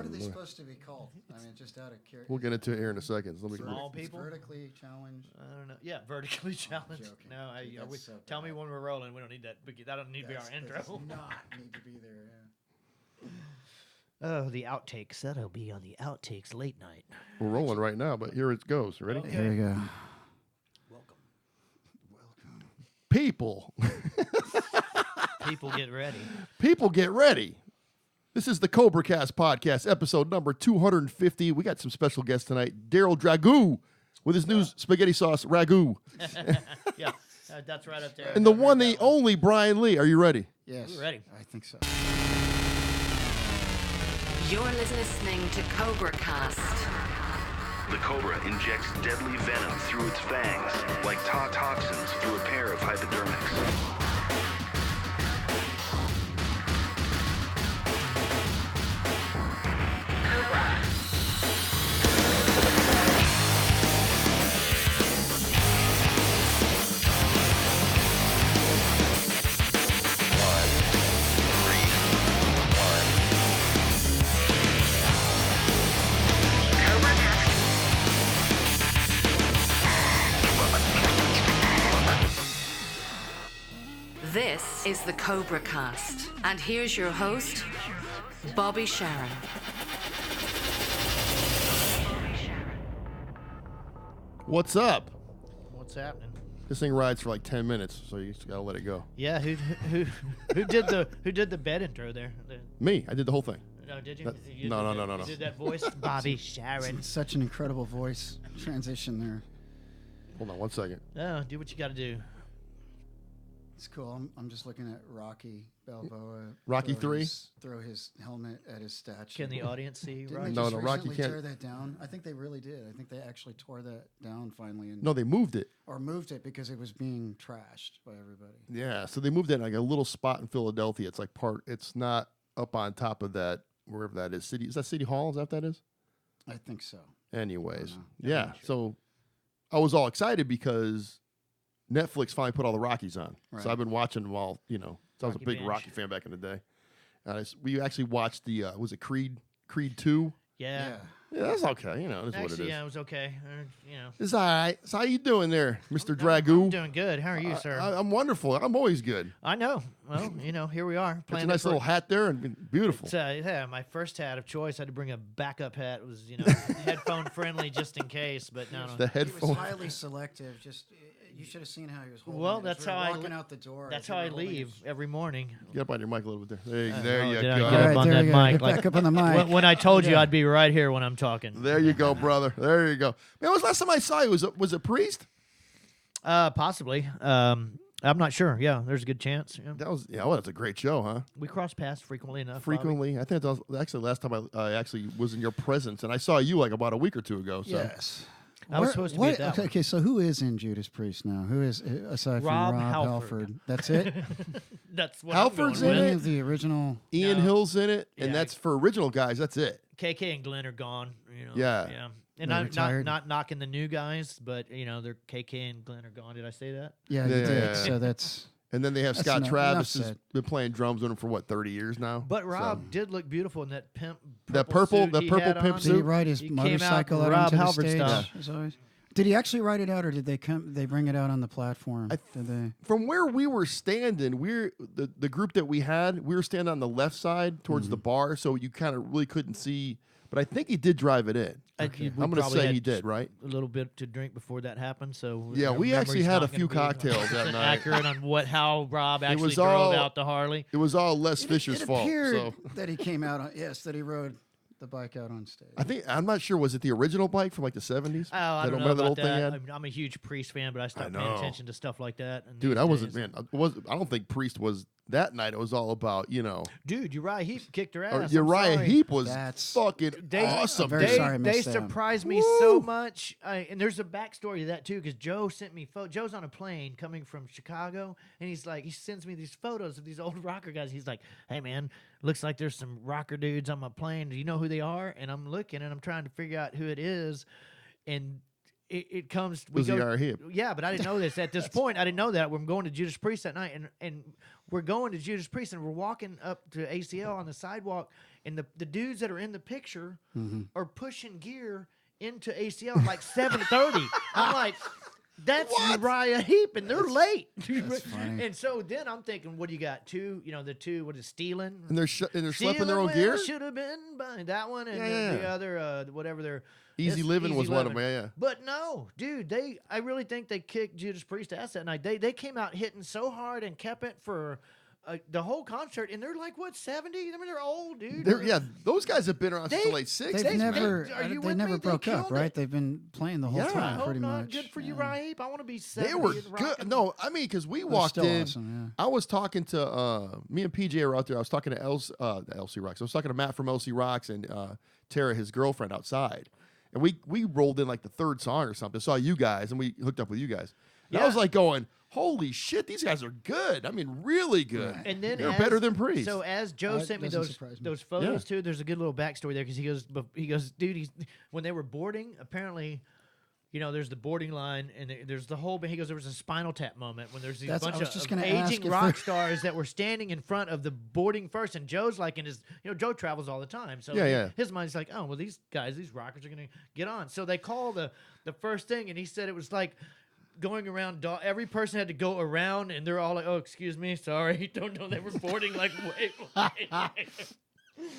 What are they supposed to be called? I mean, just out of curiosity. We'll get into it here in a second. Small people? Vertically challenged. I don't know. Yeah, vertically challenged. joking. No, Dude, so tell me when we're rolling. We don't need that. That don't need to be our intro. That does not need to be there, yeah. Oh, the outtakes. That'll be on the outtakes late night. We're rolling right now, but here it goes. Ready? Okay. Here we go. Welcome. People. People get ready. People get ready. This is the CobraCast podcast, episode number 250. We got some special guests tonight. Darrell Dragoo with his new spaghetti sauce ragu. Yeah, that's right up there. And the one, the only Brian Lee. Are you ready? Yes. We're ready. I think so. You're listening to CobraCast. The cobra injects deadly venom through its fangs, like toxins through a pair of hypodermics. This is the CobraCast, and here's your host, Bobby Sharron. What's up? What's happening? This thing rides for like 10 minutes, so you just got to let it go. Yeah, who did the bed intro there? Me. I did the whole thing. No, did you? No. You did that voice, Bobby Sharron. Such an incredible voice transition there. Hold on 1 second. No, do what you got to do. It's cool. I'm just looking at Rocky Balboa. Rocky 3? Throw his helmet at his statue. Can the audience see? Didn't Rocky? they No, just no, Rocky recently can't. tear that down? I think they really did. I think they actually tore that down finally. And No, they moved it. or moved it because it was being trashed by everybody. Yeah, so they moved it in like a little spot in Philadelphia. It's like it's not up on top of that, wherever that is. Is that City Hall? Is that what that is? I think so. Anyways, know. yeah. So I was all excited because Netflix finally put all the Rockies on. Right. So I've been watching them all, so I was a Rocky big binge. Rocky fan back in the day. We actually watched the, was it Creed 2? Yeah. Yeah, that's okay. That's what it Actually, is. yeah, it was okay. It's all right. So how you doing there, Mr. I'm Dragoo? doing good. How are you, sir? I'm wonderful. I'm always good. I know. Well, here we are. Got a nice little hat there and beautiful. Yeah, my first hat of choice. I had to bring a backup hat. It was, headphone friendly just in case. But no. The He was headphone. highly selective. Just you should have seen how he was holding Well, it. that's We were how I walking out the door. That's as you how were I holding leave his- every morning. Get up on your mic a little bit there. There Oh, you did I go. get up on there that you go. mic? Get back up on the mic. When I told you Yeah. I'd be right here when I'm talking. There you go, brother. There you go. Man, when was the last time I saw you? Was it Priest? Possibly. I'm not sure. Yeah, there's a good chance. Yeah. That was that's a great show, huh? We cross paths frequently enough. Frequently. I think that was actually the last time I actually was in your presence, and I saw you like about a week or two ago. So. Yes. I was supposed to be at that one. Okay, so who is in Judas Priest now? Who is aside Rob from Rob Halford. Halford? That's it. That's what Halford's I'm going in with. it? Any of the original? Ian No. Hill's in it, and Yeah. that's for original guys. That's it. KK and Glenn are gone. Yeah. Yeah. And They're I'm retired. not knocking the new guys, but they're KK and Glenn are gone. Did I say that? Yeah, you Yeah. did. So that's And then they have That's Scott enough Travis has said. been playing drums with him for 30 years now. But Rob So- did look beautiful in that That purple- suit the he purple had pimp on. suit. did he ride his He came motorcycle out out Rob onto the Halford stage? style. As always? Did he actually ride it out, or did they bring it out on the platform? Did they? From where we were standing, the group that we had, we were standing on the left side towards the bar, so you kind of really couldn't see. But I think he did drive it in. We I'm going to probably say had he did, right? A little bit to drink before that happened, so Yeah, our we actually memory's had not a few gonna be cocktails that night. Accurate on how Rob actually was drove all- out the Harley. It was all Les Fisher's It fault. appeared So that he came out on. Yes, that he rode the bike out on stage. I'm not sure. Was it the original bike from like the 70s? Oh, I don't know remember about thing he that. had? I'm a huge Priest fan, but I stopped I paying know. attention to stuff like that. and Dude, these I wasn't. days- Man, I don't think Priest was that night. It was all about Dude, Uriah Heep kicked her or ass. Uriah I'm sorry. Heep was That's- fucking They, awesome. I'm very dude. sorry I They missed that. surprised me so much, and there's a backstory to that too. Because Joe sent me Joe's on a plane coming from Chicago, and he sends me these photos of these old rocker guys. He's like, "Hey man, looks like there's some rocker dudes on my plane. Do you know who they are?" And I'm looking, and I'm trying to figure out who it is, and it comes. Was he our hip? Yeah, but I didn't know this at this point. I didn't know that. We're going to Judas Priest that night, and we're going to Judas Priest, and we're walking up to ACL on the sidewalk, and the dudes that are in the picture are pushing gear into ACL at like 7:30. I'm like, that's Uriah Heep, and they're late. That's funny. And so then I'm thinking, what do you got? The two, what is stealing? And they're schlepping their own gear? Should have been buying that one, and the other, whatever their Easy Living was one of them, yeah. But no, dude, I really think they kicked Judas Priest ass that night. They came out hitting so hard and kept it for the whole concert, and they're like, what, 70? I mean, they're old, dude. Those guys have been around since the late 60s. They never broke up, right? They've been playing the whole time, pretty much. Good for you, Raheem. I want to be 70. They were good. No, I mean, because we walked in. Awesome, I was talking to me and PJ were out there. I was talking to LC Rocks. I was talking to Matt from LC Rocks and Tara, his girlfriend, outside. And we rolled in like the third song or something. Saw you guys, and we hooked up with you guys. And I was like going, holy shit, these guys are good. I mean, really good. And then they're better than Priest. So as Joe sent me those photos too, there's a good little backstory there because he goes, dude, when they were boarding, apparently, there's the boarding line and there's the whole. He goes, there was a Spinal Tap moment when there's these bunch of aging rock stars that were standing in front of the boarding first, and Joe's like in his, Joe travels all the time, so his mind's like, oh well, these rockers are gonna get on. So they call the first thing, and he said it was like going around. Every person had to go around, and they're all like, "Oh, excuse me, sorry, don't know they were boarding like way."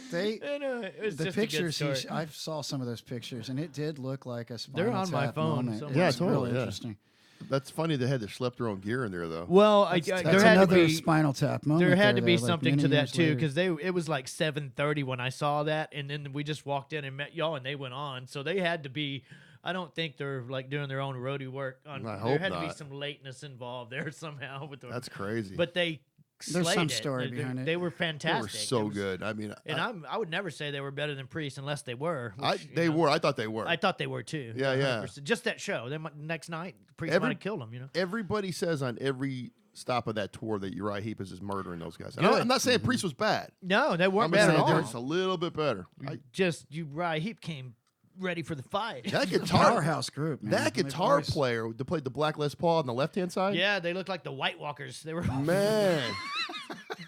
The pictures. I saw some of those pictures, and it did look like a Spinal They're on my Tap phone. moment. Yeah, It's totally. really interesting. That's funny. They had to schlep their own gear in there, though. Well, That's there had another to be Spinal Tap moment. There had to be like something to many that years too, later. because it was like 7:30 when I saw that, and then we just walked in and met y'all, and they went on. So they had to be. I don't think they're like doing their own roadie work. There had to be some lateness involved there somehow. That's crazy. But they. There's some slayed it. story behind it. They were fantastic. They were so good. I mean, I would never say they were better than Priest unless they were. They were. I thought they were. I thought they were too. Yeah, 100%. Just that show. Next night, Priest might have killed them. Everybody says on every stop of that tour that Uriah Heep is murdering those guys. And I'm not saying Priest was bad. No, they weren't I'm bad at saying all. they're just a little bit better. Uriah Heep came ready for the fight. That guitar powerhouse group. Man. That guitar player that played the Black Les Paul on the left-hand side. Yeah, they looked like the White Walkers. They were man.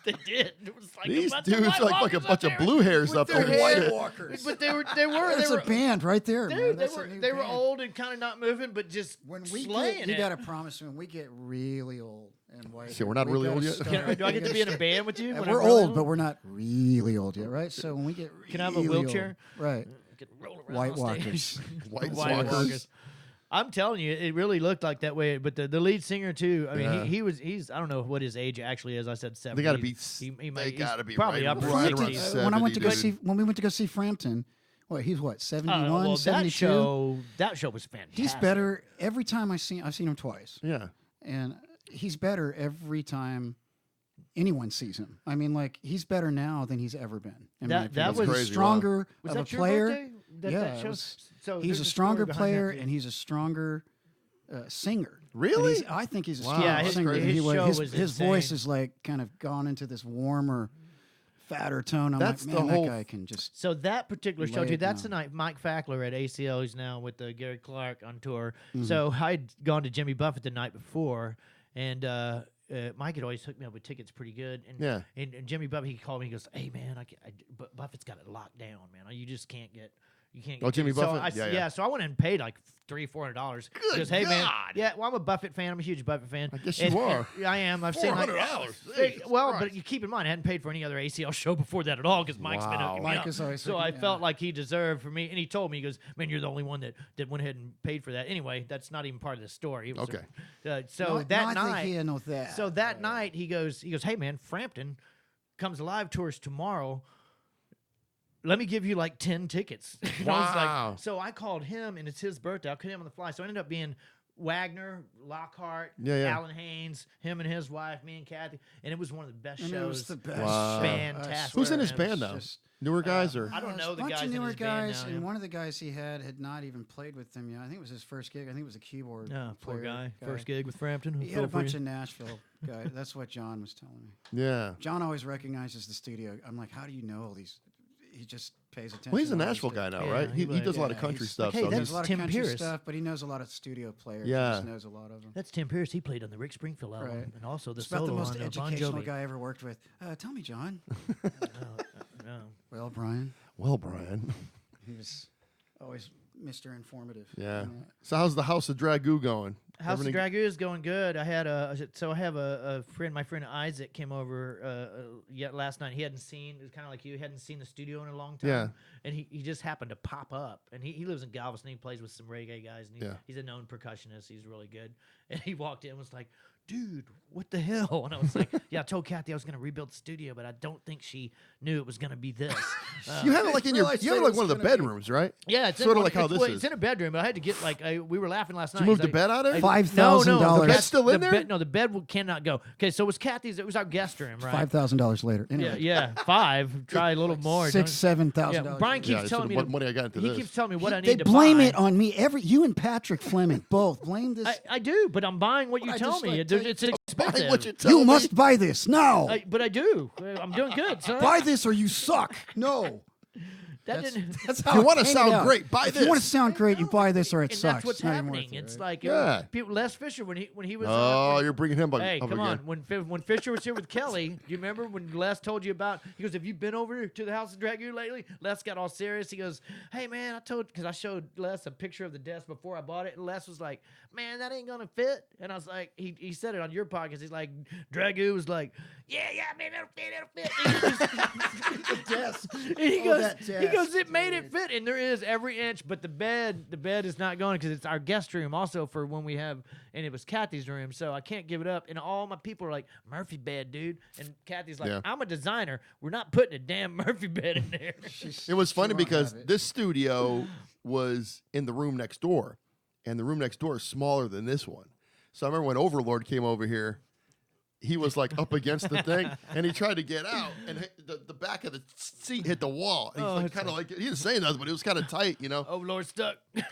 They did. It was like These a bunch dudes of are like a bunch of blue hairs up there. White Walkers. But they were. That's a band right there, Dude, man. they were old and kind of not moving, but just slaying you it. got to promise me when we get really old and white. See, we're not really old yet. Do I get to be in a band with you? We're old, but we're not really old yet, right? So when we get can I have a wheelchair? Old, right. Roll around White on Walkers. stage. White Walkers. I'm telling you, it really looked like that way. But the lead singer too. I mean, he's I don't know what his age actually is. I said 70. They got to be. They got to be probably right, upper right 60s. around 70. When we went to go see Frampton, he's 71, 72. That show was fantastic. He's better every time I've seen him twice. Yeah, and he's better every time anyone sees him. I mean, like he's better now than he's ever been. That was crazy. Stronger was of that a your player. birthday? That show? So he's a stronger player, and he's a stronger singer. Really? I think he's a Wow. stronger his singer than his he was. show His, was his insane. voice is like kind of gone into this warmer, fatter tone. I'm That's like, the man, whole- that guy can just. So that particular show, Lay dude, it that's the down. night Mike Fackler at ACL. He's now with Gary Clark on tour. Mm-hmm. So I'd gone to Jimmy Buffett the night before, and Mike had always hooked me up with tickets pretty good. And, Yeah. and Jimmy Buffett, he called me. He goes, "Hey man, Buffett's got it locked down, man. You just can't get." You can't. Oh, Jimmy so Buffett? Yeah. So I went and paid like $300-$400. Good Hey man, God. yeah. Well, I'm a Buffett fan. I'm a huge Buffett fan. I guess you are. And I am. I've seen like $400. Well, but you keep in mind, I hadn't paid for any other ACL show before that at all because Mike's been Wow. hooking me Mike up. is always So hooking- I felt like he deserved for me, and he told me, he goes, "Man, you're the only one that went ahead and paid for that." Anyway, that's not even part of the story. It was Okay. so No, that I night, think he knows that. so that night he goes, "Hey man, Frampton comes alive tours tomorrow. Let me give you like 10 tickets." And I was Wow. like, so I called him, and it's his birthday. I called him on the fly. So it ended up being Wagner, Lockhart, Yeah. Alan Haynes, him and his wife, me and Kathy, and it was one of the best And shows. it was the best. Wow. show. Fantastic. I Who's in swear. his It was band now? just- Newer guys or? I don't know the bunch guys of in newer his band guys, now, and yeah. one of the guys he had not even played with them yet. I think it was his first gig. I think it was a keyboard. No, poor player guy. First gig with Frampton. He had a bunch of Nashville guys. That's what John was telling me. Yeah. John always recognizes the studio. I'm like, how do you know all these? he just pays attention. Well, he's a to what Nashville doing. guy now, Yeah, right? He he- does a lot of yeah, country he's- stuff. hey, so He that's does he's, a lot Tim of country Pierce. stuff, but he knows a lot of studio players. Yeah. He just knows a lot of them. That's Tim Pierce. He played on the Rick Springfield album, Right. and also the It's about the solo most on Bon educational Jovi. guy I ever worked with. Tell me, John. No. Well, Brian, well, Brian. he was always Mr. Informative. Yeah. So how's the House of Dragoo going? House of Everything- Dragoo is going good. I had I have a friend, my friend Isaac came over yet last night. He hadn't seen, it was kind of like you, hadn't seen the studio in a long time. Yeah. And he just happened to pop up. And he lives in Galveston. He plays with some reggae guys. And he's a known percussionist. He's really good. And he walked in and was like, dude, what the hell? And I was like, yeah, I told Kathy I was going to rebuild the studio, but I don't think she knew it was going to be this. You have it like in your, realized you have it that like it one of the was gonna be- bedrooms, right? Yeah, it's Sorta in one, like how this well, is. It's in a bedroom, but I had to get we were laughing last night. Did you move 'cause the bed out of there? $5,000. The bed's still in there? No, the bed cannot go. Okay, so it was Kathy's. It was our guest room, right? $5,000 later. Anyway, Yeah, 5. Try a little more. $6,000, $7,000. Yeah, Brian Yeah, keeps it's telling me what money I got into he this. keeps telling me what I They need to blame buy. it on me. You and Patrick Fleming both blame this. I do, but I'm buying what you I tell just, me. like, It's expensive. Buy what you tell You me. must buy this now. But I do. I'm doing good, son. Buy this or you suck. No. that That's, didn't. that's If how you it want to came sound out. great, buy If this. you want to sound great, you buy this or it And sucks. that's what's It's not even happening. worth it, It's right? like Yeah. Les Fisher when he was. Oh, when- you're bringing him up Hey, up come again. on. When Fisher was here with Kelly, do you remember when Les told you about? He goes, "Have you been over to the House of Dragoo lately?" Les got all serious. He goes, "Hey man, because I showed Les a picture of the desk before I bought it, and Les was like, man, that ain't gonna fit." And I was like, he said it on your podcast. He's like, Dragoo was like, yeah, man, it'll fit. The desk. He Oh, goes, that he desk, goes, it made it fit, and there is every inch, but the bed is not going because it's our guest room also for when we have, and it was Kathy's room, so I can't give it up. And all my people are like, Murphy bed, dude, and Kathy's like, Yeah. I'm a designer. We're not putting a damn Murphy bed in there. It was funny won't because have it. this studio was in the room next door, and the room next door is smaller than this one. So I remember when Overlord came over here, he was like up against the thing, and he tried to get out, and the back of the seat hit the wall. And he's like, kind of like, he didn't say nothing, but it was kind of tight, you know. Oh Lord, stuck. He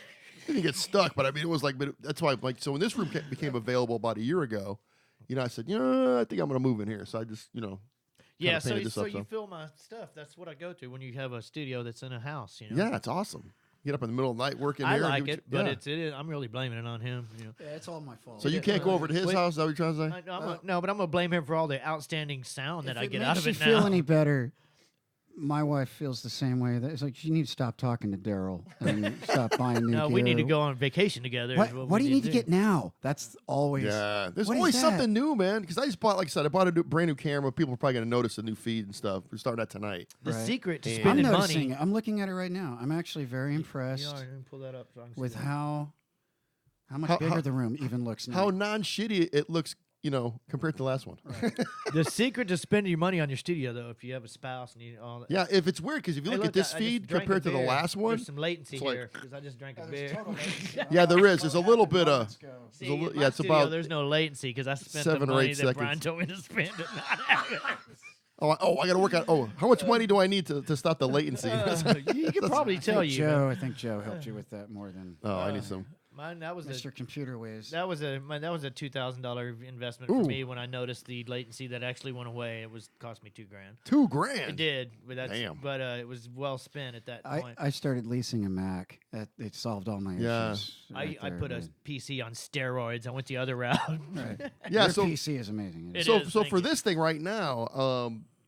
didn't get stuck, but I mean, it was like, but that's why, like, so when this room became available about a year ago, you know, I said, I think I'm going to move in here. So I just, Yeah, painted so this up, you so. film my stuff. That's what I go to when you have a studio that's in a house. You know. Yeah, it's awesome. Get up in the middle of the night working I here. and like do it, what but yeah. it is. I'm really blaming it on him. You know. Yeah, it's all my fault. So you can't go over to his Wait. house? Is that what you're trying to say? No, but I'm gonna blame him for all the outstanding sound that If I it get makes out of you it feel now. any better, my wife feels the same way. That it's like you need to stop talking to Darrell and stop buying new No, we need to gear. go on vacation together. is What do you need to get now? That's always. Yeah, there's What is always that? something new, man. Because I just bought, like I said, I bought a brand new camera. People are probably going to notice the new feed and stuff. We're starting that tonight. The Right. secret to And- I'm spending noticing money. it. I'm looking at it right now. I'm actually very You impressed are, let me pull that up so I can see with that. how much How- bigger how- the room even looks now. How non-shitty it looks, compared to the last one. The secret to spending your money on your studio, though, if you have a spouse and you all that. Yeah, if it's weird, because if you Hey, look at this I just feed drank a compared to the beer. last one, There's some latency it's like- here because I just drank a Yeah, beer. there's total latency. Yeah, there is. There's a little bit of- Let's go. See, There's a in li- my yeah, it's studio, about there's no latency because I spent 7 the or money 8 that Brian seconds. told me to spend to not have it. I got to work out. Oh, how much money do I need to stop the latency? You could probably I tell think you. Joe, I think Joe helped you with that more than Oh, I need some. Mine, that was Mr. Computer Ways. that was a $2,000 investment Ooh. for me when I noticed the latency that actually went away. It cost me $2,000. $2,000. It did, but Damn. it was well spent at that point. I started leasing a Mac. It solved all my Yeah. issues. I right there, put a man. PC on steroids. I went the other route. Right. Yeah, Your so PC is amazing. It so is, so thank for you. this thing right now,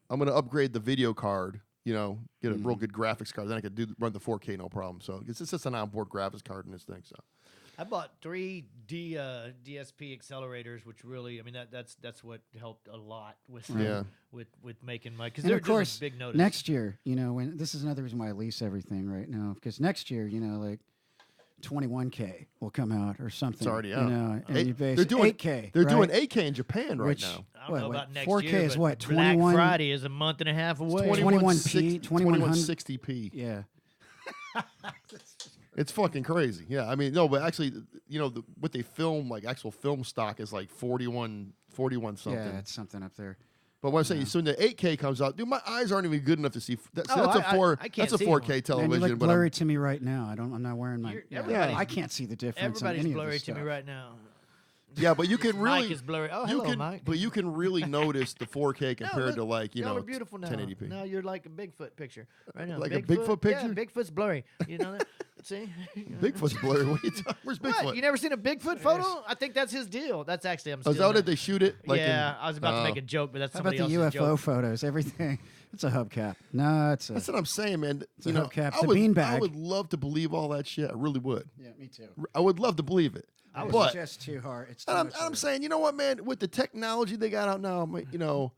I'm gonna upgrade the video card. Get a real good graphics card. Then I could run the 4K no problem. So it's just an onboard graphics card in this thing. So I bought 3 DSP accelerators, which really, I mean, that's what helped a lot with Yeah. with making my because And they're of course, just a big notice. next year, when this is another reason why I lease everything right now, because next year, like 21K will come out or something. it's already out. And you base they're doing 8K. They're right? doing 8K in Japan right Which- now. I don't know about next 4K year. is but what, Black 21 Friday is a month and a half away. 21p, 2160p. Yeah. It's fucking crazy. Yeah, I mean, no, but actually, what they film, like actual film stock, is like 41 something. Yeah, it's something up there. But what I'm saying, so when the 8K comes out, dude, my eyes aren't even good enough to see. That's Oh, a I can't That's a see 4K them. Man, you television. look but I'm- blurry to me right now. I'm not wearing my. You're- Yeah, everybody's- I can't see the difference. on Everybody's any of blurry this to me stuff. right now. Yeah, but you can really Mike is blurry. Oh, you hello, can, Mike. but you can really notice the 4K compared to like y'all are beautiful now. 1080p. Now you're like a Bigfoot picture right now. Like a Bigfoot picture? Yeah, Bigfoot's blurry. You know that? See? Bigfoot's blurry. What are you talking? Where's Bigfoot? What? You never seen a Bigfoot photo? I think that's his deal. That's actually I'm. Oh, is that stealing how they shoot it? Like yeah, I was about to make a joke, but that's How about somebody the else's UFO joke. photos? Everything. It's a hubcap. No, it's a. That's what I'm saying, man. a hubcap. It's I a would, I beanbag. would love to believe all that shit. I really would. Yeah, me too. I would love to believe it. It's But just too hard. It's too and much I'm work. saying, you know what, man? With the technology they got out now,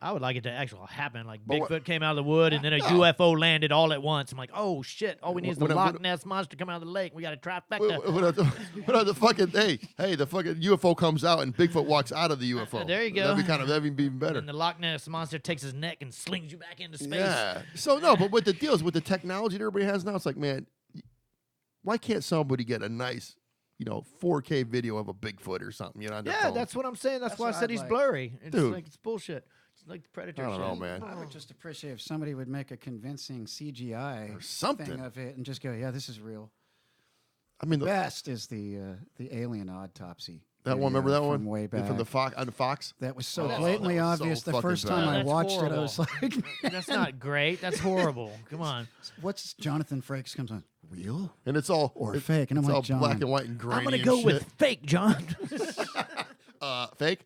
I would like it to actually happen. Like But Bigfoot what- came out of the wood and then a UFO landed all at once. I'm like, oh shit! All we need is the When I- Loch Ness monster come out of the lake. We got a trifecta. what the fucking hey, the fucking UFO comes out and Bigfoot walks out of the UFO. There you go. That'd be even better. And the Loch Ness monster takes his neck and slings you back into space. Yeah. So no, but with the deals with the technology that everybody has now, it's like, man, why can't somebody get a nice, 4K video of a Bigfoot or something? On their Yeah, phone? that's what I'm saying. That's why I what said I'd he's like. blurry. It's Dude. like it's bullshit. It's like the Predator. I don't shit. know, man. I would just appreciate if somebody would make a convincing CGI Or something. thing of it and just go, yeah, this is real. I mean, Best is the alien autopsy. that one. Remember that video one from way back? from the Fox on the Fox. That was so Oh, that blatantly was so obvious. The fucking first bad. time I That's watched it, I horrible. was like, That's not great. That's horrible. Come on. "What's Jonathan Frakes comes on? Real And it's all or it- fake?" And I'm it's like, all "John, black and white and grainy. I'm gonna and go shit. with fake, John. Fake.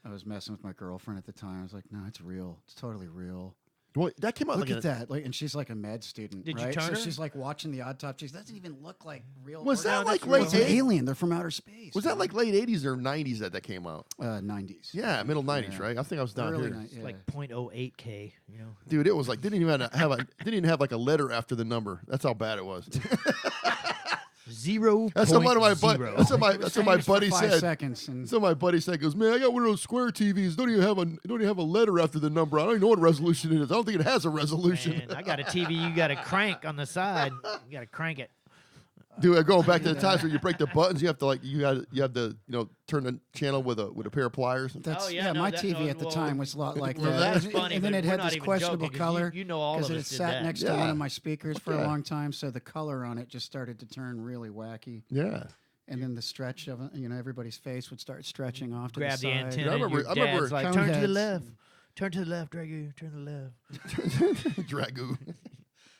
I was messing with my girlfriend at the time. I was like, "No, it's real. It's totally real. Well, that came out Look like at that!" Like, and she's like a med student, Did you right? turn So her? she's like watching the autopsy. She doesn't even look like real. Was person. that like Well, it's an late alien? They're from outer space. Was that like late '80s or '90s that came out? 90s? Yeah, middle '90s, Yeah. right? I think I was down Early here, night, yeah. Like 0.08K. You know. dude. It was like didn't even have like a letter after the number. That's how bad it was. 0. That's what my buddy. That's what my Famous for buddy 5 said. seconds, and So my buddy said, "Goes, man, I got one of those square TVs. Don't even have a letter after the number. I don't even know what resolution it is. I don't think it has a resolution." Man, I got a TV. You got to crank on the side. You got to crank it. Dude, going back to the times where you break the buttons, you have to turn the channel with a pair of pliers. that's Oh, yeah, no, my that- TV no, at the well, time was a lot like well, that. that's And- funny, and then but it we're had not this even questionable joking, 'cause color. you know all of it us had did sat that. next to Yeah. one of my speakers for Yeah. a long time, so the color on it just started to turn really wacky. Yeah. And then the stretch of it, everybody's face would start stretching off to Grab the the side. antenna. I and remember- your I remember dad's like, cone turn to the heads. left. Turn to the left, Dragoo. Turn to the left. Dragoo.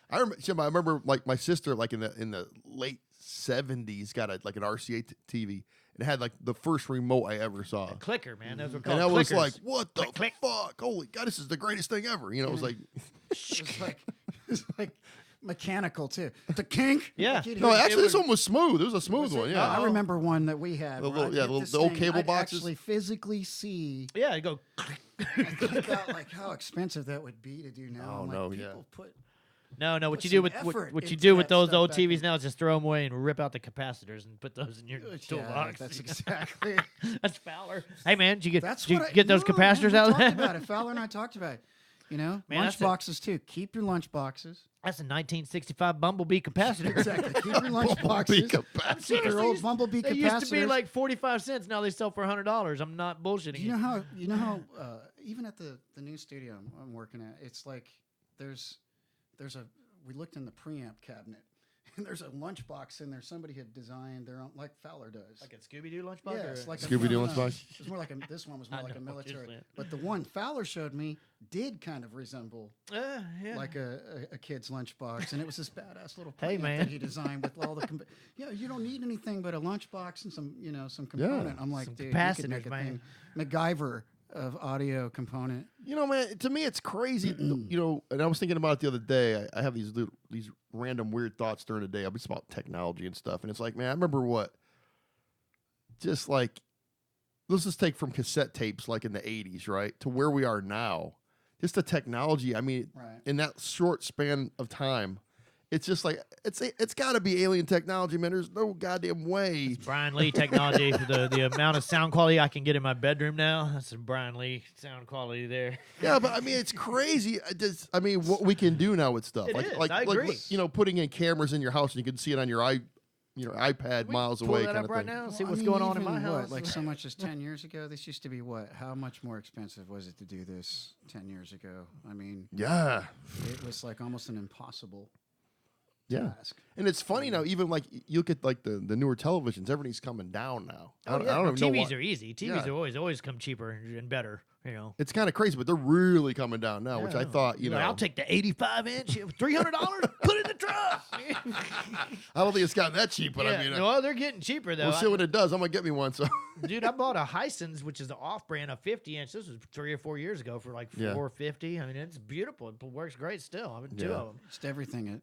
I remember like my sister like in the late '70s got an RCA TV. It had like the first remote I ever saw. Clicker, man. Those were And called I was clickers. like, "What the Click, click. fuck? Holy God, this is the greatest thing ever!" It was like, It's like mechanical too. The kink. Yeah. Like you'd no, hear- actually, this one was smooth. It was a smooth one. Yeah, I remember one that we had. The where little- I'd yeah, get the- this the old thing, cable I'd boxes. actually physically see. Yeah, you go. I think about like how expensive that would be to do now. Oh, I'm like, no, yeah. people put. No, what Put you do some with effort what you into do with that those stuff old back TVs then. now is just throw them away and rip out the capacitors and put those in your Yeah, toolbox. that's exactly. That's Fowler. Hey man, did you get That's did you what I, get those no, capacitors man, out we of there? talked about it. Fowler and I talked about it. Man, lunch that's a- boxes too. Keep your lunch boxes. That's a 1965 Bumblebee capacitor. Exactly. Keep your lunch Bumblebee boxes. capacitor. Keep your old Bumblebee They capacitors. used to be like 45 cents. Now they sell for $100. I'm not bullshitting You know how even at the new studio I'm working at, it's like there's we looked in the preamp cabinet and there's a lunchbox in there. Somebody had designed their own, like Fowler does. like a Scooby Doo lunchbox. Yeah, or- it's like Scooby-Doo no, lunchbox? It's more like this one was more I like a know what you're military. saying. But the one Fowler showed me did kind of resemble yeah. like a kid's lunchbox, and it was this badass little Hey, preamp man. that he designed with all the. You don't need anything but a lunchbox and some component. I'm like, Some dude, you could make capacitors, a man. thing. MacGyver of audio component. Man, to me it's crazy. And I was thinking about it the other day. I have these random weird thoughts during the day. I'll be about technology and stuff, and it's like, man, I remember just like, let's just take from cassette tapes like in the '80s, right, to where we are now. Just the technology. I mean, Right. in that short span of time, it's just like it's got to be alien technology, man. There's no goddamn way. Brian Lee technology. the amount of sound quality I can get in my bedroom now. That's some Brian Lee sound quality there. Yeah, but I mean, it's crazy. What we can do now with stuff, It like is, like I agree. putting in cameras in your house and you can see it on your iPad miles Pull away, that kind up of right thing. now. See Well, what's I mean, going on in even my house. Like so much as 10 years ago. This used to be what? How much more expensive was it to do this 10 years ago? I mean, Yeah, it was like almost an impossible. Yeah. task. And it's funny now, even like you look at like the newer televisions, everything's coming down now. I don't Well, even know TVs why. are easy. TVs Yeah. are always come cheaper and better. You know. It's kind of crazy, but they're really coming down now, which I thought, you know. Like, I'll take the 85-inch, $300, put it in the truck. I don't think it's gotten that cheap, but I mean, well, they're getting cheaper though. we'll see what it does. I'm gonna get me one. So, Dude, I bought a Hisense, which is the off-brand, a 50-inch. This was 3 or 4 years ago for like Yeah. $450. I mean, it's beautiful. It works great still. I mean, two Yeah. of them. Just everything at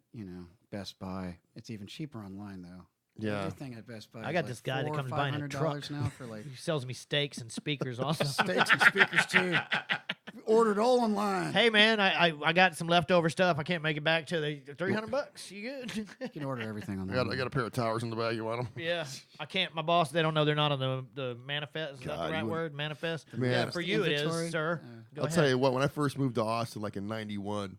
Best Buy. It's even cheaper online though. Yeah. Everything at Best Buy. I is got like this guy that $400 comes or buying a $500 truck. now for like He sells me steaks and speakers also. steaks and speakers too. Ordered all online. Hey man, I got some leftover stuff. I can't make it back to the $300. You good? You can order everything I online. got a pair of towers in the bag. You want them? Yeah, I can't. My boss, they don't know they're not on the manifest. Is that God, the right you word? Manifest. Man. Yeah, for you it Inventory? is, sir. Go I'll ahead. tell you what. When I first moved to Austin, like in '91,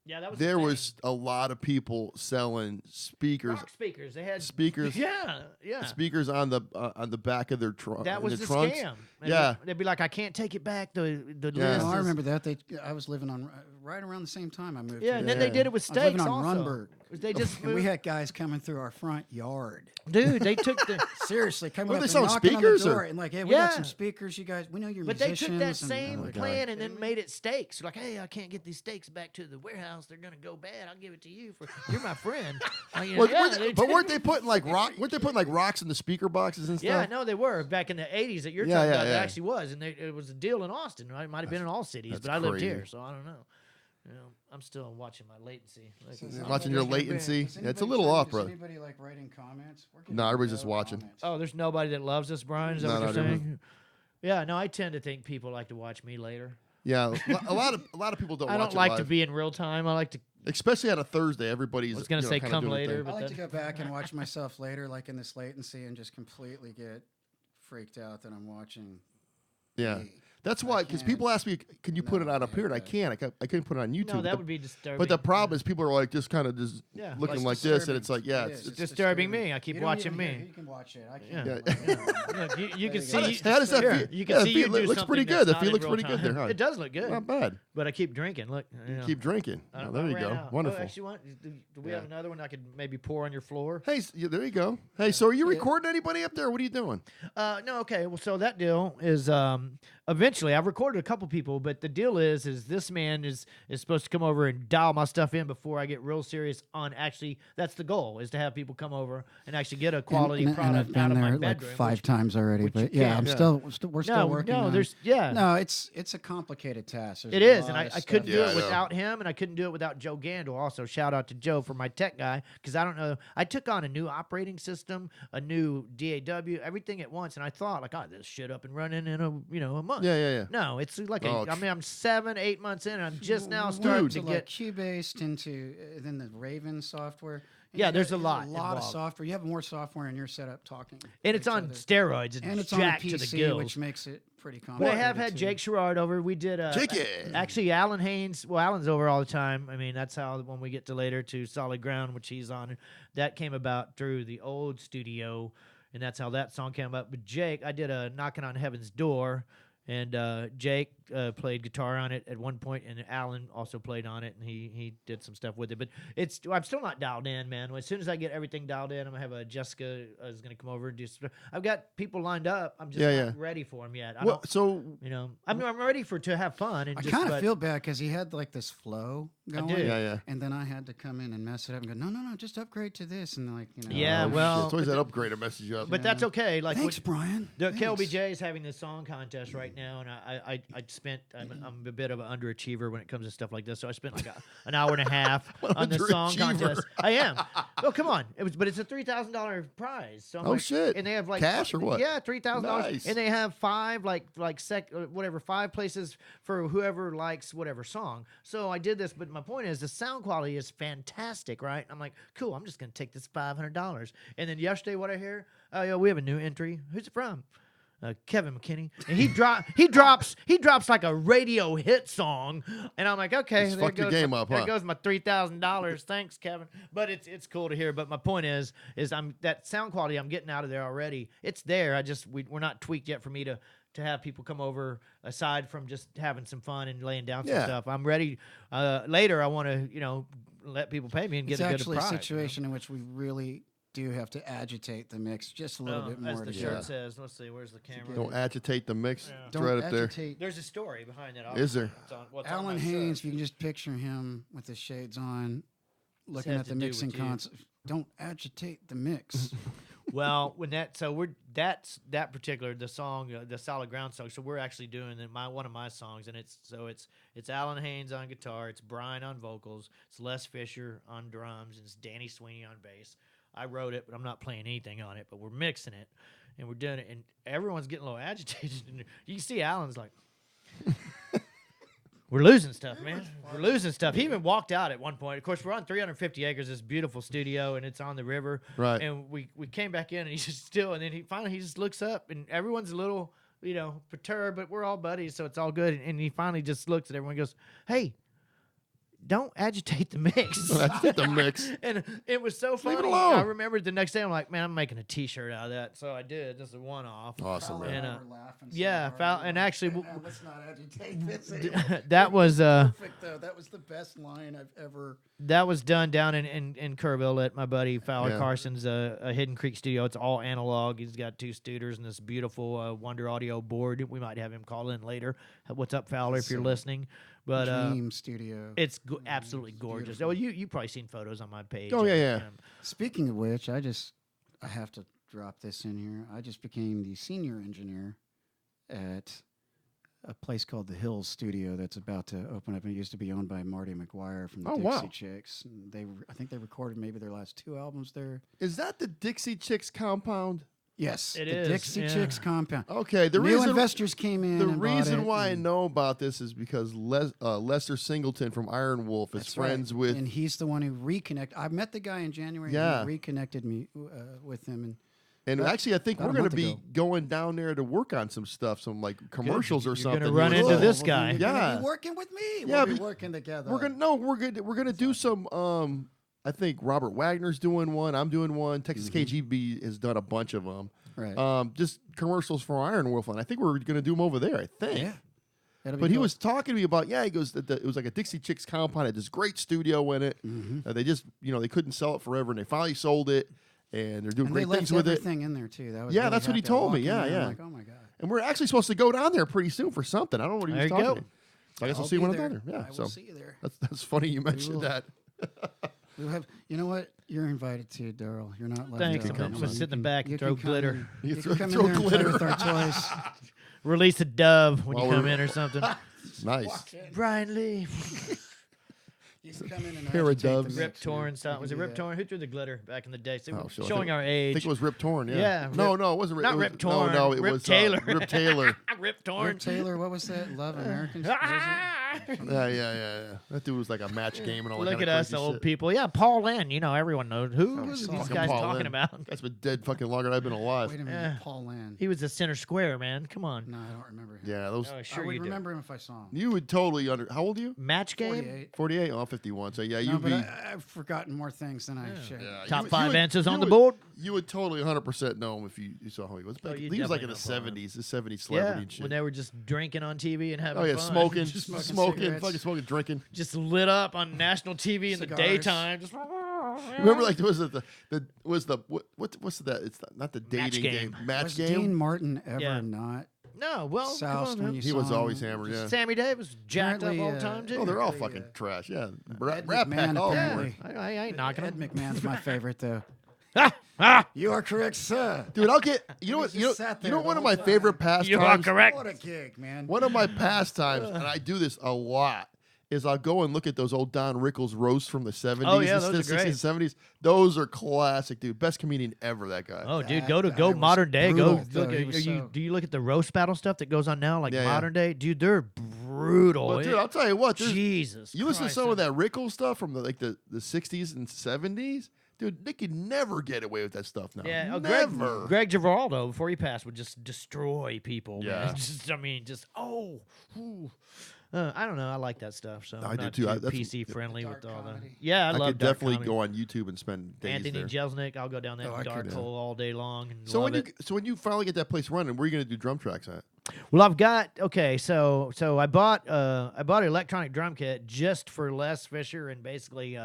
Yeah, that was there the thing. was a lot of people selling speakers, rock speakers. They had speakers, Yeah. speakers on the back of their trunk. That was the trunks. scam. And Yeah. they'd be like, I can't take it back. The Yeah. list No, I is- remember that. I was living on right around the same time I moved. Yeah, here. and then they Yeah. did it with I was living steaks on also. Runberg. They just And we moved. had guys coming through our front yard. Dude, they took the. Seriously, coming What, up they and selling knocking on the speakers, or- door and like, hey, we got some Yeah. speakers. You guys, we know you're But they musicians. took that and- same Oh my God. plan and then made it steaks. Like, hey, I can't get these steaks back to the warehouse. They're gonna go bad. I'll give it to you for you're my friend. Like, you know, Well, yeah, but weren't they putting like Weren't they putting like rocks in the speaker boxes and stuff? Yeah, no, they were back in the '80s that you're Yeah, talking yeah, about. yeah. It actually was, and it was a deal in Austin. Right? It might have been in all cities, that's but I lived crazy. here, so I don't know. You know, I'm still watching my latency. Like, Watching your latency. Is Yeah, it's a anybody little trying- off, is brother. anybody like writing comments? We're getting No, everybody's just watching. comments. oh, there's nobody that loves us, Brian. Is that No, what you're not saying? Yeah, no, I tend to think people like to watch me later. Yeah, a lot of people don't. I watch don't it like to live. be in real time. I like to. especially on a Thursday. Everybody's. I was gonna say kinda come doing their later, thing. but I like then- to go back and watch myself later, like in this latency, and just completely get freaked out that I'm watching. Yeah, me. that's I why. Because can't- people ask me, "Can you put it No, on I up here?" And I hate can't. I couldn't put it on YouTube. No, that But would be disturbing. But the problem is people are like just kind of just Yeah, looking It's like this, and disturbing. it's like, yeah, It it's is. It's disturbing me. I keep You don't watching even- me. You can watch it. I Yeah. can't. Yeah. Look, you There can you see. go. How does that here, feel? You can Yeah, see you it do looks something pretty that's good. The not feel in looks real pretty good time. there, huh? It does look good, not bad. but I keep drinking. Look, you know. Keep drinking. I Oh, don't- there I you ran go. out. Wonderful. Oh, actually, do we Yeah. have another one I could maybe pour on your floor? Hey, there you go. Hey, so are you recording anybody up there? What are you doing? No, okay. Well, so that deal is eventually I've recorded a couple people, but the deal is this man is supposed to come over and dial my stuff in before I get real serious on actually. That's the goal, is to have people come over and actually get a quality and product I've out been of my there bedroom. like 5 which- times already, which but you yeah, can't. we're still no, working. no, on there's yeah. No, it's a complicated task. There's It a is, and lot I of couldn't stuff. do Yeah, I it know. without him, and I couldn't do it without Joe Gandel. Also, shout out to Joe for my tech guy, because I don't know. I took on a new operating system, a new DAW, everything at once, and I thought like, oh, this shit up and running in a month. Yeah. No, it's like Oh, I mean, I'm 7-8 months in, and I'm just now Dude. starting to to like get. Cubase into then the Raven software. And Yeah, you there's got- a lot of involved. software. You have more software in your setup talking. And it's to on each other. steroids. It's and it's on jacked the to the PC, gills. which makes it pretty But complicated. I have had too. Jake Sherrard over. We did. Jakey. Actually, Alan Haynes. Well, Alan's over all the time. I mean, that's how when we get to later to Solid Ground, which he's on, that came about through the old studio, and that's how that song came up. But Jake, I did a Knocking on Heaven's Door, and Jake played guitar on it at one point, and Alan also played on it, and he did some stuff with it. But I'm still not dialed in, man. As soon as I get everything dialed in, I'm gonna have Jessica is gonna come over and do stuff. I've got people lined up. I'm just not ready for them yet. Well, so I'm ready to have fun. And I just, kind of but- feel bad because he had like this flow going. do. Yeah. And then I had to come in and mess it up and go, no, just upgrade to this. And like, Yeah, Oh, well, shit. It's always that upgrade to mess you up. But that's okay. Like Thanks, Brian. the Thanks. KLBJ is having this song contest right now, and I'm a bit of an underachiever when it comes to stuff like this. So I spent like an hour and a half on the song underachiever. contest. I am. Oh, come on! But it's a $3,000 prize. So I'm Oh, like, shit. And they have like Cash or what? Yeah, $3,000. Nice. And they have 5 5 places for whoever likes whatever song. So I did this, but my point is the sound quality is fantastic, right? I'm like, cool. I'm just gonna take this $500. And then yesterday, what I hear? Oh, yeah, we have a new entry. Who's it from? Kevin McKinney, and he drops like a radio hit song, and I'm like, okay, Just there fucked your goes game my, up, there huh? goes my $3,000. Thanks, Kevin. But it's cool to hear. But my point is I'm that sound quality I'm getting out of there already. It's there. we're not tweaked yet for me to have people come over aside from just having some fun and laying down some Yeah. stuff. I'm ready. Later, I want to let people pay me and get It's a good actually price. a situation in which we really do have to agitate the mix just a little bit As more the to shirt get. says. Let's see. Where's the camera? Don't agitate the mix. Yeah. It's Don't right up there. agitate. There's a story behind that. Is there? It's on, what's on Alan my Haynes, shirt. if you can just picture him with his shades on, looking has at to the do mixing with you. console. Don't agitate the mix. Well, when that's that particular the song, the Solid Ground song. So we're actually doing one of my songs, and it's Alan Haynes on guitar, it's Brian on vocals, it's Les Fisher on drums, and it's Danny Sweeney on bass. I wrote it, but I'm not playing anything on it. But we're mixing it, and we're doing it, and everyone's getting a little agitated. And you can see Alan's like, "We're losing stuff, man. We're losing stuff." He even walked out at one point. Of course, we're on 350 acres, this beautiful studio, and it's on the river. Right. And we came back in, and he's just still. And then he just looks up, and everyone's a little, perturbed, but we're all buddies, so it's all good. And he finally just looks at everyone and goes, "Hey, don't agitate the mix." Agitate the mix. And it was so funny. it alone. I remembered the next day, I'm like, man, I'm making a T-shirt out of that. So I did. Just a one-off. Awesome, Fowler man. and I And, were laughing so yeah, hard. Fal- We were and like, actually, let's not agitate this anymore." that was Perfect though. That was the best line I've ever. that was done down in Kerrville at my buddy Fowler Yeah. Carson's a Hidden Creek studio. It's all analog. He's got 2 Studers and this beautiful Wonder Audio board. We might have him call in later. What's up, Fowler, if you're So, listening? But Dream Studio. it's absolutely gorgeous. beautiful. Oh, you probably seen photos on my page. Oh, yeah. Speaking of which, I have to drop this in here. I just became the senior engineer at a place called the Hills Studio that's about to open up. And it used to be owned by Marty McGuire from the Oh, Dixie wow. Chicks. And I think they recorded maybe their last 2 albums there. Is that the Dixie Chicks compound? Yes, It the is, Dixie yeah. Chicks compound. Okay, the New reason investors came in. the and bought reason it, why I and know about this is because Lester Singleton from Iron Wolf is that's right. friends with. and he's the one who reconnected. I met the guy in January. Yeah. and he reconnected me with him, And about- actually, I think about we're a going month to be ago. going down there to work on some stuff, some like commercials or You're something. gonna run He was into like, this well, guy. then you're gonna Yeah. be working with me. Yeah, we'll be but working together. We're gonna do some. I think Robert Wagner's doing one. I'm doing one. Texas KGB has done a bunch of them. Right. Just commercials for Iron Wolf, and I think we're gonna do them over there. I think. Yeah. That'll be But he cool. was talking to me about, he goes, that it was like a Dixie Chicks compound, had this great studio in it. They just, they couldn't sell it forever, and they finally sold it, and they're doing and they great left things with it. everything in there too. That was Yeah, really that's what he happy. I told me. walked in Yeah, there, I'm yeah. like, oh my god. And we're actually supposed to go down there pretty soon for something. I don't know what he There was you talking go. to me. So I guess I'll I'll see be when I'm there. down there. Yeah, I so will see you there. that's funny you mentioned will. that. We'll have. You know what? You're invited to, Darrell. You're not left Thanks. out. I'm gonna You sit in the can- back and you throw can come glitter. in- You You throw- can come in throw there and play glitter. with our toys. Release a dove when While you come we're- in or something. Nice. Brian Lee. You can come in and Pair of agitate the doves. Rip mix, man. Torn You style. can Was it do Rip that. Torn? Who threw the glitter back in the day? So Oh, sure. showing our I age. think it was Rip Torn. Yeah. Yeah, No, it wasn't Rip. not it was, Rip Torn. No, it Rip was Taylor. Rip Taylor. Rip Torn. Rip Taylor, what was that? Love American. Yeah. That dude was like a match game and all that. Look kind at of us, crazy old shit. people. Yeah, Paul Lynn. Everyone knows. Who was these Fucking guys Paul talking Lynn. about? Guy's been dead fucking longer than I've been alive. Wait a minute, Yeah. Paul Land. He was the center square, man. Come on. No, I don't remember him. Yeah, those. Oh, sure I would you do. remember him if I saw him. You would totally How old are you? Match game? 48. 48. Oh, 51. So yeah, No, you'd but be. I've forgotten more things than I should. Yeah, Top you 5 would- answers you on the would- board. You would totally 100% know him if you saw who he was. Oh, Back, you he was like in the definitely know Paul Lynn. 70s, the 70s celebrity Yeah, and shit. when they were just drinking on TV and having Oh yeah, fun. smoking, Just smoking smoking, cigarettes. fucking smoking, drinking. Just lit up on national TV in the Cigars. daytime. Just Remember, like there was what's that? It's not the Match dating game. game. Match Was game. Dean Martin ever Yeah. not No, well, soused come on, when man. you He saw was him? always hammered. Yeah. Sammy Davis jacked up Apparently, all the time too. Oh, they're all Apparently, fucking trash. Yeah. Rat Ed Pack McMahon all apparently. over. I ain't knocking Ed him. McMahon's my favorite though. Ah, You are correct, sir. Dude, I'll get. You know what? just You know. sat You there know the one of whole my time. favorite you are pastimes. correct. What a gig, man. One of my pastimes, and I do this a lot, is I'll go and look at those old Don Rickles roasts from the 70s, Oh, yeah, and those are 60s, great. 70s. Those are classic, dude. Best comedian ever, that guy. Oh, dude, That go guy was modern day. brutal, Go though. look. He was so- Do you look at the roast battle stuff that goes on now, like Yeah, yeah. modern day? Dude, they're brutal. Well, dude, I'll tell you what. Jesus, You listen to Christ, some of that Rickles stuff from the 60s and 70s, dude. They could never get away with that stuff now. Yeah, never. Greg Giraldo, before he passed, would just destroy people. Yeah. man. Just, I mean, just ooh. I don't know. I like that stuff. So I I'm do not too. too That's- PC friendly with dark all the. comedy. Yeah, I I love could dark definitely comedy. go on YouTube and spend days Anthony there. Jeselnik. I'll go down that Oh, I dark could, hole all day long and So love when it. you finally get that place running, where are you going to do drum tracks at? Well, I've got so I bought an electronic drum kit just for Les Fisher and basically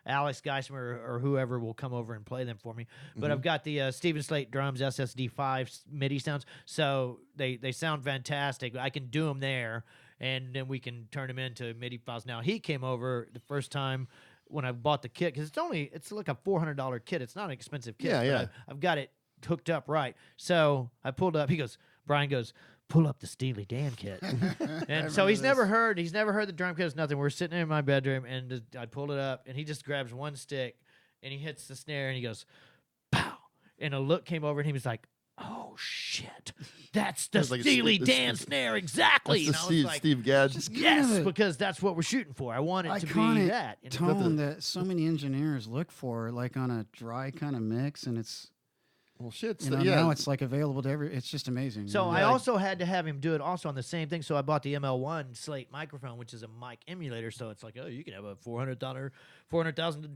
Alex Geismer or whoever will come over and play them for me. But I've got the Steven Slate drums SSD5 MIDI sounds, so they sound fantastic. I can do them there, and then we can turn them into MIDI files. Now he came over the first time when I bought the kit because it's like a $400 kit. It's not an expensive kit. Yeah, but yeah. I've got it hooked up right. So I pulled up. Brian goes, pull up the Steely Dan kit. And so he's never heard the drum kit. It's nothing. We're sitting in my bedroom, and I pulled it up, and he just grabs one stick, and he hits the snare, and he goes, pow. And a look came over, and he was like, oh, shit. That's the It's like Steely Dan snare, exactly. That's And I was the like, Steve Gadd. Just kind yes, of a because that's what we're shooting for. I want it to be iconic that. And tone that so many engineers look for, like on a dry kind of mix, and it's Well, shit. you know now it's like available to every. It's just amazing. So you know? I also had to have him do it also on the same thing. So I bought the ML1 Slate microphone, which is a mic emulator. So it's like, oh, you can have a $400,000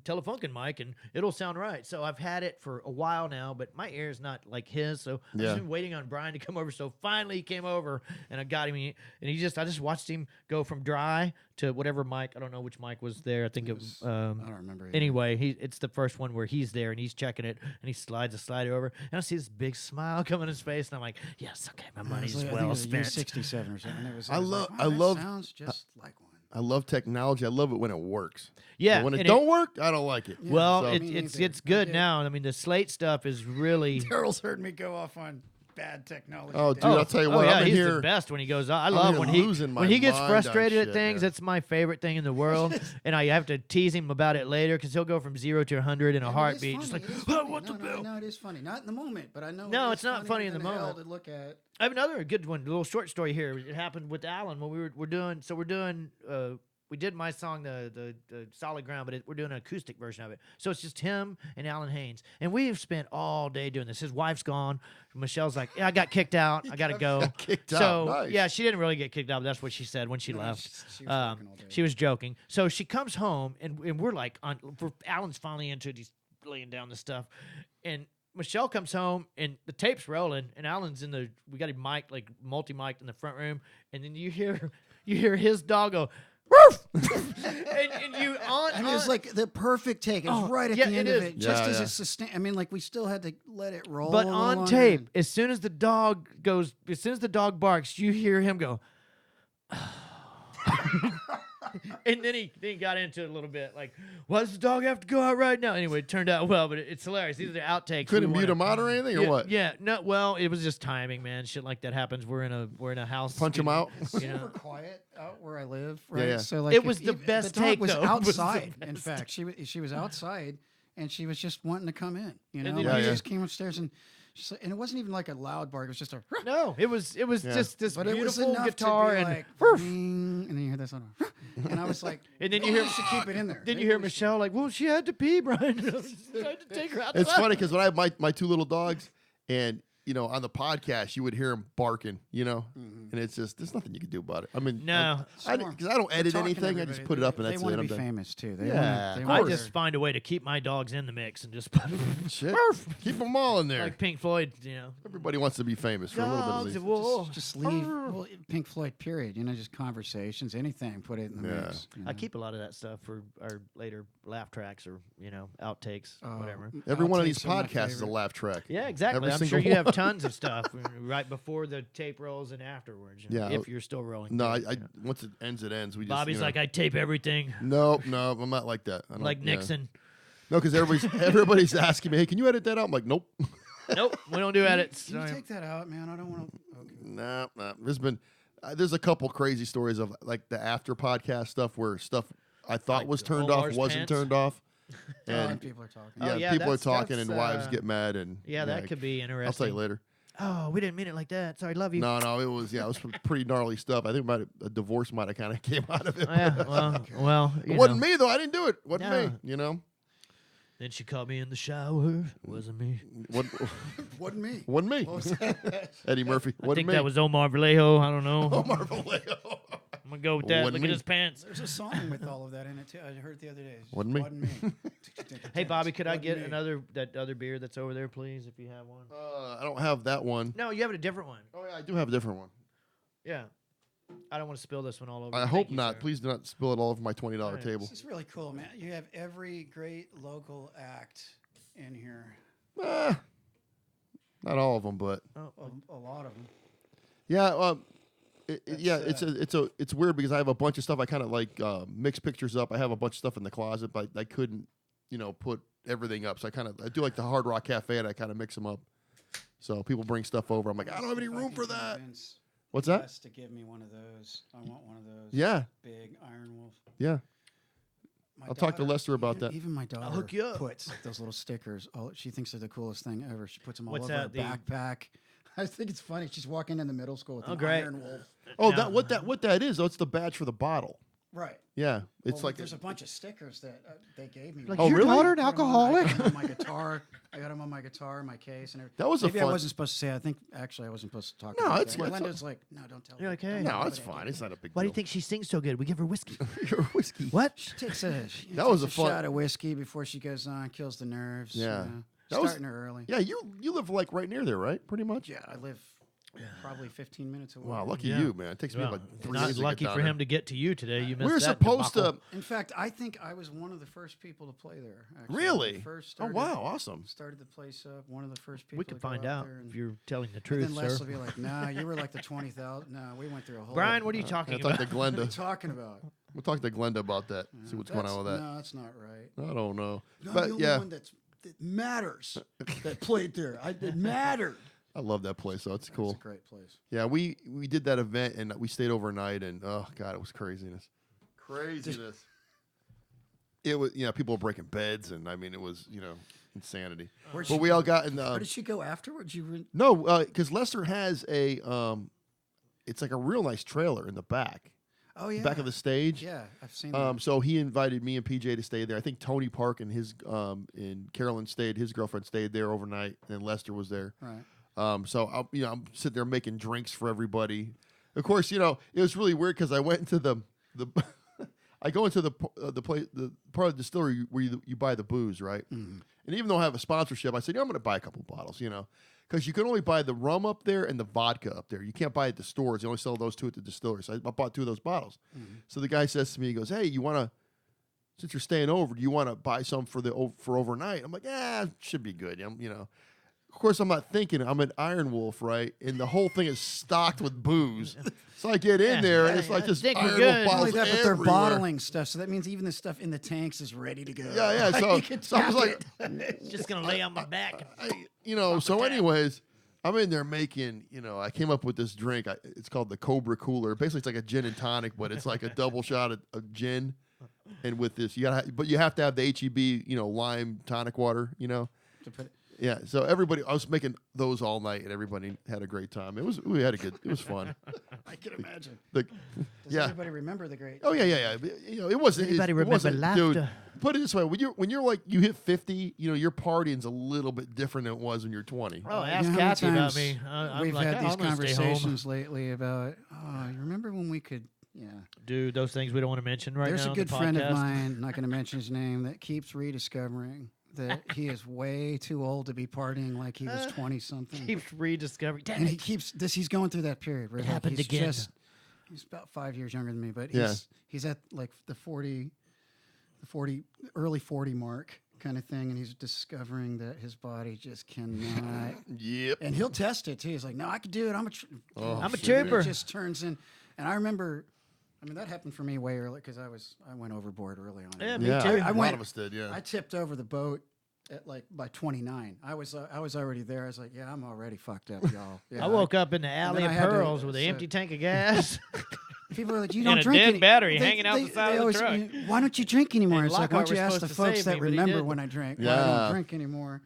Telefunken mic, and it'll sound right. So I've had it for a while now, but my ear is not like his. So I've Yeah. just been waiting on Brian to come over. So finally he came over, and I got him, and I just watched him go from dry to whatever mic. I don't know which mic was there. I think it was. I don't remember. either. Anyway, it's the first one where he's there and he's checking it, and he slides a slider over, and I see this big smile come on his face, and I'm like, yes, okay, my It was money's like- I think well it was a spent. U67 or something. It was, I it was love- Like, I wow, that love- sounds just like one. I love technology. I love it when it works. Yeah, But when it and don't work, I don't like it. Yeah. well, So- it's Me it's neither. it's good I now. I mean, the Slate stuff is really. Darrell's heard me go off on bad technology. Oh, Dave. dude, I'll tell you what. yeah, I'm in he's here. the best when he goes. I I'm love here when losing my he gets mind on frustrated at shit, things. man. That's my favorite thing in the world, and I have to tease him about it later because he'll go from 0 to 100 in a And it is heartbeat, just funny, like, it is oh, funny. what the no, bill? No, it is funny. Not in the moment, but I know. No, it it's is not funny in the than hell moment. to look at. I have another good one, a little short story here. It happened with Alan when we're doing. We did my song, the Solid Ground, but we're doing an acoustic version of it. So it's just him and Alan Haynes, and we've spent all day doing this. His wife's gone. Michelle's like, yeah, I got kicked out. I gotta go. Got kicked so out. Nice. yeah, she didn't really get kicked out, but that's what she said when she No, left. she was joking all day. She was joking. So she comes home, and we're like, Alan's finally into it. He's laying down the stuff, and Michelle comes home, and the tape's rolling, and Alan's we got him mic'd, like multi-mic'd in the front room, and then you hear his dog go, woof! and you on. I mean, it's like the perfect take. It was Oh, right at yeah, the end it of is. it, just Yeah, as yeah. it sustained. I mean, like we still had to let it roll. but a on little tape, longer. as soon as the dog barks, you hear him go. And then he got into it a little bit, like, why does the dog have to go out right now? Anyway, it turned out well, but it's hilarious. These are the outtakes. Couldn't We mute wanna- him out or anything, or yeah, what? Yeah, no. Well, it was just timing, man. Shit like that happens. We're in a house. Punch him out. You Super know. quiet out where I live, right? yeah. So like It if was the if best the dog take, was though. It was the outside. In best fact, she was outside, and she was just wanting to come in. You know, then like, you she just- just came upstairs and it wasn't even like a loud bark. It was just a. No, it was Yeah. just this But it was beautiful enough guitar to be and like, woof. "Ding," and then you hear this one, and I was like, And then you "Maybe hear- we should keep it in there." Then you Maybe hear we should." Michelle like, well, she had to pee, Brian. I tried to take her outside. It's funny because when I have my two little dogs, and on the podcast, you would hear them barking, and it's just there's nothing you can do about it. I mean, No. because I don't edit Talking to anything. I just everybody, put it up and they that's want it. to I'm be done. famous too. They Yeah, wanna, of they I want just find a way to keep my dogs in the mix and just put Shit, keep them all in there. like Pink Floyd, Everybody wants to be famous for a little bit at dogs least. of war. just leave. Well, Pink Floyd. Period. Just conversations, anything. Put it in the Yeah. mix. I keep a lot of that stuff for our later laugh tracks or outtakes, whatever. Every one of these Outtakes are my podcasts is a favorite. laugh track. Yeah, exactly. Every I'm single sure you have one. tons of stuff right before the tape rolls and afterwards. Yeah. if you're still rolling. No, tape, I once it ends, it ends. We just Bobby's like, I tape everything, no, I'm not like that. I don't, like yeah. Nixon. No, because everybody's asking me, hey, can you edit that out? I'm like, nope. Nope, we don't do edits. Can you take that out, man? I don't want to. Okay. Nah. There's a couple crazy stories of like the after podcast stuff where stuff I thought Like was the turned Omar's off wasn't pants? turned off, And and people are talking. Oh, yeah, people are that's- talking and that's, wives get mad and Yeah, that could be interesting. I'll tell you later. Oh, we didn't mean it like that. Sorry, love you. No, it was pretty gnarly stuff. I think a divorce might have kind of came out of it. Oh, yeah, well, It wasn't me though. I didn't do it. Wasn't No. me. Then she caught me in the shower. Wasn't me. What, Wasn't me. wasn't me. Eddie Murphy. I Wasn't think me. that was Omar Vallejo. I don't know. Omar Vallejo. gonna go with that. Wasn't Look me. at his pants. There's a song with all of that in it too. I heard it the other day. It Wasn't me. Hey, Bobby, could I Wasn't get me. that other beer that's over there, please, if you have one? I don't have that one. No, you have a different one. Oh yeah, I do have a different one. Yeah. I don't want to spill this one all over. I Thank hope you, not. sir. Please do not spill it all over my $20 Alright. table. This is really cool, man. You have every great local act in here. Not all of them, but Oh, A lot of them. yeah. Yeah, That's, it's weird because I have a bunch of stuff. I kind of like mix pictures up. I have a bunch of stuff in the closet, but I couldn't, put everything up. So I do like the Hard Rock Cafe, and I kind of mix them up. So people bring stuff over. I'm like, I don't have any If I room can for that. convince What's that? Wes to give me one of those. I want one of those. Yeah, Big Iron Wolf. yeah. My I'll talk to Lester about even, that. Even my daughter hook you up. puts those little stickers. She thinks they're the coolest thing ever. She puts them all What's over her that, backpack. I think it's funny. She's walking into middle school with an great. Iron Wolf. Oh, Now- what that is? Oh, it's the badge for the bottle. Right. Yeah, it's Well, like there's a bunch of stickers that they gave me. Like, Oh, your really? daughter an I put 'em on- alcoholic? I got 'em on my guitar. I got them on my guitar, my case, and everything. That was a Maybe I fun- wasn't supposed to say. I think actually I wasn't supposed to talk. No, about it's- that. it's Linda's like, no, don't tell. You're her. okay. Don't no, tell it's her what I fine. did." It's not a big Why do you deal. think she sings so good? We give her whiskey. Your whiskey? What? She takes a was takes a fun- shot of whiskey before she goes on, kills the nerves. Yeah. You know. That was- Starting her early. Yeah, you live like right near there, right? Pretty much. Yeah, I live probably 15 minutes away. Wow, lucky Yeah. you, man. It takes me Well, like 3 not days to lucky get for down him to get to you today. You missed We were that supposed debacle. to. In fact, I think I was one of the first people to play there. Actually. Really? When I first Oh started, wow, awesome. Started the place up. One of the first people. We can to go find out there and, if you're telling the and truth, then Les sir. will be like, "Nah, you were like the 20,000." No, we went through a whole. Brian, what are you talking I'll talk about? to What are you Glenda. talking about? We'll talk to Glenda about that. See what's going on with that. No, that's not right. I don't know. I'm But the only yeah, one that matters that played there. It mattered. I love that place. So it's It's cool. a great place. Yeah, we did that event and we stayed overnight and oh god, it was craziness. Craziness. It was people were breaking beds and I mean it was insanity. Where'd But she we all got in. Where did she go afterwards? No, because Lester has a it's like a real nice trailer in the back. Oh yeah. Back of the stage. Yeah, I've seen that. So he invited me and PJ to stay there. I think Tony Park and his and Carolyn stayed. His girlfriend stayed there overnight, and then Lester was there. Right. So I'm sitting there making drinks for everybody. Of course, it was really weird because I went into the I go into the place, the part of the distillery where you buy the booze, right? Mm-hmm. And even though I have a sponsorship, I said, I'm going to buy a couple bottles, because you can only buy the rum up there and the vodka up there. You can't buy it at the stores. They only sell those two at the distillery. So I bought 2 of those bottles. Mm-hmm. So the guy says to me, he goes, hey, you want to, since you're staying over, do you want to buy some for overnight? I'm like, should be good. Of course, I'm not thinking. I'm an Iron Wolf, right? And the whole thing is stocked with booze. So I get in there, and it's like just think we're Iron good. Wolf Not only bottles that, but they're everywhere. bottling stuff, so that means even the stuff in the tanks is ready to go. Yeah. So, You can so I was tap like, Just gonna lay on my back. so anyways, I'm in there making, I came up with this drink. It's called the Cobra Cooler. Basically, it's like a gin and tonic, but it's like a double shot of gin. And with this, you have to have the HEB, lime tonic water, To put it, Yeah, so everybody, I was making those all night, and everybody had a great time. It was fun. I can imagine. The, Does yeah. everybody remember the great? Oh yeah. It wasn't. Anybody it remember wasn't, dude, laughter? put it this way: when you're like you hit 50, your partying's a little bit different than it was when you're 20. Oh, You ask know how many Kathy about times me. I'm We've like, had these I'm gonna stay home. conversations lately about. Oh, you remember when we could? Yeah. Dude, those things we don't want to mention right There's now. a good on the friend of podcast. mine, not going to mention his name, that keeps rediscovering that he is way too old to be partying like he was 20 something. Keeps rediscovering. Damn And it. He's going through that period where It like, happened he's again. he's about 5 years younger than me, but Yeah. he's at like the 40 early 40 mark kind of thing, and he's discovering that his body just cannot. Yep. And he'll test it too. He's like, "No, I can do it. I'm a I'm a shit. trooper." It just turns in, and I remember. I mean, that happened for me way early because I went overboard early on. Yeah, me Yeah, too. a lot went- of us did. Yeah. I tipped over the boat at like by 29. I was already there. I was like, yeah, I'm already fucked up, y'all. Yeah, I woke up in the alley then of I had to- pearls with an so- empty tank of gas. People are like, you and don't a drink. dead any-" battery hanging out the side of the always, truck. Why don't you drink anymore? And It's like, why Lockhart don't you was ask the supposed to folks save that me, but he remember didn't. when I drank? Why I Yeah. don't drink anymore.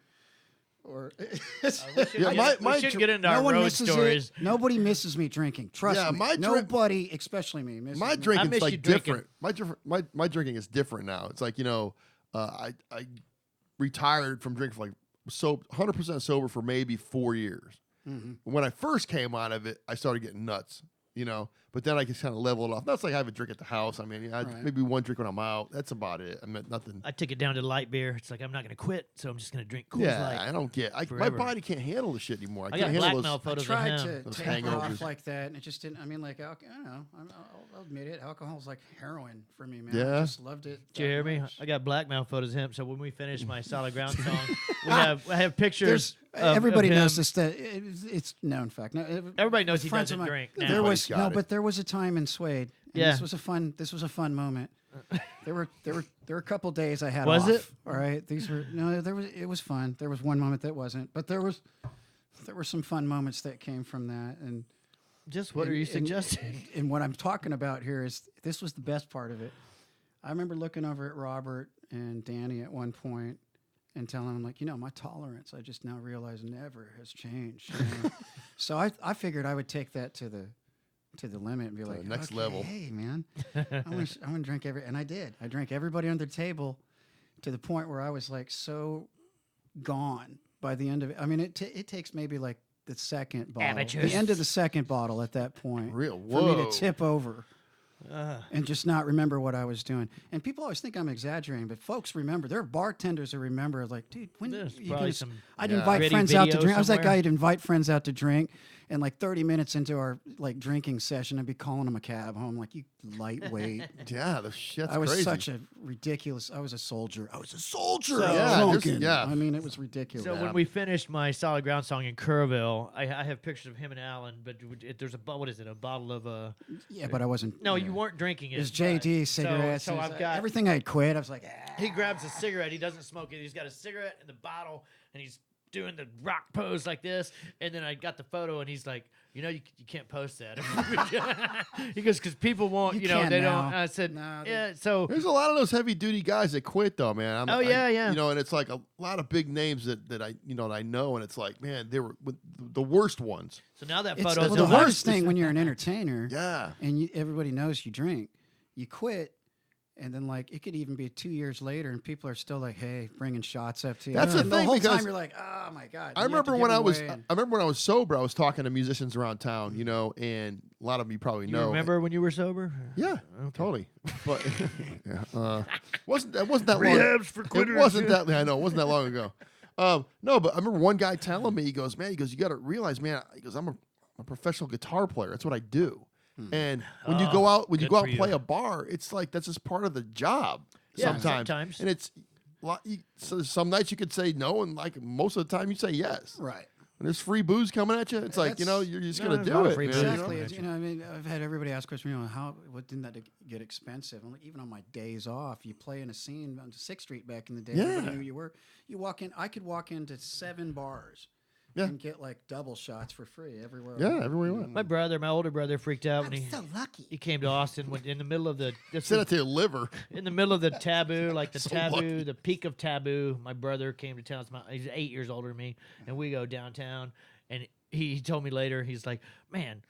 Or Yeah, we should get into our road misses stories. it. Nobody misses me drinking. Trust Yeah, me. my drink- Nobody, especially me, misses My me. drinking's miss you like drinking. different. My drinking is different now. It's like I retired from drinking for like 100% sober for maybe 4 years. Mhm. When I first came out of it, I started getting nuts. But But then I just kind of level it off. That's like I have a drink at the house. I mean, Right. maybe one drink when I'm out. That's about it. I mean, nothing. I took it down to light beer. It's like I'm not gonna quit, so I'm just gonna drink Coors Yeah, Light. I don't get. My forever. body can't handle the shit anymore. I can't got handle blackmail those. I photos of tried him. to Those take it off hangovers. like that, and it just didn't. I mean, like, I don't know. I'll admit it. Alcohol's like heroin for me, man. Yeah. I just loved it. Did you hear that me? much. I got blackmail photos of him. So when we finish my Solid Ground song, I have pictures. Everybody of knows him. this. That it's known fact. No, Everybody knows he friends of doesn't mine- drink There now. was Everybody's got it. but there was a time in Suede. And Yeah. This was a fun moment. There were a couple days I had Was off. it? All right. It was fun. There was one moment that wasn't, but there were some fun moments that came from that. And Just what are you suggesting? And what I'm talking about here is this was the best part of it. I remember looking over at Robert and Danny at one point and telling them, like, my tolerance, I just now realize never has changed. So I figured I would take that to the limit and be like, the next okay, level. Hey, man, I want to drink and I did. I drank everybody under the table to the point where I was like so gone by the end of it. I mean, it takes maybe like the second bottle, Amateurs. the end of the second bottle at that point, Real. for me Whoa. to tip over and just not remember what I was doing. And people always think I'm exaggerating, but folks remember. There are bartenders who remember, like, dude, when There's you probably can- some I'd Yeah. invite gritty friends out to video drink. I was that somewhere. guy who'd invite friends out to drink, and like 30 minutes into our like drinking session, I'd be calling them a cab home, like, you lightweight. Yeah, the shit's I was crazy. such a ridiculous. I was a soldier. I was a soldier. So- Yeah, drunken. yeah. I mean, it was ridiculous. So when we finished my Solid Ground song in Kerrville, I have pictures of him and Alan. But there's a what is it? A bottle of yeah, but I wasn't. No, yeah. you weren't drinking it. It was JD but- cigarettes. So it was, I've got everything I'd quit. I was like, ah. He grabs a cigarette. He doesn't smoke it. He's got a cigarette in the bottle, and he's doing the rock pose like this. And then I got the photo, and he's like, you can't post that. He goes, because people won't, You they can don't. now. And I said, No, they- yeah. So There's a lot of those heavy duty guys that quit though, man. Oh, yeah, yeah. And it's like a lot of big names that I that I know, and it's like, man, they were the worst ones. now that It's photo's the in my- hardest thing when you're an entertainer. Yeah. And everybody knows you drink. You quit, and then like it could even be 2 years later, and people are still like, "Hey, bringing shots up to you." That's the And thing, whole because time you're like, "Oh my god!" I You have to remember give when them I was away and- I remember when I was sober, I was talking to musicians around town, and a lot of you probably You know. remember when you were sober? Yeah, totally. But wasn't that long? Rehabs for It quitters. wasn't that. I know, it wasn't that long ago. No, but I remember one guy telling me, he goes, "Man, you got to realize, man, he goes, I'm a professional guitar player. That's what I do." And when you go out, good and for you. play a bar, it's like that's just part of the job. Yeah, sometimes, and it's so some nights you could say no, and like most of the time you say yes. right. When there's free booze coming at you, it's like That's- you're just No, gonna there's a do lot of it. free man. booze. Exactly. It's, I mean, I've had everybody ask questions. What didn't that get expensive? I'm like, even on my days off, you play in a scene on 6th Street back in the day. Yeah. Everybody knew you were. You walk in. I could walk into 7 bars. Yeah. And get like double shots for free everywhere. I Yeah, went. everywhere you went. My older brother, freaked out when I'm he so lucky. came to Austin when in the middle of the Send it to your liver. in the middle of the taboo, like the So taboo, lucky. the peak of taboo. My brother came to town. He's 8 years older than me, and we go downtown. And he told me later, he's like, man.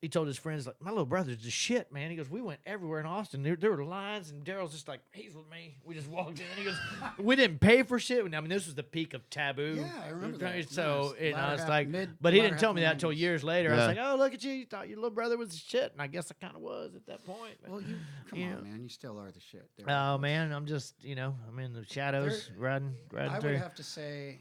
He told his friends, like, my little brother's the shit, man. He goes, we went everywhere in Austin. There were lines, and Darrell's just like, he's with me. We just walked in. He goes, we didn't pay for shit. I mean, this was the peak of taboo. Yeah, I remember that. So, Nice. and I Latter was half- like, mid- but he latter didn't tell half me that until 90s. years later. I was Yeah. like, oh, look at you. You thought your little brother was the shit. And I guess I kind of was at that point. But, Well, come Yeah. on, man. You still are the shit. There. oh, man, I'm just, I'm in the shadows riding I through. would have to say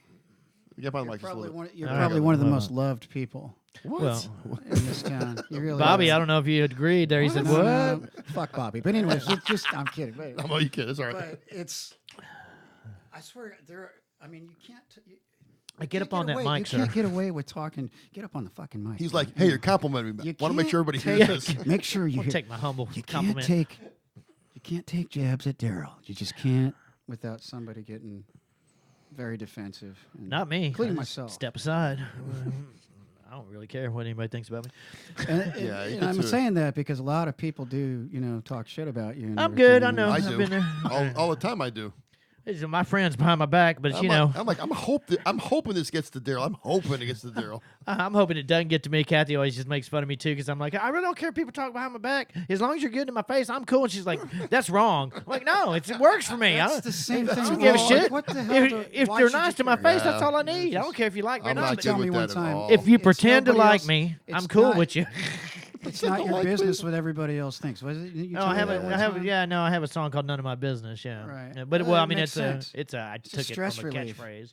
Get by the you're mic just a probably little one. bit. You're All probably right. one of the Well, most loved people What? Well, in this town. You really Bobby, are. I don't know if you agreed there. He said, No, what? no, no, fuck Bobby. But anyways, I'm kidding. I'm all you kid. It's all right. But it's. I swear, I mean, you can't. I get up on that mic, You sir. can't get away with talking. Get up on the fucking mic. He's man. like, hey, you're complimenting me. You Want to make sure can't everybody hears take- this. Make sure you I'll hear. take my humble You compliment. can't take jabs at Darrell. You just can't without somebody getting very defensive. And Not me. including I just myself. Step aside. I don't really care what anybody thinks about me. Yeah, you and get I'm to it. saying that because a lot of people do, talk shit about you. and I'm good. I everything. know. I I've do. been there. All the time I do. These are my friends behind my back, but I'm hoping this gets to Darrell. I'm hoping it gets to Darrell. I'm hoping it doesn't get to me. Kathy always just makes fun of me too because I'm like, I really don't care if people talk behind my back. As long as you're good in my face, I'm cool. And she's like, that's wrong. I'm like, no, it works for me. I That's don't, the same thing. I don't with give a all- shit. What the hell? If why they're should you nice to my care? face, that's all I Yeah, need. I don't care if you like me or I'm not. not but good tell me with one that at time. all. if you It's pretend to nobody like else- me, it's I'm cool not- with you. It's not don't your like business people. what everybody else thinks. Was it? You No, told I me have that a, one I have, time? yeah, no, I have a song called "None of My Business." Yeah, Right. Yeah, but Well, I it mean, makes sense. I a took it stress from a relief. catchphrase.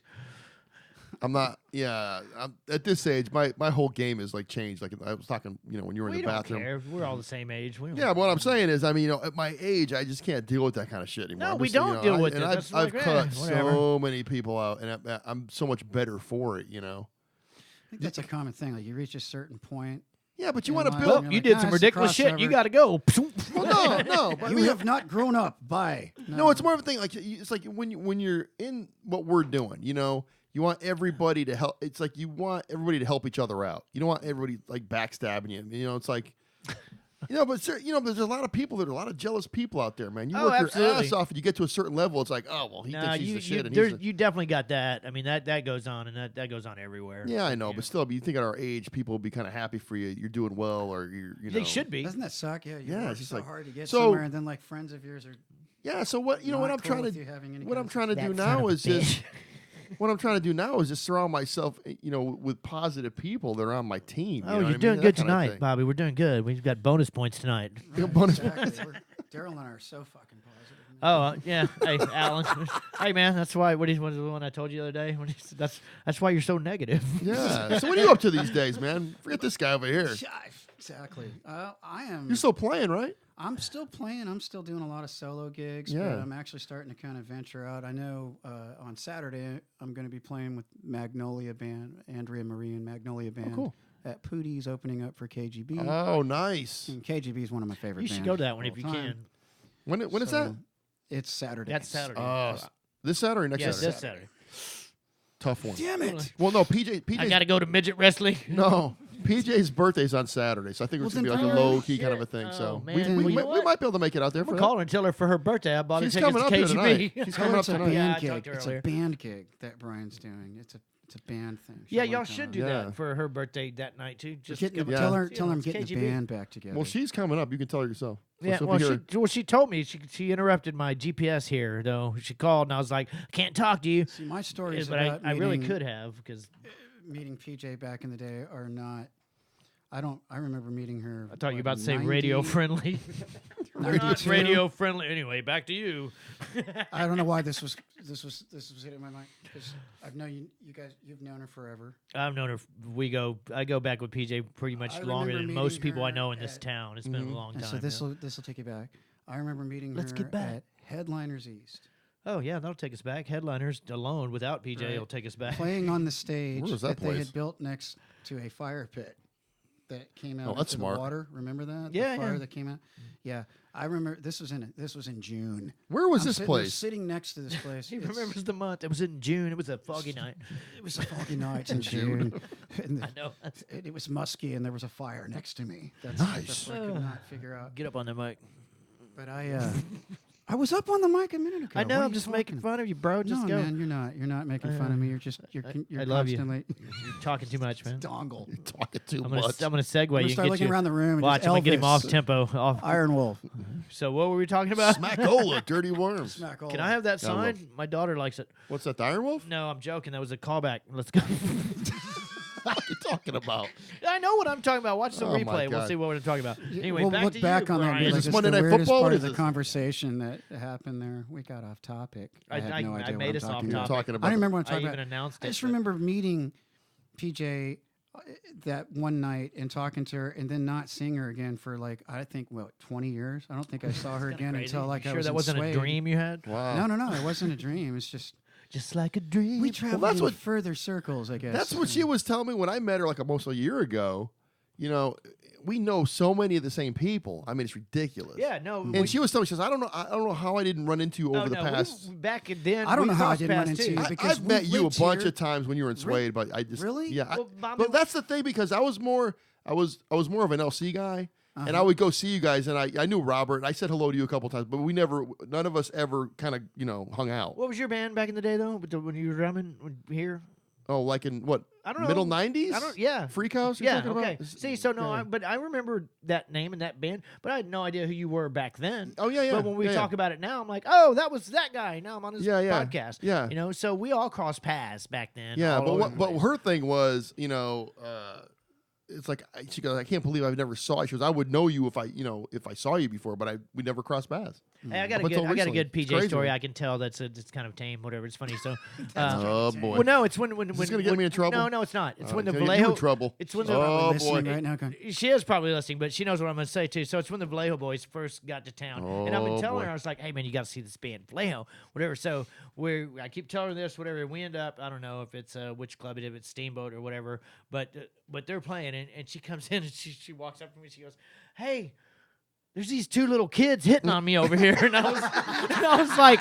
I'm not. Yeah, I'm, at this age, my whole game is like changed. Like I was talking, when you were in We the don't bathroom. care. We're all the same age. We don't Yeah, but what I'm saying is, I mean, at my age, I just can't deal with that kind of shit anymore. No, I'm we just, don't deal with and it. I've, That's I've like, cut whatever. so many people out, and I'm so much better for it. I think that's a common thing. Like you reach a certain point. Yeah, but you In want to life, build. Well, you're you like, did nah, some it's a ridiculous shit. You crossover. got to go. Well, no, but I You mean, have not grown up. Bye. no, it's more of a thing. Like it's like when you're in what we're doing, you want everybody to help. It's like you want everybody to help each other out. You don't want everybody like backstabbing you. It's like, but there's a lot of people. There's a lot of jealous people out there, man. You Oh, work your absolutely. ass off, and you get to a certain level. It's like, oh well, he Nah, thinks he's the shit, and there's- he's the, you definitely got that. I mean, that goes on, and that goes on everywhere. yeah, I know, but still, you think at our age, people will be kind of happy for you. You're doing well, or They should be. Doesn't that suck? Yeah. You Yeah, work it's just so like- hard to get so- somewhere, and then like friends of yours are. Yeah. So what not what I'm cool trying with to you having any what kind I'm of- trying to do That son now of a is just. bitch. What I'm trying to do now is just surround myself, with positive people that are on my team. Oh, you know you're what I doing mean? good That kinda tonight, thing. Bobby. We're doing good. We've got bonus points tonight. Bonus Exactly. Daryl and I are so fucking positive. Oh yeah, hey Alan. Hey man, that's why. What was the one I told you the other day? When he said, that's why you're so negative. Yeah. So what are you up to these days, man? Forget this guy over here. Yeah, exactly. I am. You're still playing, right? I'm still playing. I'm still doing a lot of solo gigs. Yeah. But I'm actually starting to kind of venture out. I know on Saturday I'm going to be playing with Magnolia Band, Andrea Marie and Magnolia Band. cool. At Pootie's opening up for KGB. Oh, nice. And KGB is one of my favorite You bands. should go to that one of if you all time. can. When is that? It's Saturday. That's Saturday. This Saturday, or next Yes, Saturday. this Saturday. Tough one. Damn it. Well, no, PJ. I got to go to midget wrestling. No, PJ's birthday's on Saturday, so I think it's Well, gonna be then like a oh, low key kind of a thing. Oh, So man. we, Well, we, you know we what? might be able to make it out there I'm for gonna that. call her and tell her for her birthday I bought her She's tickets coming to up here KGB. tonight. She's Tell coming her up it's a tonight. Yeah, I band talked gig. to her It's a earlier. band gig that Brian's doing. It's a band thing. She Yeah, wanna y'all come should out. do Yeah. that for her birthday that night too. Just Getting- come Yeah. Tell her, You tell know, her I'm it's getting the KGB. band back together. Well, she's coming up. You can tell her yourself. So Yeah, she'll well, be here. she told me she interrupted my GPS here though. She called and I was like, I can't talk to you, See, my story is but about I really meeting- could have because meeting PJ back in the day are not. I remember meeting her. I thought you were what, about to say 90 radio friendly. We're not 92? radio friendly. Anyway, back to you. I don't know why this was hitting my mind because I've known you guys. You've known her forever. I've known her. I go back with PJ pretty much I longer remember than most meeting people I her know in this at- town. It's been a long And time. so this yeah. will take you back. I remember meeting Let's her get back. at Headliners East, Oh yeah, that'll take us back. Headliners alone without PJ Right. will take us back. playing on the stage Where was that they place? had built next to a fire pit that came out Oh, that's into smart. the water. Remember that? Yeah, the fire yeah. that came out. Yeah, I remember. This was in June. Where was I'm this sitting there place? Sitting next to this place. He It's- remembers the month. It was in June. It was a foggy night. It was a foggy night in June. And I know. it was musky, and there was a fire next to me. That's Nice. what I could not figure out. Get up on the mic. But I was up on the mic a minute ago. I know. What are I'm you just talking making about? fun of you, bro. Just No, go. man, you're not. You're not making fun of me. You're just. You're I love you. constantly You're talking too much, man. dongle. Talking too I'm gonna much. segue. I'm gonna You start get looking you. around the room. And Watch. just I'm gonna get him Elvis, off tempo. Off. Iron Wolf. So what were we talking about? Smackola, dirty worms. Smack all Can I have that Yeah, I love- sign? My daughter likes it. What's that? The Iron Wolf? No, I'm joking. That was a callback. Let's go. What are you talking about? I know what I'm talking about. Watch the Oh, my replay. We'll God. see what we're talking about. Anyway, we'll back look to back you, on that. Brian. And be Is like, this it's Monday the Night weirdest Football? part Is of the this- conversation that happened there. We got off topic. I have no I idea what made I'm us off talking You're about. topic. talking I about. don't remember what I'm I talking even about. announced it. I just but- remember meeting PJ that one night and talking to her, and then not seeing her again for like I think 20 years. I don't think I saw her again Crazy. until like You I sure was that in wasn't Suede. a dream you had? Wow. No, it wasn't a dream. It's just Just like a dream. we traveled that's in what- further circles. I guess That's what she was telling me when I met her like almost a year ago. We know so many of the same people. I mean, it's ridiculous. Yeah, no. And she was telling me, she says, I don't know how I didn't run into you over the past. Back then, I don't we know how I crossed didn't run paths, into too. you. because I've we met you a lived bunch here. of times when you were in Suede, but I just Really? yeah. Well, I mean- but that's the thing because I was more of an LC guy, and I would go see you guys, and I knew Robert, and I said hello to you a couple times, but none of us ever kind of hung out. What was your band back in the day, though? When you were drumming here? Oh, like in what? I don't know. Middle 90s? I don't. Yeah. Freak House? You're Yeah. talking Okay. about? See, so no, Yeah. but I remember that name and that band, but I had no idea who you were back then. Oh, yeah, yeah. But when we yeah, talk about it now, I'm like, oh, that was that guy. Now I'm on his Yeah, yeah. podcast. Yeah. So we all crossed paths back then. Yeah, all over the but place. her thing was, it's like she goes, I can't believe I've never saw you. She goes, I would know you if I saw you before, but we never crossed paths. Hey, I got Up until a good recently. It's PJ crazy. story. I can tell it's kind of tame, whatever. It's funny. So, Oh boy. well, no, it's when Is this gonna get me in trouble? No, it's not. It's Oh, when the it's gonna get you in Vallejo trouble. It's when the Oh listening boy. right now. She is probably listening, but she knows what I'm going to say too. So it's when the Vallejo boys first got to town, and I've been Oh, telling boy. her, I was like, "Hey man, you got to see this band, Vallejo, whatever." So I keep telling her this, whatever. We end up, I don't know if it's which club it is, if it's Steamboat or whatever, but they're playing, and she comes in and she walks up to me, she goes, "Hey, there's these two little kids hitting on me over here," and I was like,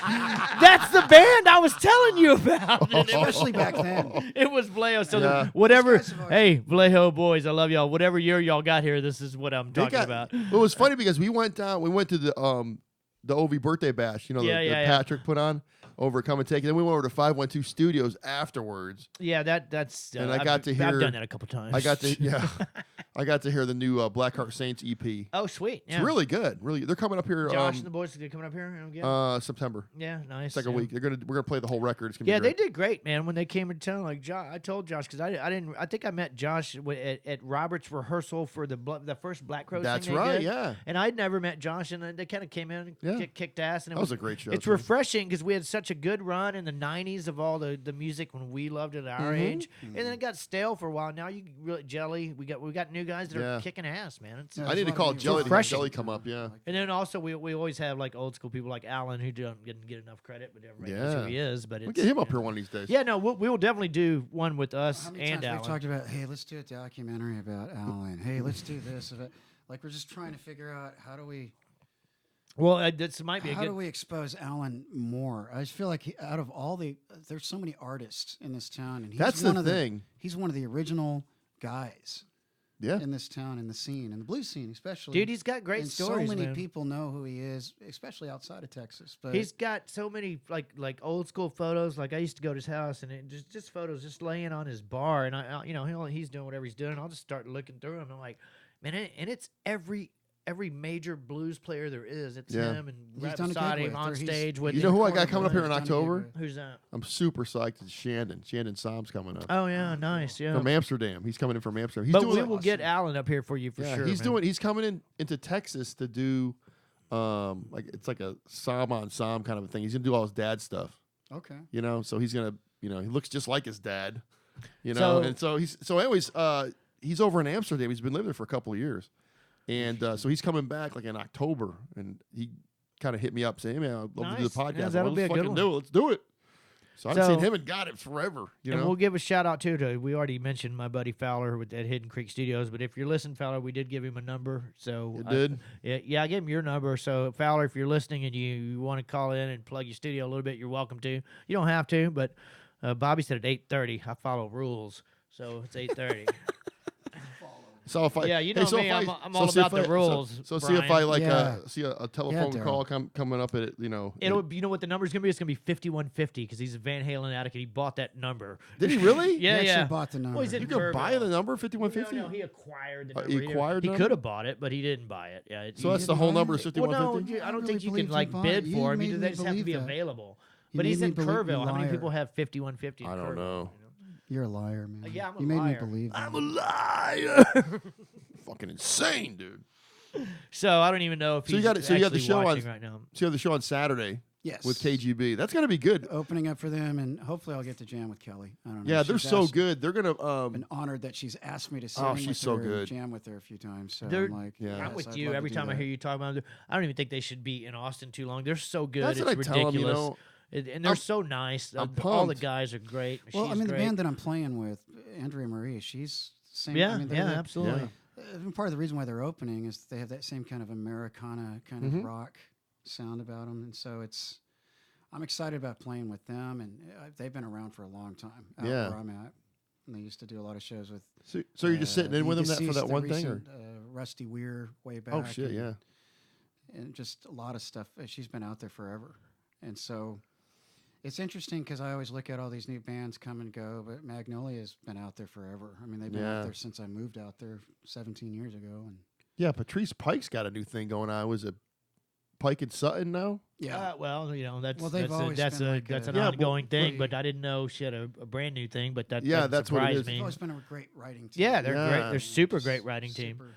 "That's the band I was telling you about." And Especially back then. it was Vallejo. So Yeah. whatever. Those guys have always- Hey, Vallejo boys, I love y'all. Whatever year y'all got here, this is what I'm They talking got- about. It was funny because we went to the Ovi birthday bash, that Patrick put on over at Come and Take It. Then we went over to 512 Studios afterwards. Yeah, that's. And I I've- got to I've hear- done that a couple times. I got to hear the new Blackheart Saints EP. Oh, sweet. Yeah. It's really good. Really, they're coming up here. Josh and the boys are coming up here. September. Yeah, nice. Second yeah. week. We're gonna play the whole record. It's gonna Yeah, be they great. did great, man. When they came into town, like I told Josh because I think I met Josh at Robert's rehearsal for the first Black Crow. That's thing they right. did. Yeah. And I'd never met Josh, and they kind of came in and Yeah. kicked ass. And it That was a great show, It's too. refreshing because we had such a good run in the '90s of all the music when we loved it at our age, and then it got stale for a while. Now you really Jelly. We got new guys that Yeah. are kicking ass, man. It's, Yeah. I need to It's call one of the Jelly to have refreshing. Jelly come up. Yeah. And then also we always have like old school people like Alan who don't get enough credit, but everybody knows Yeah. who he is. But We it's, get him up you know. here one of these days. Yeah, no, we will definitely do one with us How many and times Alan. we've talked about, hey, let's do a documentary about Alan. Hey, let's do this. Like we're just trying to figure out how do we Well, this might be a how good. do we expose Alan more? I just feel like out of all there's so many artists in this town, and he's That's one the of thing. He's one of the original guys Yeah. in this town, in the scene, in the blues scene, especially. Dude, he's got great and stories. so many man. people know who he is, especially outside of Texas. But He's got so many like old school photos. Like I used to go to his house and it just photos just laying on his bar, and I he's doing whatever he's doing. I'll just start looking through them. I'm like, man, and it's every major blues player there is. It's Yeah. him and He's right done a beside good him with, on or he's- stage with You him. know who I got Corner coming up here Boy in has done a good October? with. Who's that? I'm super psyched. It's Shandon. Shandon Som's coming up Oh yeah, nice. Yeah. from Amsterdam. He's coming in from Amsterdam. He's But doing we will get Alan up here for you for yeah, sure. he's man. He's coming into Texas to do it's like a Som on Som kind of a thing. He's gonna do all his dad stuff. okay. So he's gonna he looks just like his dad. So- And so he's over in Amsterdam. He's been living there for a couple of years. And so he's coming back like in October, and he kind of hit me up saying, "Hey man, I'd love to do the Nice. podcast. Yeah, I'm that'll like, be a let's good fucking one. do it. Let's do it." So I've So- seen him and got it forever. You And know, we'll give a shout out too to we already mentioned my buddy Fowler at Hidden Creek Studios, but if you're listening, Fowler, we did give him a number. So You did? Yeah, I gave him your number. So Fowler, if you're listening and you want to call in and plug your studio a little bit, you're welcome to. You don't have to, but Bobby said at 8:30. I follow rules, so it's 8:30. so if I Yeah, you know so me, if I'm so all see if about the rules, So see if I Brian. like Yeah. see a telephone Darryl. call coming up at You know what the number's gonna be? It's gonna be 5150 because he's a Van Halen addict and he bought that number. Did he really? Yeah, He yeah. actually bought the number. Well, he's in You could buy Kerrville. the number 5150. No, he acquired the Oh, number. he acquired He the could number? have bought it, but he didn't buy it. Yeah. So that's the didn't whole buy number it? is Well, 5150. no, I don't really think you can believed you like bought bid it. You for him. made They me just have to be believe that. available. You But made he's me in believe- you Kerrville. How many liar. people have 5150? I don't know. You're a liar, man. Yeah, I'm a you made liar. me believe that. I'm a liar. Fucking insane, dude. So I don't even know if So you he's got it. So you have the actually show on. watching right now. So you have the show on Saturday Yes. with KGB. That's gonna be good. Opening up for them, and hopefully I'll get to jam with Kelly. I don't know. Yeah, they're She's so asked- good. They're gonna. Been honored that she's asked me to sing Oh, with she's so her and good. jam with her a few times. So They're- I'm like, Yeah. I'm yes, with I'd you love to every do time I that. hear you talk about them. I don't even think they should be in Austin too long. They're so good. That's it's what I tell 'em, ridiculous. you know. And they're so nice. I'm All the pumped. guys are great. Well, She's I mean, great. the band that I'm playing with, Andrea Marie, she's same. Yeah, I mean, yeah, they're absolutely. part of the reason why they're opening is they have that same kind of Americana kind Mm-hmm. of rock sound about them, and so I'm excited about playing with them, and they've been around for a long time out Yeah. where I'm at. And they used to do a lot of shows with. So you're just sitting in the with them for deceased, that the one thing, or recent, Rusty Weir way back. oh shit, and, yeah. and just a lot of stuff. She's been out there forever, and so it's interesting because I always look at all these new bands come and go, but Magnolia's been out there forever. I mean, they've been Yeah. out there since I moved out there 17 years ago, and Yeah, Patrice Pike's got a new thing going on. Was it Pike and Sutton now? Yeah. Well, you know, that's Well, they've always that's been a like that's a- an Yeah, ongoing thing. we- But I didn't know she had a brand new thing. But that Yeah, doesn't that's what it surprise is. me. They've always been a great writing team. Yeah, they're great. Yeah. They're super great writing team. Super-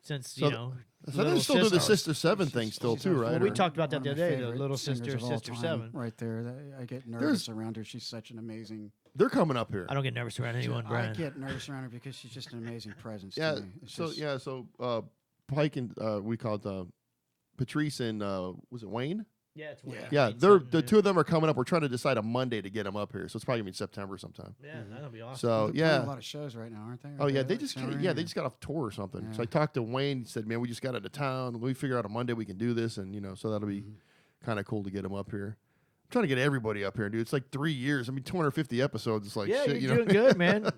Since So you know, So Little they still do the Sister. Sister Seven thing still She's too, our right? Well, we Or- talked about that one the of other my day. The favorite Little singers Sister, of all Sister time, 7. right there. I get nervous around her. She's such an amazing. They're coming up here. I don't get nervous around anyone, I Brian. get nervous around her because she's just an amazing presence. Yeah. To me. It's So just- Pike and we call it Patrice and was it Wayne? Yeah, it's Yeah. Yeah, Wayne they're Sutton, the two of them are coming up. We're trying to decide a Monday to get them up here, so it's probably gonna be in September sometime. Yeah, that'll be awesome. So they're playing a yeah. lot of shows right now, aren't they? Oh yeah, Aren't they just touring yeah or- they just got off tour or something. So Yeah. I talked to Wayne. He said, "Man, we just got out of town. We figure out a Monday we can do this, and so that'll be kind of cool to get them up here." I'm trying to get everybody up here, dude. It's like 3 years. I mean, 250 episodes. It's like Yeah, shit. you're doing good, man.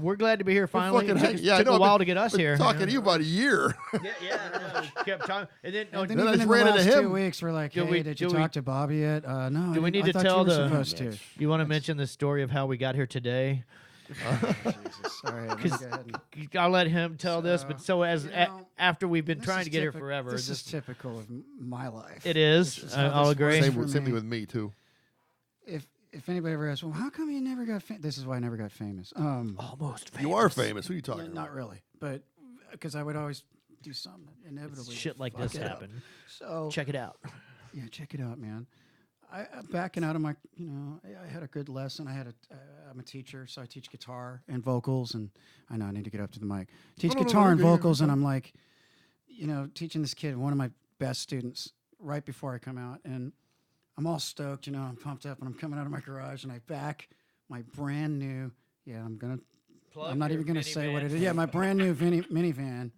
We're glad to be here finally. fucking It heck- yeah, I took know, a I've while been- to get us been here. talking to you about a year. Yeah, no, kept talking, and then And then Then I even just in the ran into last him. 2 weeks, we're like, Do "Hey, we- did do you we- talk to Bobby yet?" No. Do we need to I thought tell you were the- supposed to. you want to mention the story of how we got here today? Jesus. All right, let me go ahead and- I'll let him tell this, but as you know, after we've been This trying is to get here typic- forever, This is typical of my life. it is. This is how I'll this agree. works for Same me. with me too. If anybody ever asks, well, how come you never got famous? This is why I never got famous. Almost famous. You are famous. Who are you talking Yeah, about? not really, but because I would always do something inevitably. Shit like fuck this it up. happen. So Check it out. yeah, check it out, man. Backing out of my, I had a good lesson. I'm a teacher, so I teach guitar and vocals, and I know I need to get up to the mic. Teach No, guitar and you're good, vocals, and I'm like, teaching this kid, one of my best students, right before I come out, and I'm all stoked, I'm pumped up, and I'm coming out of my garage, and I back my brand new, I'm not even gonna say what it is. Yeah, my brand new minivan,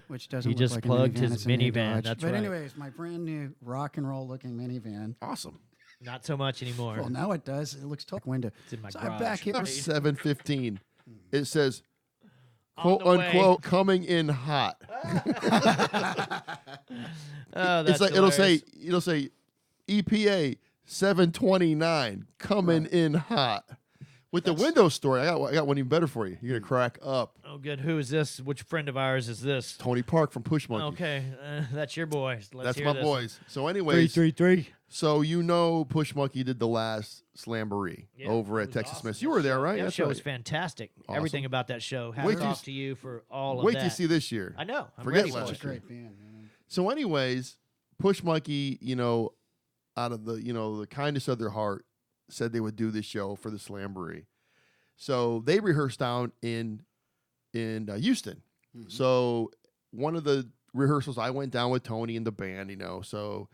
which doesn't He look just like plugged a minivan. his It's a new minivan, Dodge. that's but right. anyways, my brand new rock and roll looking minivan. Awesome. Not so much anymore. Well, now it does. It looks like window. It's in my So garage. I back it. 7:15. It says, On quote the way. unquote, coming in hot. Oh, that's It's like hilarious. it'll say EPA 729 coming in hot. With the Windows story, I got one even better for you. You're gonna crack up. Oh, good. Who is this? Which friend of ours is this? Tony Park from Push Monkey. Okay, that's your boy. Let's That's hear my this. boys. So, anyways, 333. so Push Monkey did the last Slamboree Yeah, over it at was Texas awesome. Smith. You were there, right? That That's show right. was fantastic. Awesome. Everything about that show. Wait Hats till off to you for all of Wait that. till you see this year. I know. I'm Forget ready for last it. year. Great band, man. So, anyways, Push Monkey, out of the the kindness of their heart, said they would do this show for the Slamboree. So they rehearsed down in Houston. Mhm. So one of the rehearsals, I went down with Tony and the band. So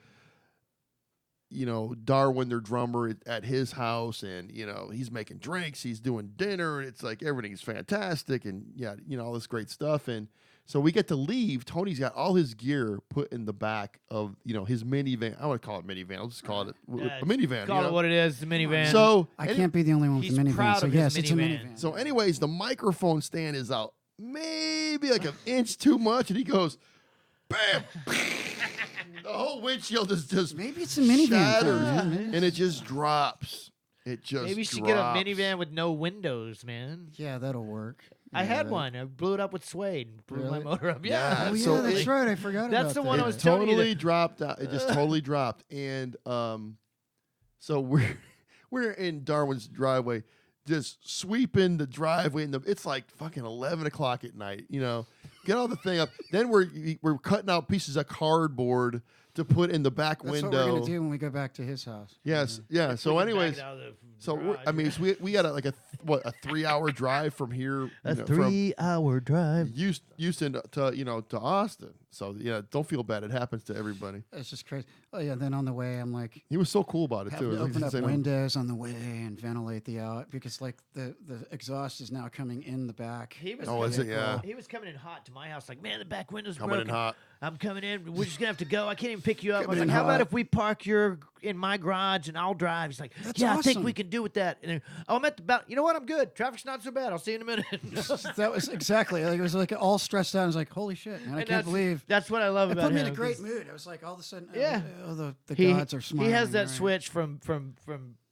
Darwin, their drummer, at his house, and he's making drinks, he's doing dinner, and it's like everything's fantastic, and all this great stuff. And so we get to leave. Tony's got all his gear put in the back of his minivan. I want to call it minivan. I'll just call it a minivan. Call it what it is, the minivan. So I can't be the only one with He's a minivan. proud So of his yes, it's a minivan. minivan. So, anyways, the microphone stand is out maybe like an inch too much, and he goes, bam! The whole windshield is just maybe it's a minivan. shatters, man. and it just drops. It just maybe you should drops. get a minivan with no windows, man. Yeah, that'll work. I Yeah, had that- one. I blew it up with suede. And blew my Really? motor up. Yeah. Yeah. Oh, yeah, So that's it- right. I forgot That's about the one that. I was It telling you totally that- dropped out. It just totally dropped. And so we're in Darwin's driveway, just sweeping the driveway, and it's like fucking 11 o'clock at night. Get all the thing up. Then we're cutting out pieces of cardboard to put in the back That's window. what we're gonna do when we go back to his house. Yes, yeah. So, We can back anyways, it out of the so garage. we got a 3-hour drive from here. a from 3-hour drive. Houston to Austin. So don't feel bad. It happens to everybody. It's just crazy. Oh yeah. Then on the way, I'm like, He was so cool about it having too. to It was open like up saying, windows on the way and ventilate the out because like the exhaust is now coming in the back. He was Oh, is it? coming- Yeah. He was coming in hot to my house, like, man, the back window's Coming in broken. hot. I'm coming in. We're just gonna have to go. I can't even pick you up. I was Coming like, in how about hot. if we park your in my garage and I'll drive? He's like, That's yeah, I think awesome. we can do with that. And then, oh, I'm at the about. You know what? I'm good. Traffic's not so bad. I'll see you in a minute. That was exactly like it was like all stressed out. I was like, holy shit, man! I And can't believe. that's what I love It about put me him. in a great 'cause mood. I was like, all of a sudden, Yeah. the He, gods are smiling. he has that right? switch from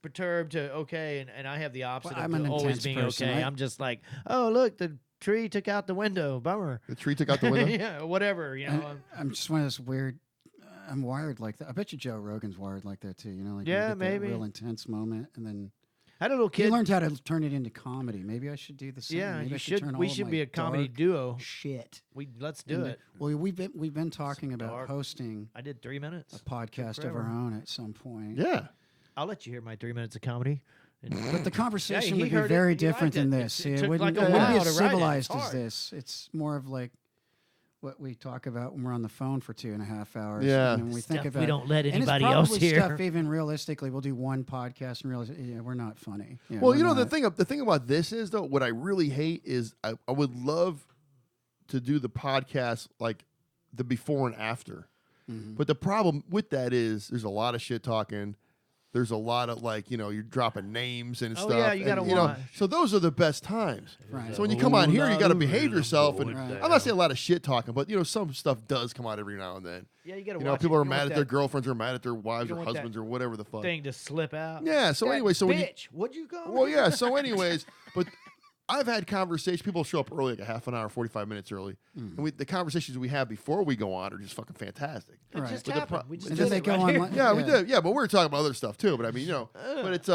perturbed to okay, and I have the opposite Well, of I'm an always intense being person. okay. I'm just like, oh, look, the tree took out the window. Bummer. The tree took out the window. Yeah, whatever. I'm just one of those weird. I'm wired like that. I bet you Joe Rogan's wired like that too. You know, like Yeah, you get that maybe. real intense moment, and then I had a little he kid. learned how to turn it into comedy. Maybe I should do the same. Yeah, Maybe you I should. turn all We of should my be a comedy dark duo. Shit. Let's do into- it. Well, we've been talking about dark. hosting I did 3 minutes. a podcast of forever. our own at some point. Yeah. I'll let you hear my 3 minutes of comedy. But the conversation he would be heard it, very he different liked than it. this. It See, it took wouldn't, like a it wouldn't be while as to write it. It's civilized as hard. this. It's more of like what we talk about when we're on the phone for 2.5 hours. Yeah. And then we think Stuff about we don't let and it's anybody else probably hear. Stuff even realistically, we'll do one podcast and realize, yeah, we're not funny. Yeah, Well, we're you know, the not. thing about this is though, what I really hate is I would love to do the podcast like the before and after. Mm-hmm. But the problem with that is there's a lot of shit talking. There's a lot of like, you know, you're dropping names and Oh, stuff. yeah, you gotta and, know, watch. so those are the best times. Right. So when you come on here, you got to Ooh, behave la, yourself. ooh, And Right. I'm not saying a lot of shit talking, but you know, some stuff does come out every now and then. Yeah, you got to You watch know, people it. are You don't mad want at their that girlfriends or mad at their wives don't or want that husbands or whatever the fuck. thing to slip out. Yeah. So That anyway, so when you bitch, what'd you call well, me? yeah. So, anyways, but I've had conversations. People show up early, like a half an hour, 45 minutes early, and the conversations we have before we go on are just fucking fantastic. It Right. just But the happened. pro- We just And did then they it go right on. here. Yeah, we did. Yeah, but we were talking about other stuff too. But I mean, you know, but it's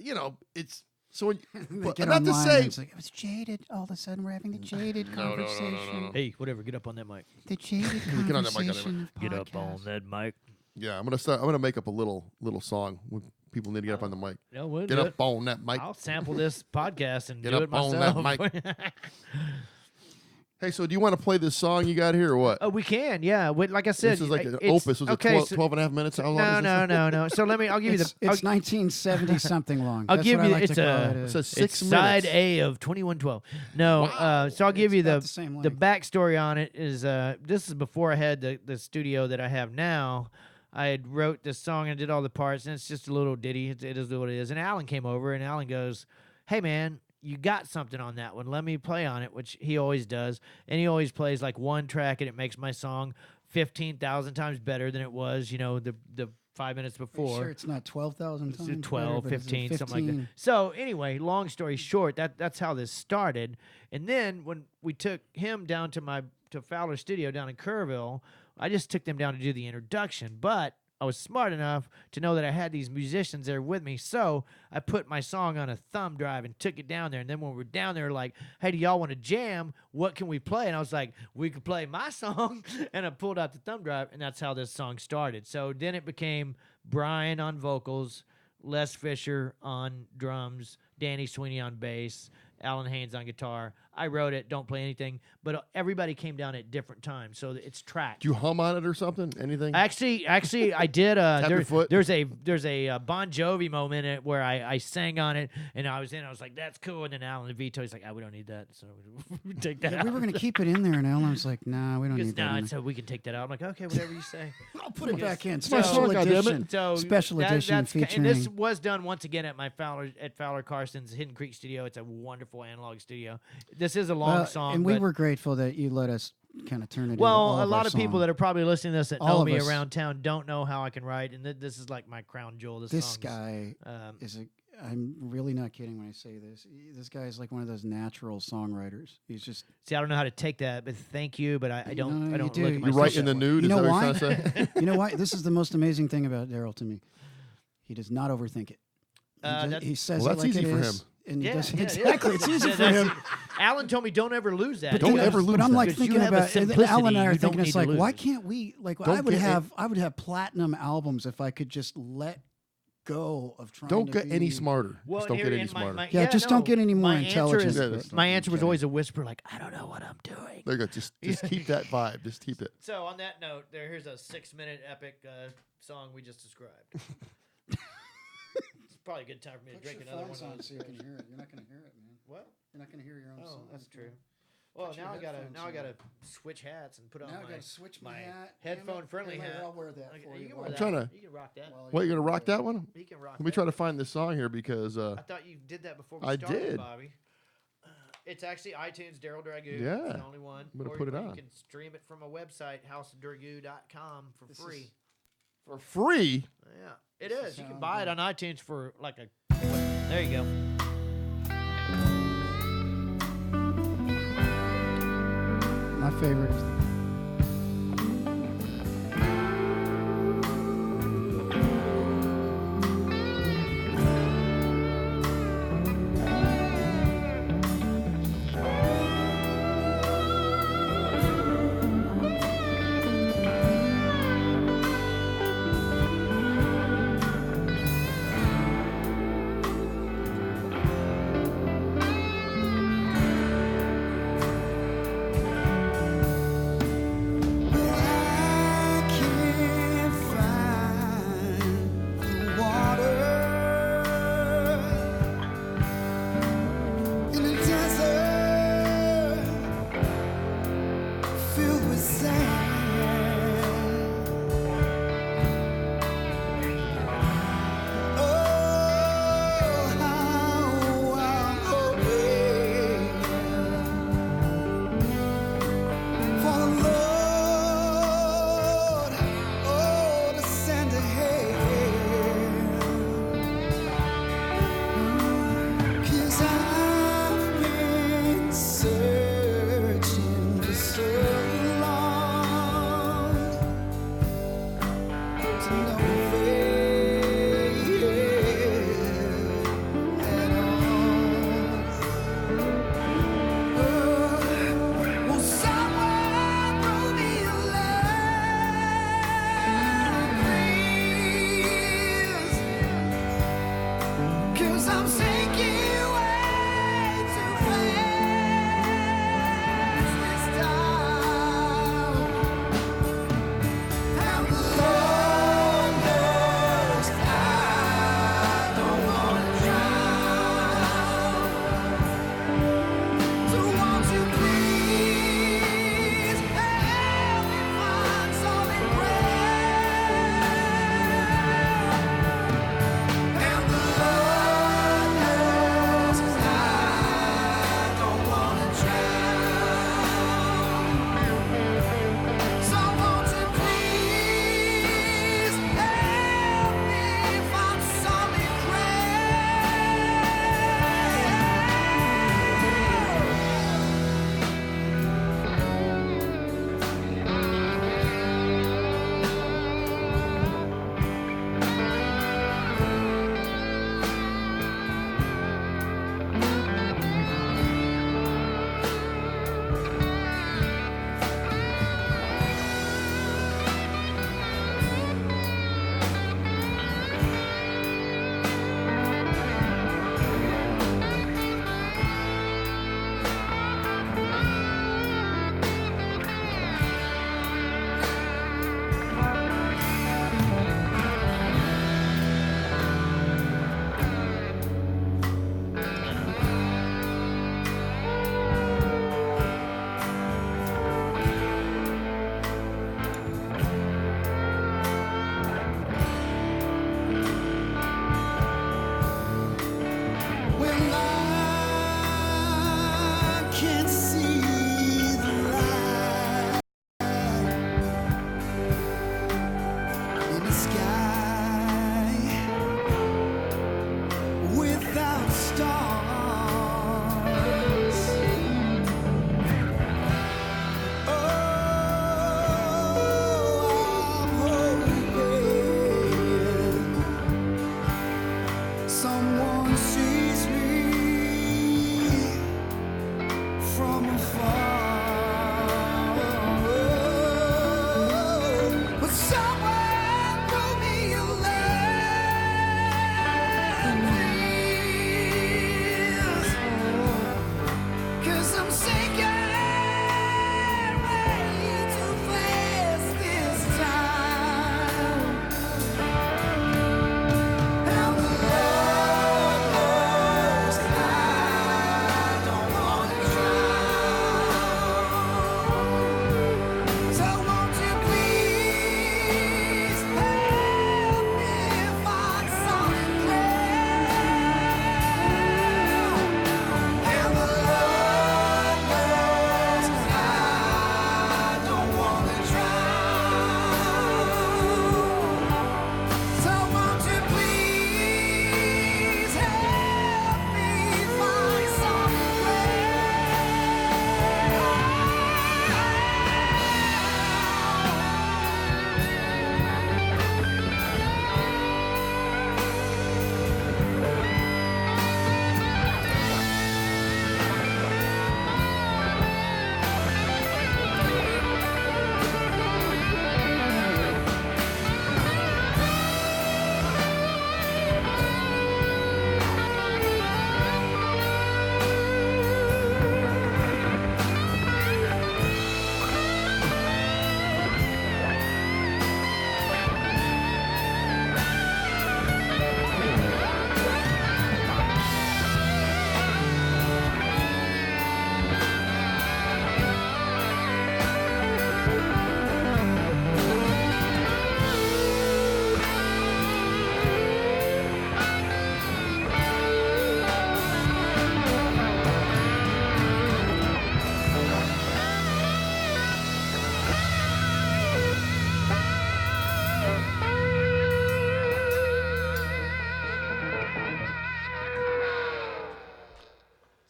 you know, it's so. When, They but, get not to online say. and it's like, it was jaded. All of a sudden, we're having the jaded conversation. Hey, whatever. Get up on that mic. The jaded Get on that mic, on that conversation of Get up on podcast. that mic. Yeah, I'm gonna make up a little song when people need to get up on the mic. No, we'll Get do up it. on that mic. I'll sample this podcast and Get do up it on that myself. Hey, so do you want to play this song you got here or what? Oh, we can, yeah. Like I said, This is like an it's- opus. Was okay, it 12 and a half minutes? How long is this? no. So let me. I'll give you the. It's 1970 something long. I'll That's give what I you. like It's to call a. it. It says It's 6 side minutes. A of 2112. No, so I'll give It's you about the the same the length. backstory on it. Is this is before I had the studio that I have now. I had wrote this song and did all the parts, and it's just a little ditty. It is what it is. And Alan came over, and Alan goes, "Hey, man, you got something on that one. Let me play on it," which he always does. And he always plays like one track, and it makes my song 15,000 times better than it was, you know, the 5 minutes Are you before. sure it's not 12,000 It's times? 12, better, but is it 15, something like that. So anyway, long story short, that's how this started. And then when we took him down to Fowler Studio down in Kerrville, I just took them down to do the introduction. But I was smart enough to know that I had these musicians there with me. So I put my song on a thumb drive and took it down there. And then when we're down there, like, hey, do y'all want to jam? What can we play? And I was like, we could play my song. And I pulled out the thumb drive, and that's how this song started. So then it became Brian on vocals, Les Fisher on drums, Danny Sweeney on bass, Alan Haynes on guitar. I wrote it, don't play anything, but everybody came down at different times, so it's tracked. Do you hum on it or something? Anything? Actually, I did. Tap your foot? There's a Bon Jovi moment in it where I sang on it, and I was like, "That's cool." And then Alan Vito, he's like, "We don't need that, so we take that Yeah, out." we were going to keep it in there, and Alan's like, nah, we don't Because need that. no, in so we can take that out. I'm like, okay, whatever you say. there. I'll put it back in. So- Special God damn it. edition. So Special edition and featuring. this was done once again at Fowler Carson's Hidden Creek Studio. It's a wonderful analog studio. This is a long Well, song, and we but- were grateful that you let us kind of turn it into Well, all a of lot our of people song. that are probably listening to this that All know of me us. around town don't know how I can write, and this is like my crown jewel. This song's, guy is a. I'm really not kidding when I say this. This guy is like one of those natural songwriters. He's just. See, I don't know how to take that, but thank you. But I don't. No, I you don't do. look at You my You're right social in the work. nude. You Is know that why? what you're trying to say? You know what? This is the most amazing thing about Darrell to me. He does not overthink it. He says Well, it that's like easy it for is, him. and he Yeah, does yeah, exactly. It's easy Yeah, for that's- him. Alan told me don't ever lose that. Don't you know, ever lose But I'm that. like Because you thinking have a about. And simplicity Alan and I are you don't thinking, need it's to like, lose. why can't we? Like, Don't get I would have platinum albums if I could just let go of trying. Don't to get any be- smarter. Well, Just don't here- get any and my- smarter. my- Yeah, just no, don't get any more my answer intelligent. is- Yeah, that's my not- answer was okay. always a whisper, like, I don't know what I'm doing. There you go. Just keep that vibe. Just keep it. So on that note, here's a 6-minute epic song we just described. It's probably a good time for me to Put drink your another phones one. on so you can hear it. You're not going to hear it, man. What? You're not going to hear your own Oh, song. that's true. Well, Put your now headphones I on. gotta switch hats and put on Now I my got to switch my my hat. headphone friendly Damn it, hat. I'll wear that Okay, for you you. can wear while- that. trying to- You can rock that. while What, you you're gonna rock there. that one? You can rock. Let me that. try to find this song here because I thought you did that before we I started, did. Bobby. It's actually iTunes, Darrell Dragoo. Yeah. It's the only one. I'm gonna Or put it you on. can stream it from a website, houseofdragoo.com for This free. is- for free. Yeah, it This is. is You can how buy it I'm on iTunes for like a. There you go. My favorite is. I'm sinking way too fast this time. And the Lord knows I don't wanna drown. So won't you please help me find solid ground? And the Lord knows I don't wanna drown. So won't you please help me find solid when I can't see the light in the sky without stars. Oh, I'm hoping someone sees me from afar. But someone throw me a line, please. 'Cause I'm sinking way too fast this time. And the Lord knows I don't wanna drown. So won't you please help me find solid ground? And the Lord knows I don't wanna drown. So won't you please help me find solid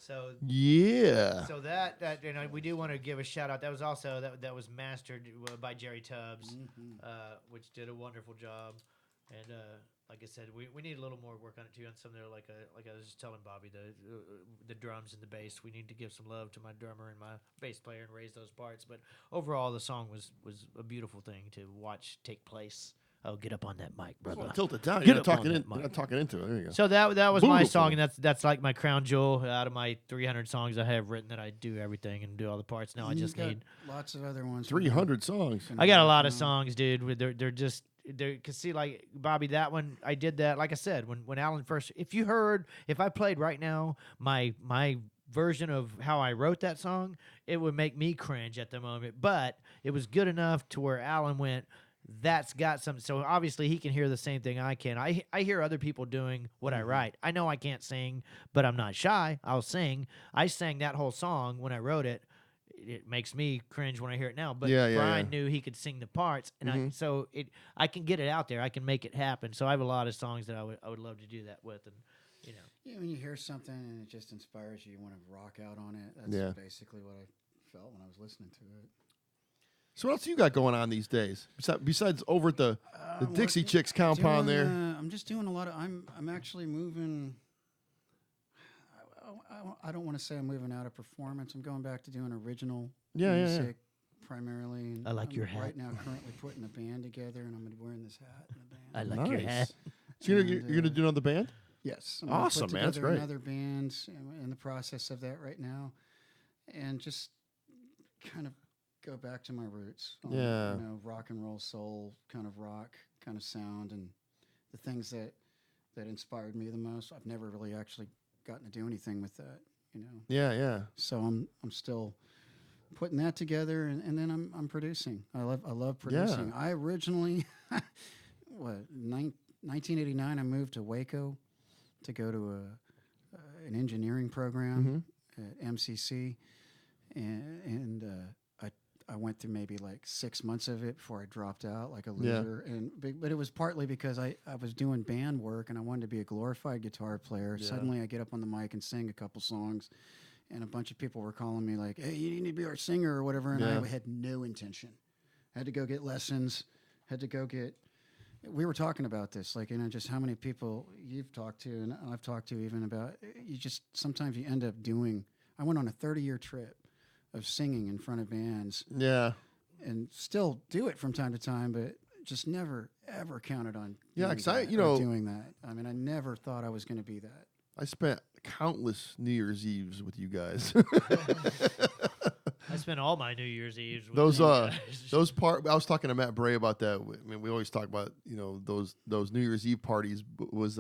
So Yeah. So that we do want to give a shout out. That was also that was mastered by Jerry Tubbs, which did a wonderful job. And like I said, we need a little more work on it too. On some there, like I was just telling Bobby, the drums and the bass. We need to give some love to my drummer and my bass player and raise those parts. But overall, the song was a beautiful thing to watch take place. Oh, get up on that mic, brother. Well, tilt it down. Get You're up not on talking, that mic. not talking into it. There you go. So that was my Beautiful. song, and that's like my crown jewel out of my 300 songs I have written that I do everything and do all the parts. Now I And just you've got need. lots of other ones. 300 songs. I got a lot of songs, dude. They're just cause see, like Bobby, that one I did that. Like I said, when Alan first, if I played right now my version of how I wrote that song, it would make me cringe at the moment. But it was good enough to where Alan went, that's got some. So obviously he can hear the same thing I can. I hear other people doing what I write. I know I can't sing, but I'm not shy. I'll sing. I sang that whole song when I wrote it. It makes me cringe when I hear it now. But Yeah, Brian knew he could sing the parts, and I can get it out there. I can make it happen. So I have a lot of songs that I would love to do that with, and Yeah, when you hear something and it just inspires you, you want to rock out on it. That's basically what I felt when I was listening to it. So what else you got going on these days? Besides over at the Dixie Chicks compound there. I'm just doing a lot of. I'm actually moving. I don't want to say I'm moving out of performance. I'm going back to doing original music primarily. And I like your hat. Right now, currently putting a band together, and I'm going to be wearing this hat in the band. I like your hat. So you're gonna do another band? Yes. I'm gonna Awesome, put man. That's together great. Another band. I'm in the process of that right now, and just kind of go back to my roots. Yeah. Rock and roll, soul, kind of rock, kind of sound, and the things that inspired me the most. I've never really actually gotten to do anything with that. Yeah. So I'm still putting that together, and then I'm producing. I love producing. I originally, 1989, I moved to Waco to go to an engineering program at MCC, and I went through maybe like 6 months of it before I dropped out like a loser. But it was partly because I was doing band work and I wanted to be a glorified guitar player. Yeah. Suddenly I get up on the mic and sing a couple songs, and a bunch of people were calling me like, "Hey, you need to be our singer" or whatever, and I had no intention. I had to go get lessons. We were talking about this, like, just how many people you've talked to and I've talked to even about, sometimes you end up doing. I went on a 30-year trip of singing in front of bands. Yeah. And still do it from time to time, but just never, ever counted on doing that. I mean, I never thought I was going to be that. I spent countless New Year's Eves with you guys. I spent all my New Year's Eves with those you guys. I was talking to Matt Bray about that. I mean, we always talk about those New Year's Eve parties. Was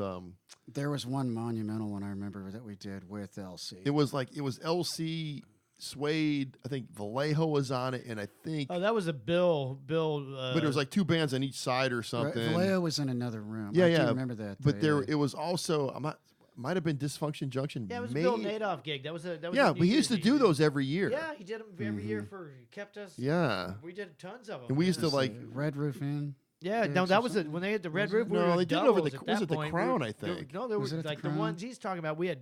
there was one monumental one I remember that we did with LC. it was LC, Suede. I think Vallejo was on it, and I think that was a Bill. but it was like two bands on each side or something. Vallejo was in another room. Yeah, I yeah. do remember that. But though, it was also might have been Dysfunction Junction. Yeah, it was a Bill Nadoff gig. That was a yeah, New but he used to Year's do Eve. those every year. Yeah, he did them every year kept us. Yeah. We did tons of them. And we used to It's like. Red Roof Inn. Yeah, gigs no, or that was something? when they had the Red Roof. We No, were they did it over doubles the- at was that it the point. Crown, We I were- think? No, there Was were it at the like the Crown? ones he's talking about. We had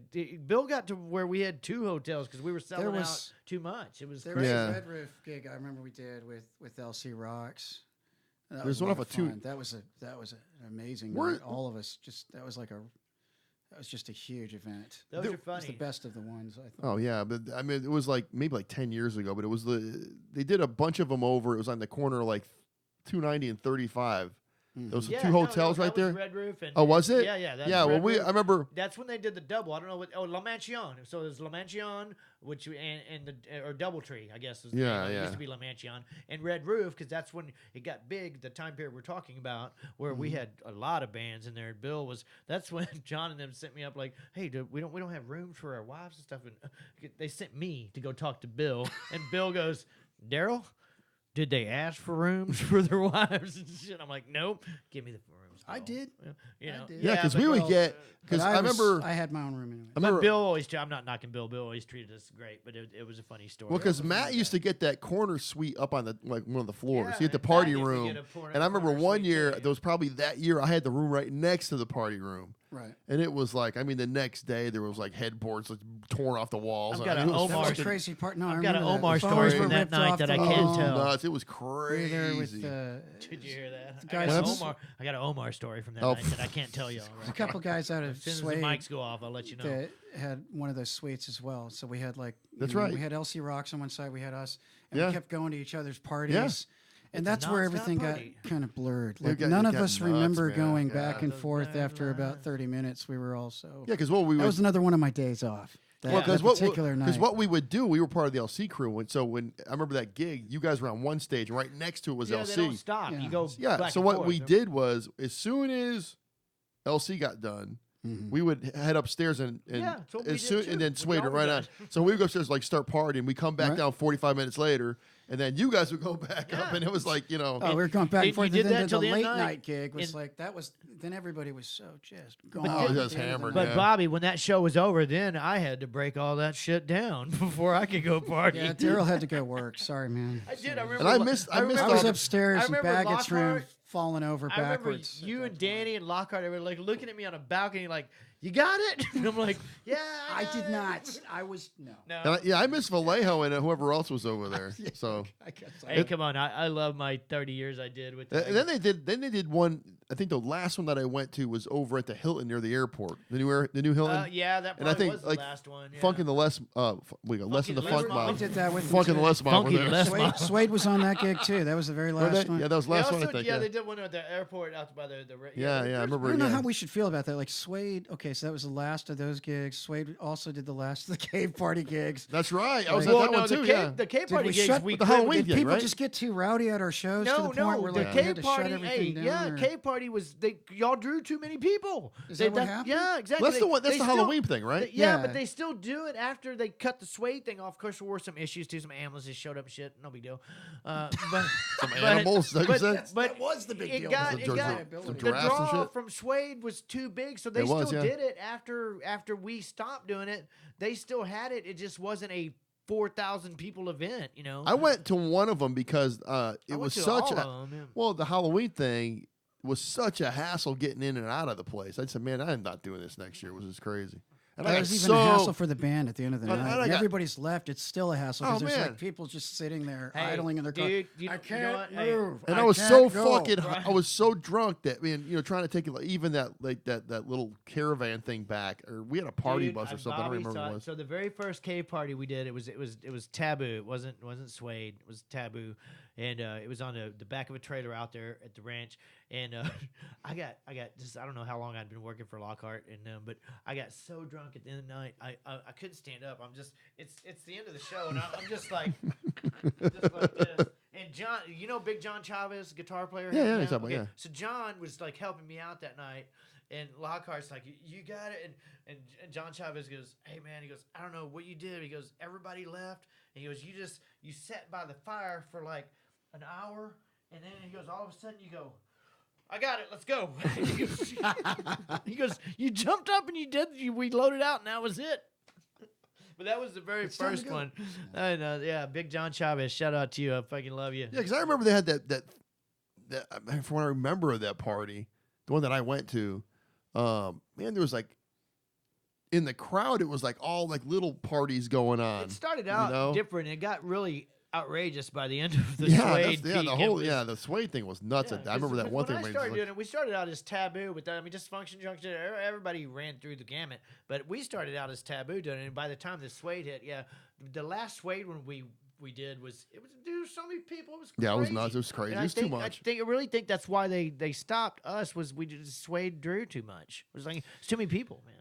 Bill got to where we had two hotels because we were selling was- out too much. It was There crazy. was Yeah. a Red Roof gig I remember we did with LC Rocks. That There's was a one lot off of two- fun. That was an amazing We're- night. All of us that was just a huge event. Those are It was the funny. best of the ones, I thought. Oh yeah, but I mean, it was like maybe like 10 years ago. But it was they did a bunch of them over. It was on the corner of like 290 and 35. Those Yeah, two no, hotels that right was there. Red Roof and, Oh, was it? Yeah. That's Yeah. Well, Red Roof. I remember. That's when they did the double. I don't know what. Oh, La Mansion. So there's La Mansion, which and the or DoubleTree, I guess. Was the Yeah, name. It yeah. used to be La Mansion and Red Roof because that's when it got big. The time period we're talking about, where we had a lot of bands in there. Bill was. That's when John and them sent me up like, hey, dude, we don't have rooms for our wives and stuff. And they sent me to go talk to Bill, and Bill goes, Darrell, did they ask for rooms for their wives and shit? I'm like, nope. Give me the rooms. I Bill." did. You know. I did. Yeah, because but- we would well, get. Because But I remember. I had my own room anyway. I remember. But Bill always, I'm not knocking Bill. Bill always treated us great, but it was a funny story. Well, because Matt used to get that corner suite up on the one of the floors. Yeah, He had the and party Matt used to room, get a corner- and I remember corner one suite year. too, yeah. There was probably that year I had the room right next to the party room, Right. and it was like I mean the next day there was like headboards like torn off the walls. I've got I mean, an it was That Omar was fucking the crazy part. No, I I've got an remember that. Omar The story phones from were that ripped night off that the I can't wall. tell. nuts. It was We were there with crazy. Did you hear that? guys I got an Omar story from that Oh. night that I can't tell y'all. a couple guys out of As soon as the Suede mics go off, I'll let you know. that had one of those suites as well. So we had like That's right. We had LC Rocks on one side. We had us. And Yeah. we kept going to each other's parties. And It's a that's where nonstop everything party. got kind of blurred. You Like got- none you of got us nuts, remember man. going Yeah. back and Those forth guys after were- about 30 minutes. We were all so. Yeah, because what we That would was another one of my days off. That, that particular night. Because what we would do, we were part of the LC crew, and so when I remember that gig, you guys were on one stage, and right next to it was Yeah, LC. they don't stop. Yeah. You go. Yeah. back So and what forth. we did was, as soon as LC got done, we would head upstairs and Yeah, that's what we as did soon too. and then What Suede y'all right were on. doing. So we would go upstairs like start partying. We come back Right. down 45 minutes later, and then you guys would go back up, Yeah. and it was like Oh, we were going back you and forth. did And that then till the the late end night night. gig was And- like that was. Then everybody was so just gone. Oh, at the just end of the hammered, night. But Yeah. Bobby, when that show was over, then I had to break all that shit down before I could go party. Yeah, Darrell had to go work. Sorry, man. I did. I Sorry. remember. And I missed I was all the- upstairs I in remember Baggett's room, Lockhart. falling over I remember backwards. you at and that point. Danny and Lockhart. They were like looking at me on a balcony, like, "You got it?" And I'm like, "Yeah, I got did it." not. I was no. No. And I missed Vallejo and whoever else was over there. So I guess. Hey, come on! I love my 30 years I did with. and then they did one. I think the last one that I went to was over at the Hilton near the airport. The new Hilton. Yeah, that And I probably think, was the like, last one. Yeah. Funk and the Les. We got Les and the Les Funk Mob. We Mob. did that with Funk and the Les Mob were Funky there. Les Suede, Suede was on that gig too. That was the very Were last they? one. Yeah, that was the They last also, one. I think. yeah, they did one at the airport out by the Yeah, I I remember. don't know Yeah. how we should feel about that. Like Suede, okay, so that was the last of those gigs. Suede also did the last of the cave party gigs. That's right. I was Well, at that one the too. cave, Yeah. the cave Did party we gigs shut we the couldn't- Halloween Did gig, people right? just get too rowdy at our shows to the No, point no, where the like we had cave to party. shut everything Hey, down? yeah, or- cave party was y'all drew too many people. Is that what happened? Yeah, exactly. That's the one. That's They the still- Halloween thing, right? Yeah, Yeah. but they still do it after they cut the Suede thing off. Of course, there were some issues too. Some ambulances showed up and shit. No big deal. But Some animals, like you said? but That was the big it deal. got, Some it gir- got some the giraffes and draw shit? from Suede was too big, so they It was, still yeah. did it after we stopped doing it. They still had it. It just wasn't a 4,000 people event. You know. I went to one of them because it I went was to such all a of 'em, yeah. well, the Halloween thing was such a hassle getting in and out of the place. I said, man, I'm not doing this next year. It was just crazy. And That I got was even so a hassle for the band at the end of the And night. I got- Everybody's left. It's still a hassle because Oh, there's man. like people just sitting there Hey, idling in their car. dude, you I know can't what? Hey, move. and I was so can't go. fucking Right. I was so drunk that trying to take it, like, even that like that little caravan thing back, or we had a party Dude, bus or something. I don't Bobby remember saw what it it. was. So the very first cave party we did, it was taboo. It wasn't Suede. It was taboo, and it was on the back of a trailer out there at the ranch. And I got just, I don't know how long I'd been working for Lockhart, and but I got so drunk at the end of the night, I couldn't stand up. I'm just it's the end of the show, and I'm just like just like this. And John, you know Big John Chavez, guitar player. Yeah, him he's now? up, yeah. So John was like helping me out that night, and Lockhart's like, "You got it." And John Chavez goes, "Hey man," he goes, "I don't know what you did." He goes, "Everybody left." And he goes, "You sat by the fire for like an hour, and then he goes, all of a sudden you go, I got it, let's go." He goes, "You jumped up and we loaded out, and that was it." But that was the very It's time to first go. one. And yeah, Big John Chavez, shout out to you. I fucking love you. Yeah, because I remember they had that from what I remember of that party, the one that I went to, man, there was like in the crowd, it was like all like little parties going on. It started you out know? different. It got really outrageous by the end of the Yeah, Suede that's, yeah, peak. the It whole was- the Suede thing was nuts. Yeah, I remember that one thing. When I where started it's doing like, it, we started out as taboo, but Dysfunction Junction, everybody ran through the gamut. But we started out as taboo doing it, and by the time the Suede hit, yeah, the last Suede one we did was dude, so many people. It was crazy. Yeah, it was nuts. It was crazy. And It was too much. I really think that's why they stopped us. Was we just Suede drew too much? It was like it's too many people, man.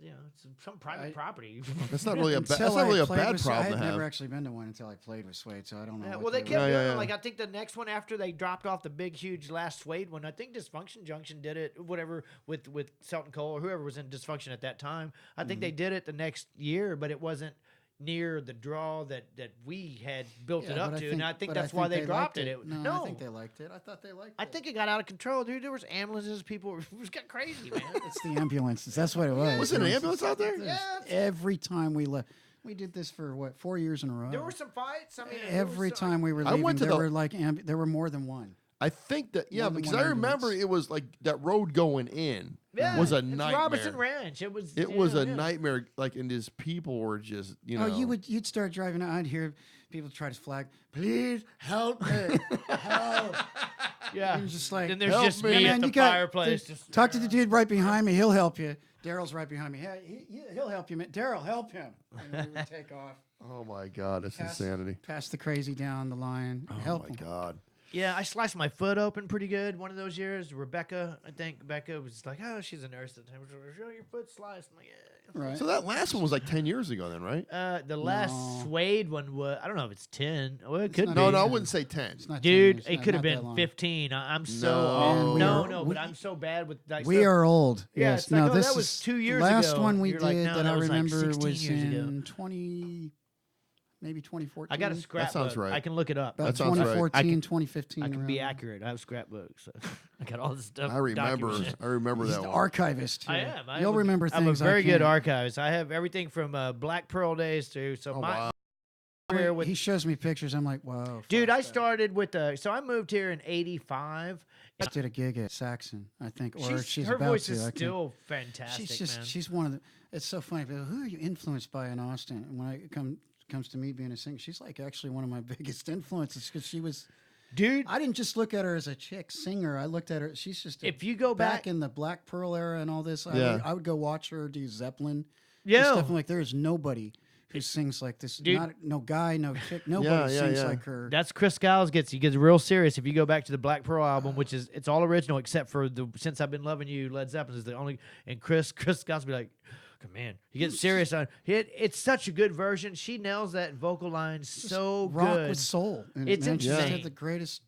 You know, it's some private property. that's not really a that's Until not really I a played bad with problem Suede. to I had have. never actually been to one until I played with Suede, so I don't know. Yeah, what well, they were. kept doing yeah, it. yeah. Like I think the next one after they dropped off the big, huge last Suede one, I think Dysfunction Junction did it. Whatever with Selton Cole or whoever was in Dysfunction at that time. I think they did it the next year, but it wasn't near the draw that we had built it Yeah, up but to, and I think but that's why they dropped liked it. No, I think they liked it. I thought they liked it. I think it got out of control, dude. There was ambulances, people it was got crazy, man. it's the ambulances. That's what it was. Was it an It ambulance out there? Yeah. Every time we left, we did this for what 4 years in a row. There were some fights. I mean, Every time we were I leaving, went to there the- were like there were more than one. I think that More than because one I remember ambulance. it was like that road going in yeah, was a it's nightmare. Robinson Ranch. It was. It was a yeah. nightmare. Like, and his people were just Oh, you'd start driving out. I'd hear people try to flag. Please help me, help. Yeah. And just like Then there's help just me. me "Yeah, at man, the you got- fireplace. dude, Just talk to the dude right behind me. He'll help you. Daryl's right behind me. He'll help you, man. Daryl, help him. And then we would take off. Oh my god, that's Pass- insanity. Pass the crazy down the line. Oh help my him. god. Yeah, I sliced my foot open pretty good one of those years. Rebecca, I think Becca was like, oh, she's a nurse at the time. Show your foot sliced. I'm like, yeah. Right. So that last one was like 10 years ago then, right? The last No. suede one was, I don't know if it's 10. Well, it It's could not be. No, big. I wouldn't say 10. It's not 10 Dude, years. it No, could have not that been long. 15. I'm so No. Man, no, we but are- I'm so bad with like We stuff. are old. Yeah, Yes. it's like, no, oh, this that was is 2 years last ago. one we You're did like, no, that I that was like remember 16 was years ago. in 2014. I got a scrapbook. sounds right. I can look it up. About That sounds right. 2014, 2015. I can be around accurate. I have scrapbooks. So I got all this stuff. I remember. documented. I remember He's that the one. archivist. I here. am. You'll remember I'm things. a very good can't. archivist. I have everything from Black Pearl days to Oh, my wow. career with. He shows me pictures. I'm like, wow. Dude, I flashback. started with so I moved here in '85. I did a gig at Saxon, I think, or she's her about voice to. is I can't- still fantastic, She's just man. she's one of the. It's so funny. But who are you influenced by in Austin? And when I comes to me being a singer, she's like actually one of my biggest influences because she was. Dude, I didn't just look at her as a chick singer. I looked at her. She's just. if you go back, in the Black Pearl era and all this, Yeah. I would go watch her do Zeppelin. yeah, Stuff. I'm like, there is nobody who sings like this. Dude. Not no guy, no chick. Nobody yeah, sings yeah. like her. that's Chris Giles he gets real serious. If you go back to the Black Pearl album, which is it's all original except for the Since I've Been Loving You, Led Zeppelin is the only. And Chris Giles be like, "Oh, man, he gets serious on it. It's such a good version. She nails that vocal line so rock good. with soul. And It's man, she just insane. had the greatest.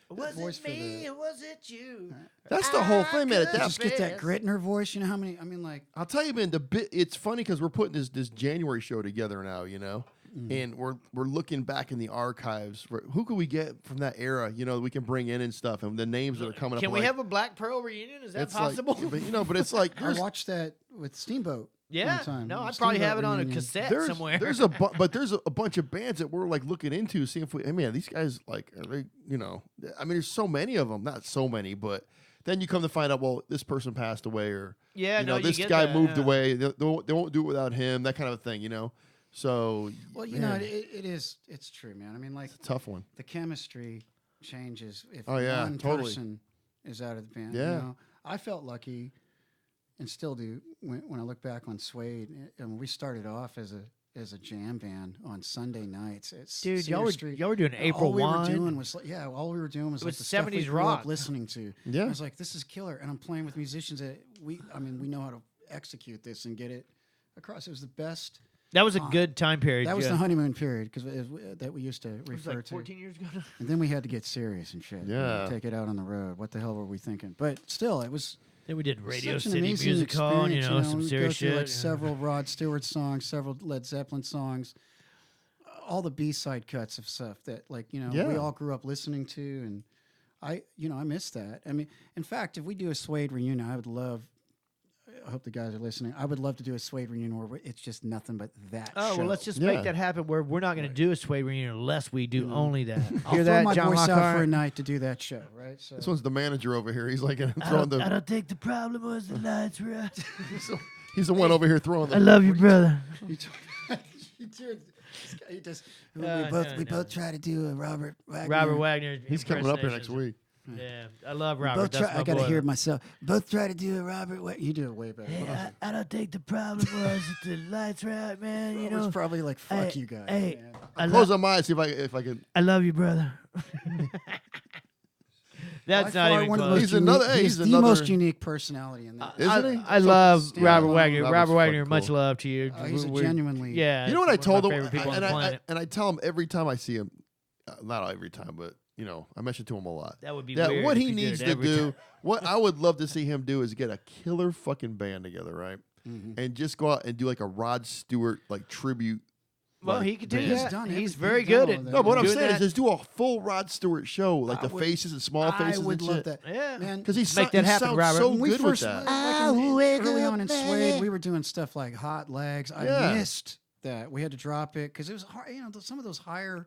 Was voice it for me? the- Or was it you? That's the whole thing, man. At that Just get that Yes. grit in her voice. You know how many? I mean, like I'll tell you, man. It's funny because we're putting this January show together now, Mm-hmm. and we're looking back in the archives for who could we get from that era, that we can bring in and stuff, and the names that are coming up. Can we like, have a Black Pearl reunion? Is that it's like- possible? but it's like I there's watched that with Steamboat. yeah. one time. No, I Steamboat probably have it on a reunion. cassette there's somewhere. there's a bunch of bands that we're like looking into, seeing if we. I mean, these guys like are they, I mean, there's so many of them, not so many, but then you come to find out, well, this person passed away, or yeah, no, you this get guy that, moved yeah. away. They won't do it without him. That kind of a thing, So Well, you man, know, it is. It's true, man. I mean, like it's a tough one. the chemistry changes if Oh, yeah, one totally. person is out of the band. Yeah. You know? I felt lucky, and still do when I look back on Suede. And we started off as a jam band on Sunday nights. It's Dude, Cedar y'all Street. were doing April all we Wine. were doing was all we were doing was It like was the stuff we 70s grew rock. up listening to. Yeah. I was like, this is killer, and I'm playing with musicians that we know how to execute this and get it across. It was the best. That was a good time period. That was yeah. the honeymoon period because that we used to It was refer like to. 14 years ago. And then we had to get serious and shit. Yeah. Take it out on the road. What the hell were we thinking? But still, it was Then we did Radio such an City amazing Music Hall, experience, some We'd serious go through, shit. like several Rod Stewart songs, several Led Zeppelin songs, all the B-side cuts of stuff that, like, we Yeah. all grew up listening to, and I miss that. I mean, in fact, if we do a Suede reunion, I would love. I hope the guys are listening. I would love to do a Suede reunion where it's just nothing but that. Oh, show. well, let's just Yeah. make that happen where we're not going to do a Suede reunion unless we do only that. I'll Hear throw that, my John voice out Lockhart? for a night to do that show, right? So This one's the manager over here. He's like I throwing don't think the problem was the lights were out. he's the one over here throwing the. I love you, brother. You do- he does. We No, both try to do a Robert Wagner. Robert Wagner. He's coming up here next impersonations. week. Yeah, I love Robert. Both That's try, my I got to boy. hear it myself. Both try to do a Robert Wagner. You do it way better. I don't think the problem was that the lights were out, man. You Robert's know, probably like, fuck Hey, you guys. hey, man. I, Close lo- my eyes, see if I can. I love you, brother. That's By not far even one of the close. most He's another- unique- hey, he's he's the most another- unique personality in that. Isn't he? I So love stand Robert alone. Wagner. Robert's Robert Wagner, fucking much cool. love to you. He's a We're- genuinely. Yeah. You know what I he's told one him, of my favorite people on and the I planet. and I tell him every time I see him, not every time, but I mention to him a lot. That would be that weird what if he you did needs it to every do, time. what I would love to see him do is get a killer fucking band together, right? Mm-hmm. And just go out and do like a Rod Stewart like tribute. Well, like, he could do band. He's that. done He's everything. very He's done good all at of that. No, but what I'm doing saying that. is just do a full Rod Stewart show, like I the would- faces and small faces I would and love shit. that. Yeah. Man, Because he's Make that happen, sounds Robert. so when we good with first that. early on in Suede, we were doing stuff like Hot Legs. I Yeah. missed that. We had to drop it because it was hard. Some of those higher.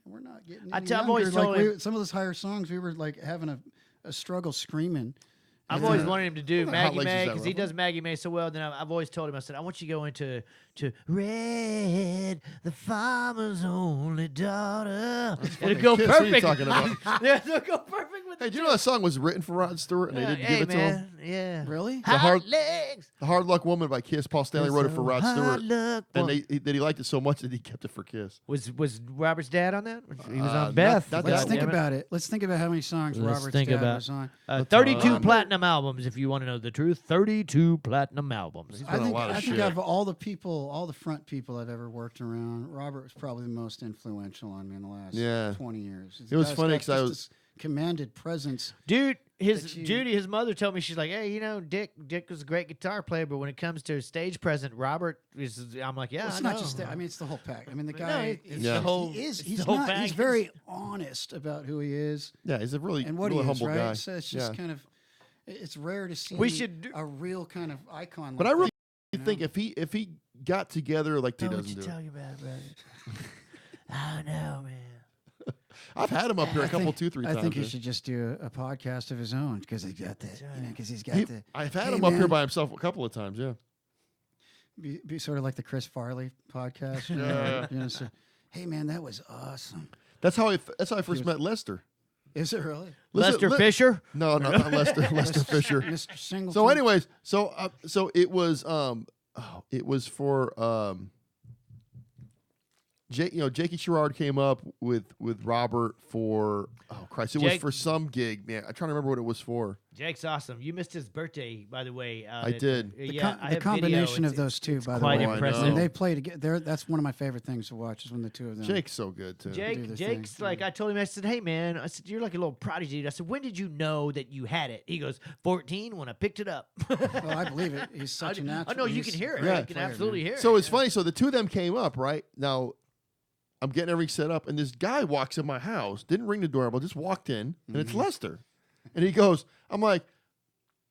We're not getting. I any tell- I've always younger. told Like him- some of those higher songs, we were like having a struggle screaming. I've always wanted him to do Hot Maggie Legs is May that because he rough? does Maggie May so well. Then I've always told him, I said, I want you to go into Red, the farmer's only daughter. It'll go Kiss, what are you perfect. talking about? Yeah, it'll go perfect with Hey, the do you know that song was written for Rod Stewart and they didn't hey, give it to man. him? Yeah. Really? Hot hard- legs. The Hard Luck Woman by Kiss. Paul Stanley wrote it for Rod Hard Stewart. luck And woman. he liked it so much that he kept it for Kiss. Was Robert's dad on that? He was not- on Beth. not Let's that think one. about it. Let's think about how many songs Let's Robert's think dad about- was on. 32 platinum albums, if you want to know the truth. 32 platinum albums. He's been on a lot of I think shit. out of all the people, all the front people I've ever worked around, Robert was probably the most influential on me in the last 20 years. It was Guy's funny got 'cause I just was- this commanded presence. Dude, that you- Judy, his mother told me, she's like, hey, you know, Dick was a great guitar player, but when it comes to stage present, Robert is. I'm like, yeah, Well, it's I not know. just that. I mean, it's the whole pack. I mean, the No, guy. it's the whole- He is. it's He's the whole not. bag. He's very honest about who he is Yeah, he's a really, and what really he is. humble Right. guy. So it's just Yeah. kind of. It's rare to see. We should do- a real kind of icon. But like I really that, think if he got together like he Don't doesn't you do tell it. your bad brother. I know, man. I've had him up here a couple, think- 2-3 I times. think he yeah. should just do a podcast of his own because he's got that. You know, because he's got He- the. I've had Hey, him up here man. by himself a couple of times. Yeah. Be sort of like the Chris Farley podcast. You know, Yeah. you know, so, hey man, that was awesome. That's how I first met Lester. Is it really? Lester Li- Fisher? No, not Lester. Lester Fisher. Mr. Singleton. So, anyways, so it was for Jakey Sherrard came up with Robert for it was Jake- for some gig, man. I'm trying to remember what it was for. Jake's awesome. You missed his birthday, by the way. I did. Yeah, I the have combination video. of those two, by the quite way, impressive. when they play together, that's one of my favorite things to watch. Is when the two of them. Jake's so good too. do their Jake's thing. like, I told him, I said, hey, man, I said, you're like a little prodigy. Dude. I said, when did you know that you had it? He goes, 14 when I picked it up. Well, I believe it. He's such a I natural. know you he's can hear a it. great You can player, absolutely man. hear it. So it's funny. So the two of them came up, right? Now, I'm getting everything set up, and this guy walks in my house, didn't ring the doorbell, just walked in, and it's Lester. And he goes, I'm like,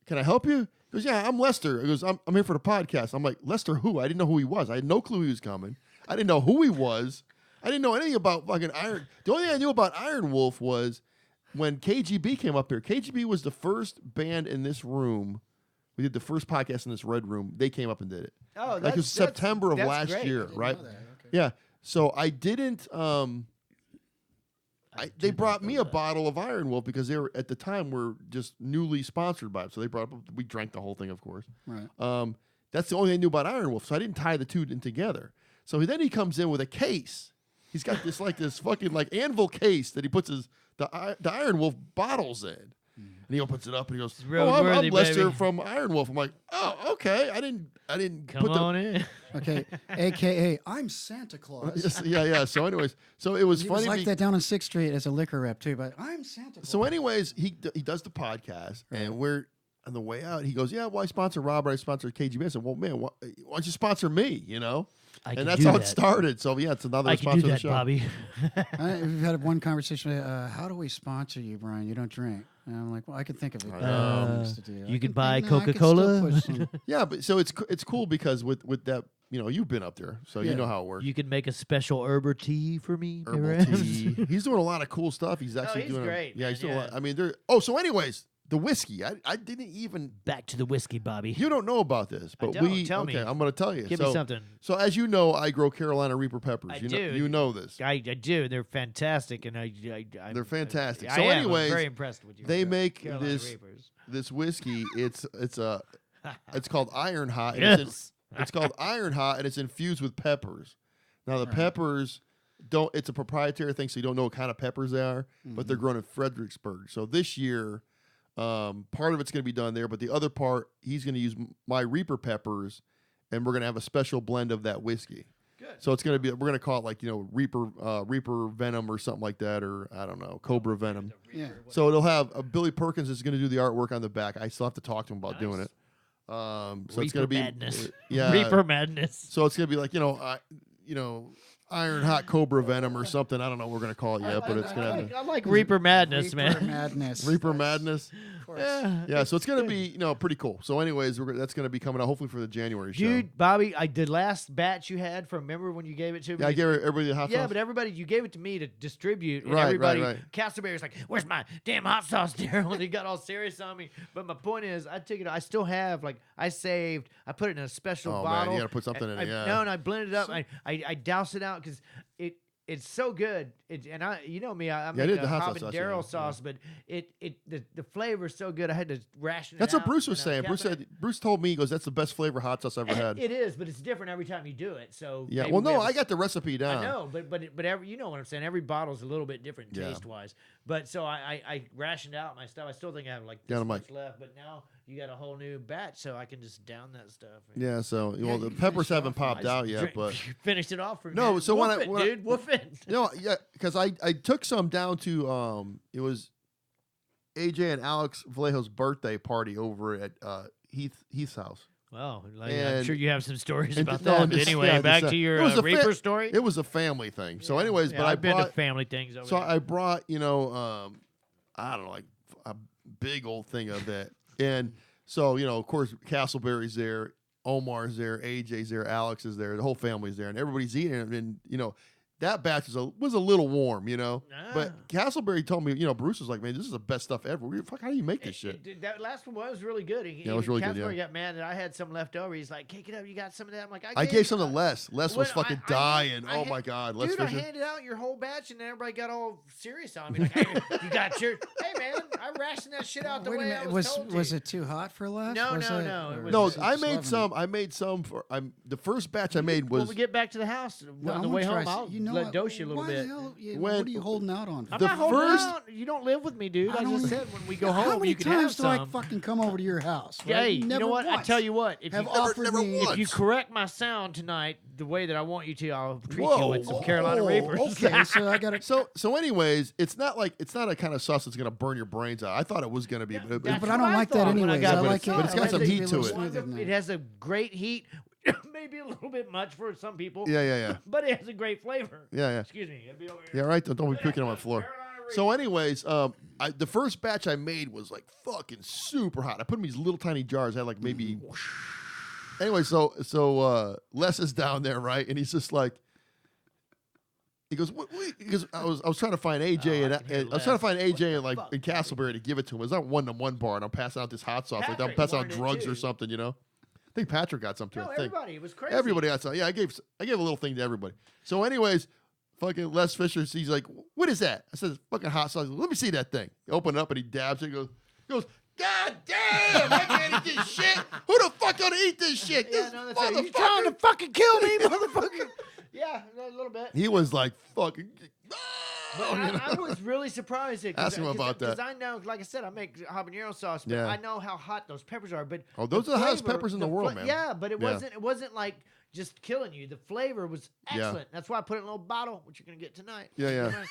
can I help you? He goes, yeah, I'm Lester. He goes, I'm here for the podcast. I'm like, Lester who? I didn't know who he was. I had no clue he was coming. I didn't know who he was. I didn't know anything about fucking Iron. The only thing I knew about Iron Wolf was when KGB came up here. KGB was the first band in this room. We did the first podcast in this red room. They came up and did it. Oh, Like it was September of that's last great. year, right? know that, okay. Yeah. So I didn't. They brought me a bottle of Iron Wolf because they were at the time were just newly sponsored by them. So they brought up. We drank the whole thing, of course. Right. That's the only thing I knew about Iron Wolf. So I didn't tie the two in together. So then he comes in with a case. He's got this this fucking anvil case that he puts the Iron Wolf bottles in. And he opens it up and he goes, real "Oh, I'm worthy, Lester baby." from Iron Wolf." I'm like, "Oh, okay. I didn't Come put the on in. Okay. AKA, I'm Santa Claus. yeah. So, anyways, so it was He funny. was like that down on 6th Street as a liquor rep too. But I'm Santa Claus. So, anyways, he does the podcast, and we're on the way out. He goes, "Yeah, well, I sponsor Robert. I sponsor KGB." I said, "Well, man, why don't you sponsor me? You know?" I can And that's do how it that. started. So, yeah, it's another I can sponsor do of the that, show. Bobby. We've had one conversation. How do we sponsor you, Brian? You don't drink. And I'm like, well, I can think of it. things to do. you I can buy I could still Coca-Cola. push some- Yeah, but so it's cool because with that, you've been up there, so you Yeah. know how it works. You can make a special herb tea for me. Herbal perhaps? tea. He's doing a lot of cool stuff. He's actually he's doing great, Yeah, he's man, doing a yeah. lot. I mean, there. Oh, so anyways, the whiskey. I didn't even. Back to the whiskey, Bobby. You don't know about this, but don't. Tell me. I'm going to tell you. Give me something. So as you know, I grow Carolina Reaper peppers. I you do. know, you know this. I do. They're fantastic, and They're fantastic. I So am. anyways, I'm very impressed with you. they make Carolina this Reapers. this whiskey. It's called Iron Hot. And Yes. it's called Iron Hot, and it's infused with peppers. Now the peppers don't. It's a proprietary thing, so you don't know what kind of peppers they are, but they're grown in Fredericksburg. So this year, part of it's going to be done there, but the other part he's going to use my Reaper peppers, and we're going to have a special blend of that whiskey. Good. So it's going to be. We're going to call it Reaper Venom or something like that, or I don't know, Cobra Venom. Yeah. So it'll have Billy Perkins is going to do the artwork on the back. I still have to talk to him about doing it. So it's going to be Madness. yeah. Reaper Madness. So it's going to be Iron Hot Cobra Venom or something. I don't know what we're gonna call it yet, but it's gonna have I like Reaper Madness, Reaper man. Madness. Reaper That's- Madness. Of course. Yeah, so it's gonna be pretty cool. So, anyways, that's gonna be coming out hopefully for the January show. Dude, Bobby, the last batch you had from, remember when you gave it to me? Yeah, I gave everybody the hot Yeah, sauce. but everybody, you gave it to me to distribute, and Right, everybody, right. Castleberry's like, "Where's my damn hot sauce, Darrell?" And he got all serious on me. But my point is, I took it. I still have, like, I put it in a special Oh, man, bottle. you gotta put something in it, yeah. No, and I blended it up. I doused it out because it's so good. You know me, I I make did a the hot sauce, habanero yeah. sauce, but the flavor is so good. I had to ration it That's what out, Bruce was and I saying. kept it. Bruce told me, he goes, "That's the best flavor hot sauce I've ever had." It is, but it's different every time you do it. So Yeah. maybe Well, we no, have a I got the recipe down. I know, but every, you know what I'm saying. Every bottle's a little bit different Yeah. taste wise. But so I rationed out my stuff. I still think I have like Down this a mic. much left. But now you got a whole new batch, so I can just down that stuff. Yeah. So, Yeah, well, you the can peppers finish it haven't off. popped out yet, but finished it off for me. No, so when Woof I- it, when I- dude, woof it. yeah, because I took some down to it was AJ and Alex Vallejo's birthday party over at Heath's house. Well, like, I'm And- sure you have some stories and- about no, that. But just- anyway, yeah, back just, to your it was a Reaper story. It was a family thing. So, Yeah. anyways, Yeah, but I've been to brought family things over so there. I brought I don't know, like a big old thing of that, and so of course Castleberry's there, Omar's there, AJ's there, Alex is there, the whole family's there, and everybody's eating it, and that batch was a little warm, But Castleberry told me, Bruce was like, "Man, this is the best stuff ever. Fuck, how do you make this shit?" That last one was really good. Yeah, it was really good, yeah. Castleberry got mad that I had some left over. He's like, "Kick it up, you got some of that?" I'm like, I gave some to Les. Les was Well, fucking I- dying. I Oh had- my god, Les Dude, I Fisher. handed out your whole batch, and then everybody got all serious on me. Like, "Hey, you got your? Hey, man, I rationed that shit out the Wait a way minute. I was told to." Was it too hot for less? No, Was no, it- no, it or was- No, just I made loving some. it? I made some for. The first batch I made When was we get back to the house No, on I the wanna way try home, I'll you know let what? dose you a little Why the bit. hell- When- what are you holding out on? I'm the not holding first- out. You don't live with me, dude. I don't just even- said when we go How home, many you can have times do I some. fucking come over to your house? right? Hey, you know Never what? I once tell you what. If have you offered never me. once. if you correct my sound tonight the way that I want you to, I'll treat you Whoa. with some Carolina Oh, Reapers. Okay, so I got to. So anyways, it's not a kind of sauce that's gonna burn your brains out. I thought it was gonna be, but That's but I don't what like that thought when I anyways. got I it. like it. But it's got I like some it heat be a to little it. smoother than It that. has a great heat, maybe a little bit much for some people. yeah. But it has a great flavor. Yeah. Excuse me. It'd be over here. Yeah, right. Don't be picking on my floor. Carolina Reaper. So, anyways, the first batch I made was like fucking super hot. I put them in these little tiny jars. I had like maybe. Anyway, so Les is down there, right, and he's just like. He goes, what? He goes, I was trying to find AJ I can hear and I was trying to find Les. What AJ the and like fuck? in Castleberry to give it to him. It's not 1-to-1 bar, and I'm passing out this hot sauce. Like I'm Patrick passing out wanted it drugs or too. something, I think Patrick got some too. No, I think. everybody. It was crazy. Everybody got some. Yeah, I gave a little thing to everybody. So, anyways, fucking Les Fisher, he's like, "What is that?" I said, "It's fucking hot sauce." Let me see that thing. Open it up and he dabs it. He goes, "God damn! I can't eat this shit. Who the fuck gonna eat this shit? Yeah, This no, that's right. You motherfucker." trying to fucking kill me, motherfucker? Yeah, a little bit. He was like, "Fucking." But I was really surprised. Ask him about that. Because I know, like I said, I make habanero sauce, but Yeah. I know how hot those peppers are. But Oh, those the are the hottest flavor- peppers in the world, fla- man. Yeah, but it Yeah. wasn't like just killing you. The flavor was Yeah. excellent. That's why I put it in a little bottle, which you're gonna get tonight. Yeah.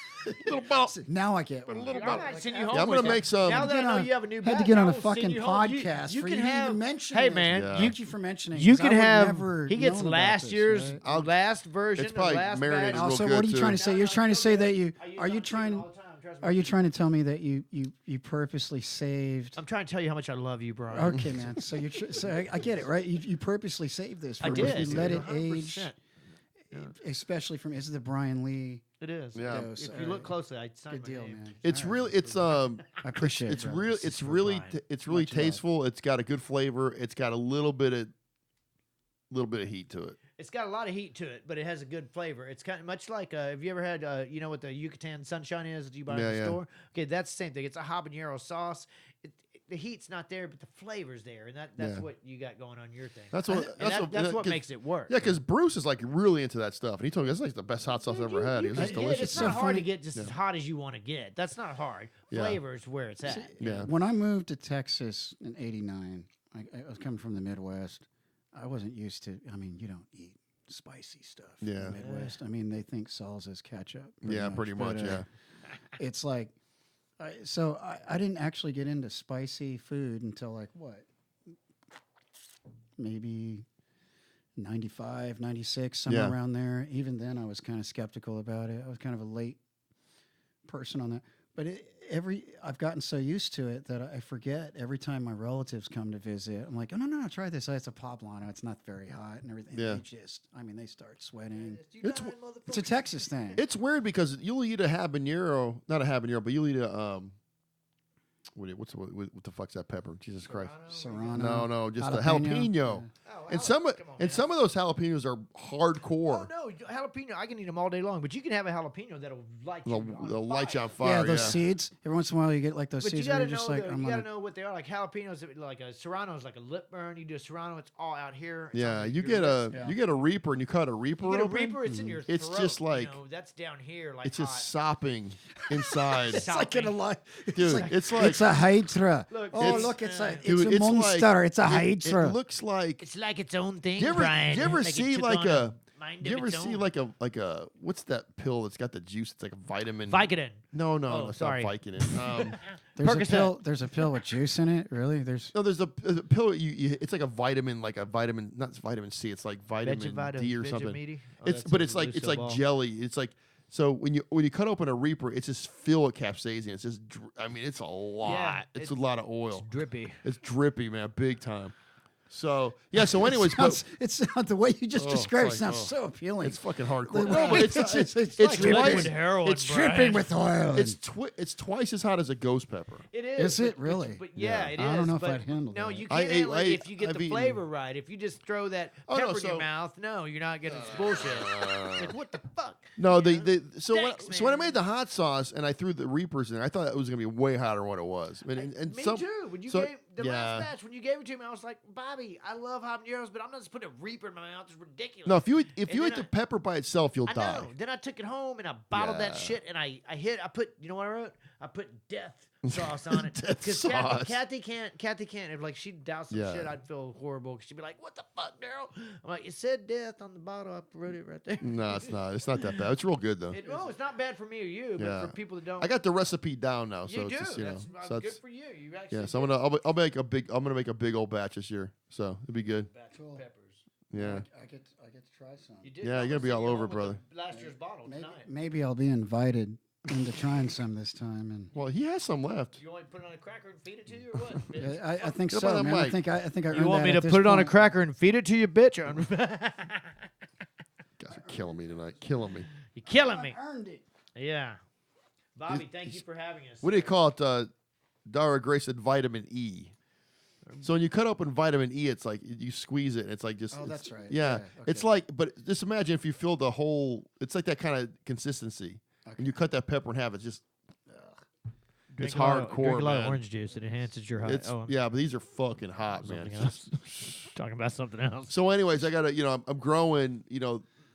little bottle. Now I get one. little I'm bottle. not sending you Yeah, home I'm with gonna that. make some. Now that I Get know on- you have a new had to batch, get on I a will send fucking you home. podcast You for can you to have. even mention Hey this. man, Yeah. Thank you for mentioning. you 'cause I can would have. never He gets known about last this, year's right? last version. It's probably or last marinated batch. real Also, good, what are you too. trying to say? You're trying to say that you I use are you that chicken trying all the time, trust me. are you trying to tell me that you purposely saved? I'm trying to tell you how much I love you, Brian. Okay, man. So I get it, right? You purposely saved this. For I us. did. You let it 100%. age, especially from is it the Brian Lee It is. Yeah. dose? If you look closely, I signed Good my deal, name. man. It's All right. really, it's I appreciate it's it. brother. real. This is It's for really, Brian. it's really Much love. tasteful. It's got a good flavor. It's got a little bit of heat to it. It's got a lot of heat to it, but it has a good flavor. It's kind of much like have you ever had you know what the Yucatan Sunshine is that you buy Yeah, in the yeah. store? Okay, that's the same thing. It's a habanero sauce. The heat's not there, but the flavor's there, and that's Yeah. what you got going on your thing. That's what. And that's what 'cause- makes it work. Yeah, because Bruce is like really into that stuff, and he told me that's like the best hot sauce I've ever had. It was just Yeah, delicious. it's so not hard funny. to get just as hot as you want to get. That's not hard. Yeah. Flavor is where it's at. Yeah. When I moved to Texas in '89, I was coming from the Midwest. I wasn't used to. I mean, you don't eat spicy stuff in Yeah. the Midwest. I mean, they think salsa is ketchup. Yeah, pretty much. but, Yeah. It's like, I didn't actually get into spicy food until like what? Maybe 95, 96, somewhere Yeah. around there. Even then, I was kind of skeptical about it. I was kind of a late person on that. But I've gotten so used to it that I forget every time my relatives come to visit. I'm like, oh, no, try this. Oh, it's a poblano. It's not very hot and everything. Yeah. They start sweating. It's It's a Texas thing. It's weird because you'll eat a habanero, not a habanero, but you'll eat a what the fuck's that pepper? Jesus Christ! Serrano. No, just a Jalapeno. jalapeno. Oh, And come on, man. some of those jalapenos are hardcore. Oh no, jalapeno! I can eat them all day long, but you can have a jalapeno that'll light you They'll light you on fire. fire. Yeah, those seeds. Every once in a while, you get like those But you seeds where gotta you're just know like, you gotta know what they are. Like jalapenos, like a serrano is like a lip burn. You do a serrano, it's all out here. It's Yeah, on you your get lips. you get a reaper and you cut a reaper You get a open. reaper, it's in your It's throat. just like- that's down here, like It's just hot. sopping inside. it's like in a line. Dude, it's like It's a hydra. Look, Oh, it's- look, it's a dude, it's a monster. It's a it hydra. looks like It's like its own thing, Do you ever, Brian. do you ever Like it see took like on a mind do you of ever its see own. like a what's that pill that's got the juice? It's like a vitamin. Vicodin? No, Oh, no, it's sorry. not Vicodin. There's a pill with juice in it. Really? There's There's a pill. It's like a vitamin, not vitamin C. It's like vitamin D or something. Vegemite? Oh, It's that's but a it's like Lucille ball. jelly. It's like so when you cut open a reaper, it's just filled with capsaicin. It's just it's a lot. Yeah, it's it's- a lot of oil. Drippy. It's drippy, man, big time. So yeah. So anyways, it sounds the way you just Oh, described it's it sounds like, so appealing. it's fucking hardcore. The No, way but it's like twice. liquid heroin, It's Brian. dripping with oil. It's twice as hot as a ghost pepper. It is. Is it really? But yeah, it is. I don't know if but I'd handle No, that. you I can't ate- handle it I- if you get I've the eaten- flavor right. If you just throw that Oh, no, pepper in so- your mouth, no, you're not getting it's bullshit. It's like what the fuck? No, You know? so Thanks, when I man. made the hot sauce and I threw the reapers in there, I thought it was gonna be way hotter than what it was. And Me some, too. When you so- gave the yeah. last batch, when you gave it to me, I was like, Bobby, I love habaneros, but I'm not just putting a reaper in my mouth. It's ridiculous. No, if you And eat then the pepper by itself, you'll I die. know. Then I took it home and I bottled that Yeah. shit and I put, you know what I wrote? I put death sauce on it. Death 'Cause sauce. Kathy can't. If like she doused some Yeah. shit, I'd feel horrible. 'Cause she'd be like, "What the fuck, Darrell?" I'm like, "It said death on the bottle. I wrote it right there." No, it's not. It's not that bad. It's real good though. It's not bad for me or you, but Yeah. for people that don't. I got the recipe down now, you so do. it's just, you know, That's so good it's, for you. You actually yeah. So I'm gonna make a big old batch this year, so it'll be good. batch Cool. of peppers. Yeah. I get to try some. You did. Yeah, you're gonna be all over, brother. Last year's bottle tonight. Maybe I'll be invited into trying some this time. And Well, he has some left. You want me to put it on a cracker and feed it to you, or what? bitch? I think Get up so, on that man. I mic. think I You earned want that me at to this put it on a point. cracker and feed it to you, bitch? Guys are killing me tonight. Killing me. You're killing me. Earned it. Yeah. Bobby, thank you for having us. What do you call it? Dara Grace said vitamin E. So when you cut open vitamin E, it's like you squeeze it, and it's like just. Oh, it's- that's right. Yeah, Yeah, it's okay. like, but just imagine if you filled the whole. It's like that kind of consistency. When you cut that pepper in half, it's just. It's Drink a lot of- hardcore, Drink a lot of man. orange juice. It enhances your height. It's I'm yeah, but these are fucking hot, man. something else. Talking about something else. So, anyways, I got I'm growing.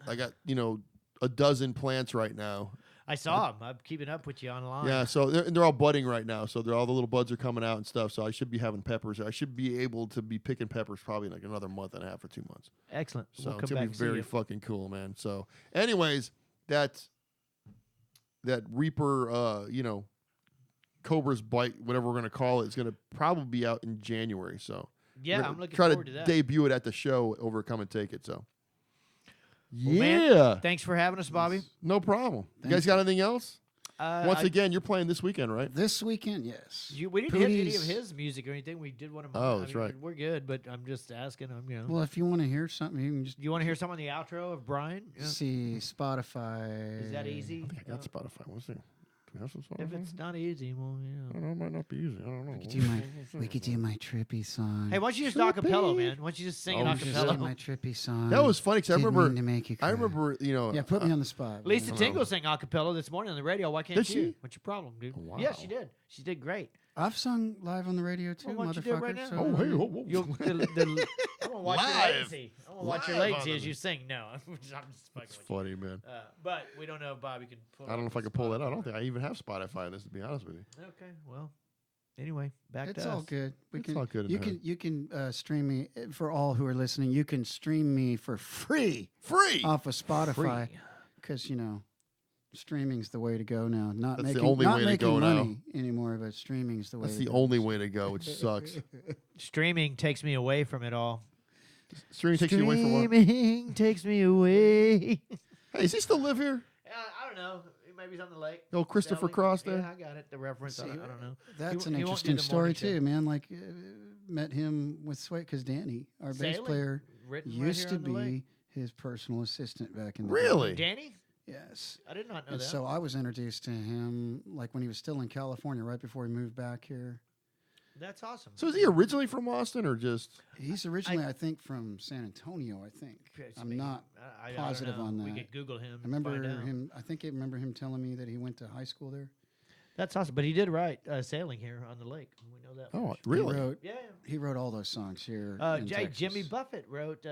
I got a dozen plants right now. I saw him. I'm keeping up with you online. Yeah, so they're all budding right now. So all the little buds are coming out and stuff. So I should be having peppers. I should be able to be picking peppers probably in like another month and a half or 2 months. Excellent. So We'll it's come gonna back be and see very you. fucking cool, man. So, anyways, that Reaper, Cobra's Bite, whatever we're gonna call it, is gonna probably be out in January. So Yeah, we're gonna I'm looking try forward to to that. debut it at the show over Come and Take It. So Well, man, yeah, Thanks for having us, Bobby. no problem. You Thank guys got anything else? Once I- again, you're playing this weekend, right? This weekend, yes. we didn't hit any of Pootie's- his music or anything. We did one of mine. Oh, that's right. We're good, but I'm just asking him. Well, if you want to hear something, you can just You want to hear some on the outro of Brian? Yeah. see Spotify. Is that easy? I got Spotify. What's there? Do we have some If Spotify? it's not easy, well, I don't know. It might not be easy. I don't know. We could do my trippy song. Hey, why don't you just acapella, man? Why don't you just sing Oh, an you Just should. do acapella? my trippy song. That was funny because I Didn't remember. mean to make you I cry. remember, Yeah, put me on the spot. Lisa man. Tingle sang acapella this morning on the radio. Why can't Did you? she? What's your problem, dude? Wow. Yeah, she did. She did great. I've sung live on the radio too, Well, why don't you do it right now? motherfucker. Oh, hey, whoa, whoa. You'll, I want to watch your Live. latency. I want to watch your Live latency on as the- you sing. No, I'm just fucking It's with you. funny, man. But we don't know if Bobby can pull it I don't know off if I the can pull spot. that out. I don't think I even have Spotify in this, to be honest with you. Okay, well, anyway, back It's to all us. good. It's all good in You there. can stream me for all who are listening. You can stream me for free Free. off of Spotify Free. because streaming's the way to go now. Not That's the making only not way to making go now. money anymore, but streaming's the way. That's to the go. only way to go, which sucks. Streaming takes me away from it all. Streaming takes you away from work. Streaming takes me away. Hey, does he still live here? I don't know. Maybe he's on the lake. Oh, Christopher Sailing. Cross there? Yeah, I got it. The reference. I don't know. That's He an won't do interesting the story morning show. too, man. Like, met him with Sway because Danny, our bass Sailing? player, Written right used here to on the lake? be his personal assistant back in the Really? Danny? day. Yes. I did not know And that. so I was introduced to him like when he was still in California, right before he moved back here. That's awesome. So is he originally from Austin or just? He's originally, I think, from San Antonio. I think. I'm not I positive don't know. on We that. could Google him. I remember find out. him. I think I remember him telling me that he went to high school there. That's awesome. But he did write Sailing here on the lake. We know that. Oh, for sure. really? He wrote all those songs here. in Jimmy Texas. Buffett wrote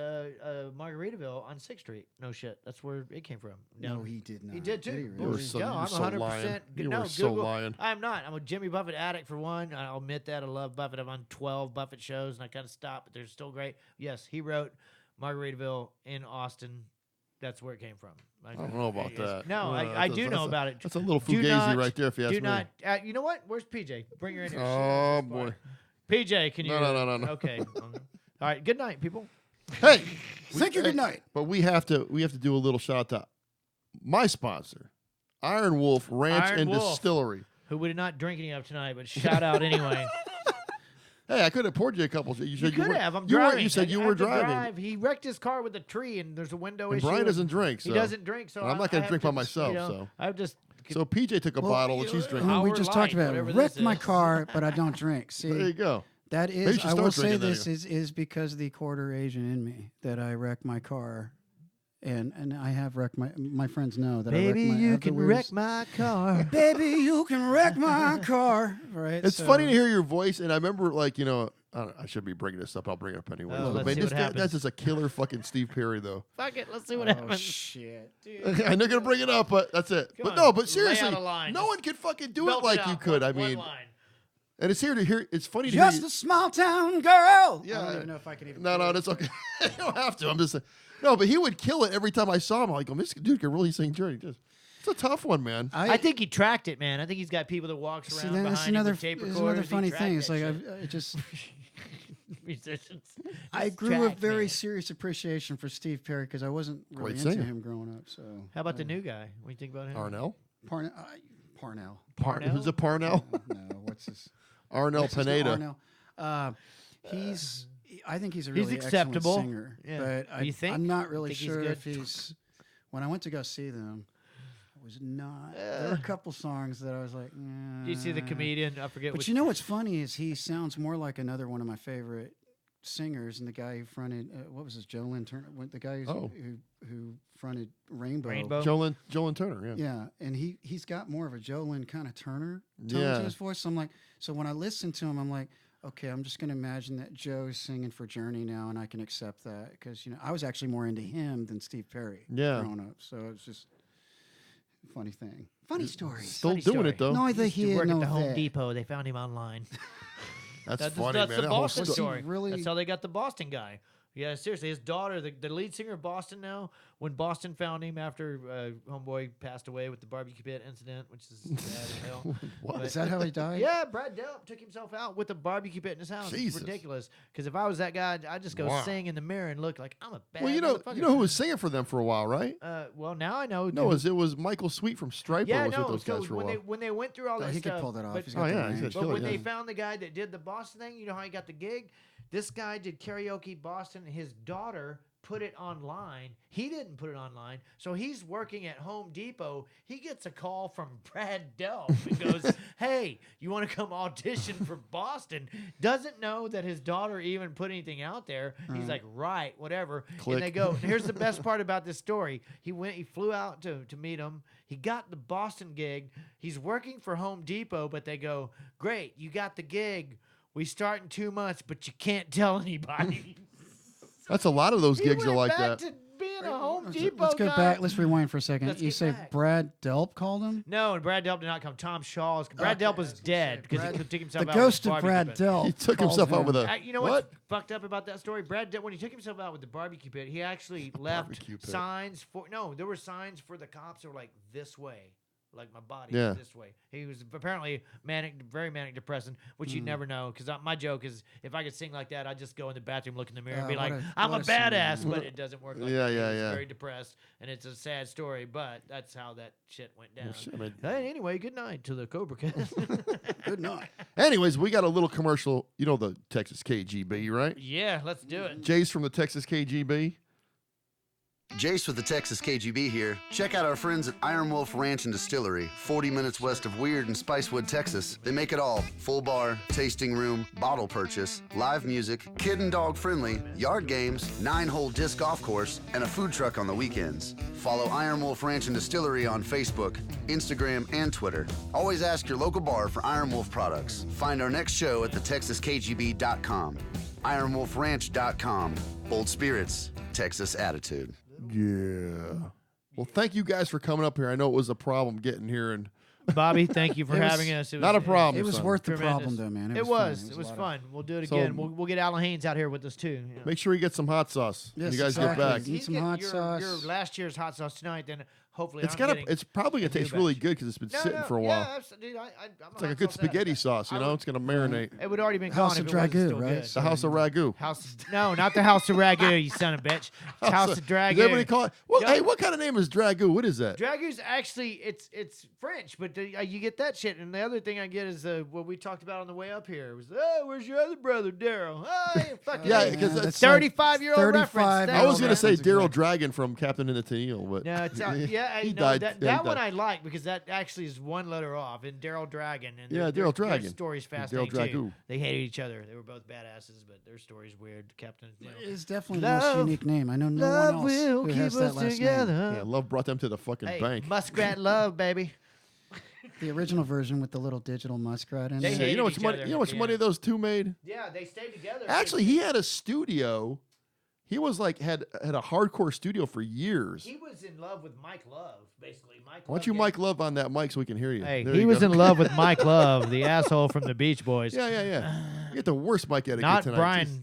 Margaritaville on 6th Street. No shit. That's where it came from. No, he did not. He did too. really? You There were you so- go. you were I'm so 100%. lying. You no, were so Google. lying. I'm not. I'm a Jimmy Buffett addict for one. I'll admit that. I love Buffett. I'm on 12 Buffett shows and I kind of stopped, but they're still great. Yes, he wrote Margaritaville in Austin. That's where it came from. I don't know about that. No, I that's- do know that's a- about it. That's a little Do fugazi not- right there, if you ask Do me. not. You know what? Where's PJ? Bring her in here. She Oh knows this boy. part. PJ, can you? No. Okay. All right. Good night, people. Hey, Thank you. Good night. but we have to do a little shout out to my sponsor, Iron Wolf Ranch Iron and Wolf. Distillery. Who we did not drink any of tonight, but shout out anyway. Hey, I could have poured you a couple. You You said could were, have. I'm you driving. Were, you said I you have were to driving. drive. He wrecked his car with a tree, and there's a window And issue. Brian doesn't drink, so He doesn't drink, so And I'm not gonna I have drink to by just, myself, I've just. So PJ took a bottle and she's drinking. we Hour just talked Light, about whatever it. this Wrecked my is. car, but I don't drink. See, There you go. that Maybe you is. should I start will say drinking then, this is because of the quarter Asian in me that I wrecked my car, and I have wrecked my friends know that Baby, I wrecked my you can afterwards. wreck my car. Baby, you can wreck my car. Right. It's so- funny to hear your voice, and I remember, like, I should be bringing this up. I'll bring it up anyway. Oh, But let's see what happens. that's just a killer fucking Steve Perry, though. Fuck it. Let's see what Oh happens. shit, dude. I'm not gonna bring it up, but that's it. Come But on, no, but lay seriously, out a line. no Just one could fucking do Belt it like out, you could. one- I mean, one line. and it's here to hear. It's funny to hear. Just a small town girl. Yeah. I don't even know if I can even. No, do it. that's okay. You don't have to. I'm just saying. No, but he would kill it every time I saw him. I'm like, this dude can really sing Journey. It's a tough one, man. I think he tracked it, man. I think he's got people that walks See, around then behind that's him another. with tape It's recorders. another He funny tracked thing. It's that like shit. I just. Musicians. I Just grew a tracked, very man. serious appreciation for Steve Perry because I wasn't really Great into singer. him growing up. So How about the new guy? What do you think about him? Arnell? Parnell. Parnell? Who's it, Parnell? No, what's his? Arnell what's his name? Pineda. Arnell. He's. I think he's a really He's excellent acceptable. singer. Yeah. But You think? I'm not really Think he's sure good? if he's. When I went to go see them, I was not. There were a couple songs that I was like. Do you see the comedian? I forget But which. you know what's funny is he sounds more like another one of my favorite singers, and the guy who fronted what was his Joe Lynn Turner, the guy who fronted Rainbow. Rainbow? Jolyn Turner, yeah. Yeah, and he's got more of a Joe Lynn kind of Turner tone Yeah. to his voice. So I'm like, so when I listen to him, I'm like, okay, I'm just gonna imagine that Joe's singing for Journey now, and I can accept that because I was actually more into him than Steve Perry Yeah. growing up. So it's just a funny thing, funny story. Still Funny doing story. it, though. No, the Used to here, work no at the Home there. Depot. They found him online. That's funny, that's man. the That whole Boston sto- story. really- That's how they got the Boston guy. Yeah, seriously, his daughter, the lead singer of Boston now, when Boston found him after Homeboy passed away with the barbecue pit incident, which is sad as hell. What? Is that how he died? Yeah, Brad Delp took himself out with a barbecue pit in his house. Jesus. It's ridiculous. Because if I was that guy, I'd just go Wow. sing in the mirror and look like I'm a bad Well, you know motherfucker. who was singing for them for a while, right? Well, now I know. No, it was Michael Sweet from Striper yeah, was no. with those So guys for a when while. when they went through all Oh, that he stuff, could pull that off. but- He's Oh, got the yeah, he's range. got But Kill when it, they yeah. found the guy that did the Boston thing, you know how he got the gig? This guy did karaoke Boston. His daughter put it online. He didn't put it online. So he's working at Home Depot. He gets a call from Brad Delp and goes, hey, you want to come audition for Boston? Doesn't know that his daughter even put anything out there. He's like, right, whatever. Click. And they go, here's the best part about this story. He flew out to meet him. He got the Boston gig. He's working for Home Depot, but they go, great, you got the gig. We start in 2 months, but you can't tell anybody. That's a lot of those He gigs are went like back that. to being a Home Let's Depot go guy. back. Let's rewind for a second. Let's You get say back. Brad Delp called him? No, and Brad Delp did not come. Tom Shaw's. Brad Okay, Delp was I was gonna dead say, because Brad- he took himself The out. ghost with of the Brad barbecue pit. Delp. He took calls himself out him. with a You know what? what's fucked up about that story? Brad Delp, when he took himself out with the barbecue pit, he actually left barbecue pit. signs for. No, there were signs for the cops that were like this way. Like my body Yeah. is this way. He was apparently very manic depressing, which you never know. Because my joke is, if I could sing like that, I'd just go in the bathroom, look in the mirror, and be what like, a- "I'm what a a singer, badass." man. But it doesn't work like Yeah, that. yeah, He was yeah. very depressed, and it's a sad story. But that's how that shit went down. shit, I mean- Hey, anyway, good night to the CobraCast. Good night. Anyways, we got a little commercial. You know the Texas KGB, right? Yeah, let's do it. Jay's from the Texas KGB. Jace with the Texas KGB here. Check out our friends at Iron Wolf Ranch and Distillery, 40 minutes west of Weird in Spicewood, Texas. They make it all. Full bar, tasting room, bottle purchase, live music, kid and dog friendly, yard games, 9-hole disc golf course, and a food truck on the weekends. Follow Iron Wolf Ranch and Distillery on Facebook, Instagram, and Twitter. Always ask your local bar for Iron Wolf products. Find our next show at thetexaskgb.com. IronWolfRanch.com. Bold spirits, Texas attitude. Yeah. Well, thank you guys for coming up here. I know it was a problem getting here, and Bobby, thank you for It was having us. It was, not a problem. It was son. worth the Tremendous. problem, though, man. It fun. was. It was a lot fun. We'll do it So- again. We'll get Alan Haynes out here with us too. you know. Make sure you get some hot sauce when Yes, you guys exactly. get back. Need He's some getting hot your sauce. last year's hot sauce tonight. Then hopefully It's I'm gonna. getting It's probably gonna a new taste really batch. good because it's been sitting for a Yeah, while. absolutely. Dude, I'm It's like a good spaghetti sauce. You know, it's gonna marinate. It would already been House gone of if it wasn't Dragoo, still right? good. The House of Ragu. No, not the House of Ragu, you son of a bitch. It's House of Does everybody Dragoo. call it? Well, Yeah. hey, what kind of name is Dragoo? What is that? Dragoo's actually it's French, but you get that shit. And the other thing I get is what we talked about on the way up here was, oh, where's your other brother, Darrell? Oh, fucking Yeah, A. because Yeah, that's. that's like 35-year-old reference. 35 Thanks, I was gonna man. say That's Darrell exactly- Dragon from Captain and the Tennille, but No, it's yeah, he no, died. that Yeah, he one died. I like because that actually is one letter off. And Darrell Dragon and Yeah, their- Darrell their Dragon. story's Darrell fascinating too. Dragoo. They hated each other. They were both badasses, but their story's weird. Captain, It's definitely the most unique name. I know no love one else will who keep has that us last together. Yeah, Love brought them to the fucking Hey, bank. Muskrat love, baby. name. The original version with the little digital muskrat in They it. Yeah, hated you know what's each money? other You know what's at the money end. those two made? Yeah, they stayed together. Actually, he had a studio. He was like had a hardcore studio for years. He was in love with Mike Love, basically. Why don't you Mike Love on that mic so we can hear you? Hey, There he you was go. in love with Mike Love, the asshole from the Beach Boys. Yeah, yeah, yeah. You get the worst mic etiquette Not tonight. Brian Jeez.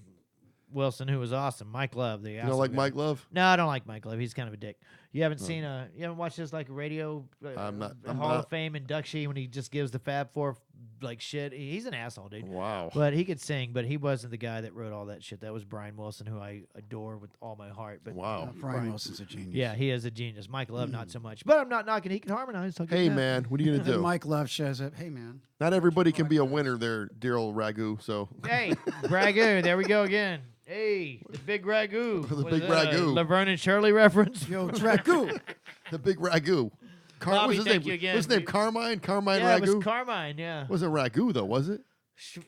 Wilson, who was awesome. Mike Love, the You asshole. don't like guy. Mike Love? No, I don't like Mike Love. He's kind of a dick. You haven't seen you haven't watched his like radio I'm Hall not. of Fame induction when he just gives the Fab Four like shit. He's an asshole, dude. Wow. But he could sing, but he wasn't the guy that wrote all that shit. That was Brian Wilson, who I adore with all my heart. But Wow. Brian Wilson's a genius. yeah, he is a genius. Mike Love, not so much. But I'm not knocking. He can harmonize. I'll give Hey him that. man, what are you gonna Then do? Mike Love shows up. Hey, man. Not everybody can be a winner there, Darrell Dragoo. So Hey, Dragoo. There we go again. Hey, the big Ragu. The What big is that, a Ragu. Laverne and Shirley reference. Yo, Dragoo. the big Ragu. Bobby, what's his thank name? you again. What's his name? Carmine? Carmine Yeah, it Ragu? was Carmine. Yeah. Wasn't Ragu though, was it?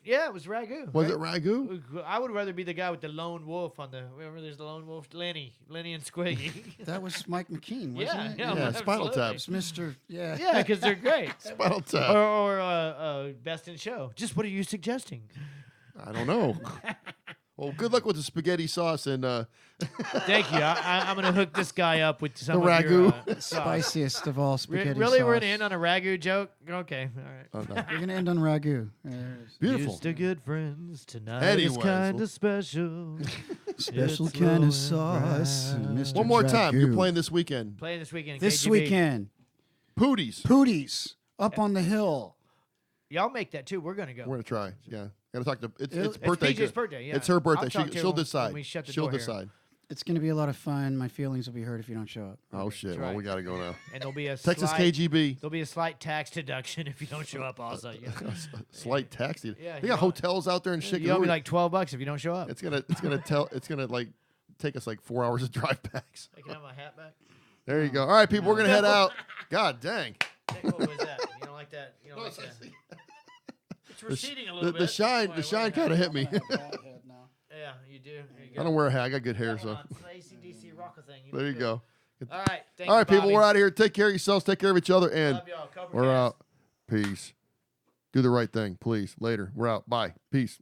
Yeah, it was Ragu. Was right? it Ragu? I would rather be the guy with the lone wolf on the. Remember, there's the lone wolf, Lenny and Squiggy. That was Mike McKean, wasn't Yeah, it? yeah. Yeah, Spinal absolutely. Taps. Mr. Yeah. Yeah, because they're great. Spinal or Tap. or Best in Show. Just what are you suggesting? I don't know. Well, good luck with the spaghetti sauce and Thank you. I'm going to hook this guy up with some The of your, Ragu. sauce. Spiciest of all spaghetti Really, we're sauce. going to end on a Ragu joke? Okay, all right. oh, no. We're going to end on Ragu. There it is. Beautiful. Used to good friends tonight Anyways, is kind well- of special. Special It's kind low of sauce. and Mr. One more time. You're Dragoo. playing this weekend. Playing this weekend. in This KGB. weekend. Pooties. Pooties up on the hill. Y'all make that too. We're going to go. We're gonna try. Yeah. Gotta talk to it's It's birthday. PJ's birthday, yeah. It's her birthday. I'll talk to her She'll when decide. we shut the She'll door here. decide. It's going to be a lot of fun. My feelings will be hurt if you don't show up. Oh shit. That's Well, right. we gotta go now. And there'll be a Texas slight, KGB. There'll be a slight tax deduction if you don't show up. Also, yeah. Slight tax. Yeah, They you got know- hotels out there and shit. You owe me like $12 if you don't show up. it's gonna like take us like 4 hours of drive backs. I can have my hat back. There you go. All right, people, we're gonna head out. God dang. What was that? You don't like that? You don't like that? It's receding a little bit. The shine Wait, kind of hit me. Yeah, you do. There you go. I don't wear a hat. I got good hair, Hold so on. It's the AC/DC rocker thing. there you look go. good. All right. Thank All you, right, people, Bobby. we're out of here. Take care of yourselves. Take care of each other, and Love y'all. CobraCast. we're out. Peace. Do the right thing, please. Later. We're out. Bye. Peace.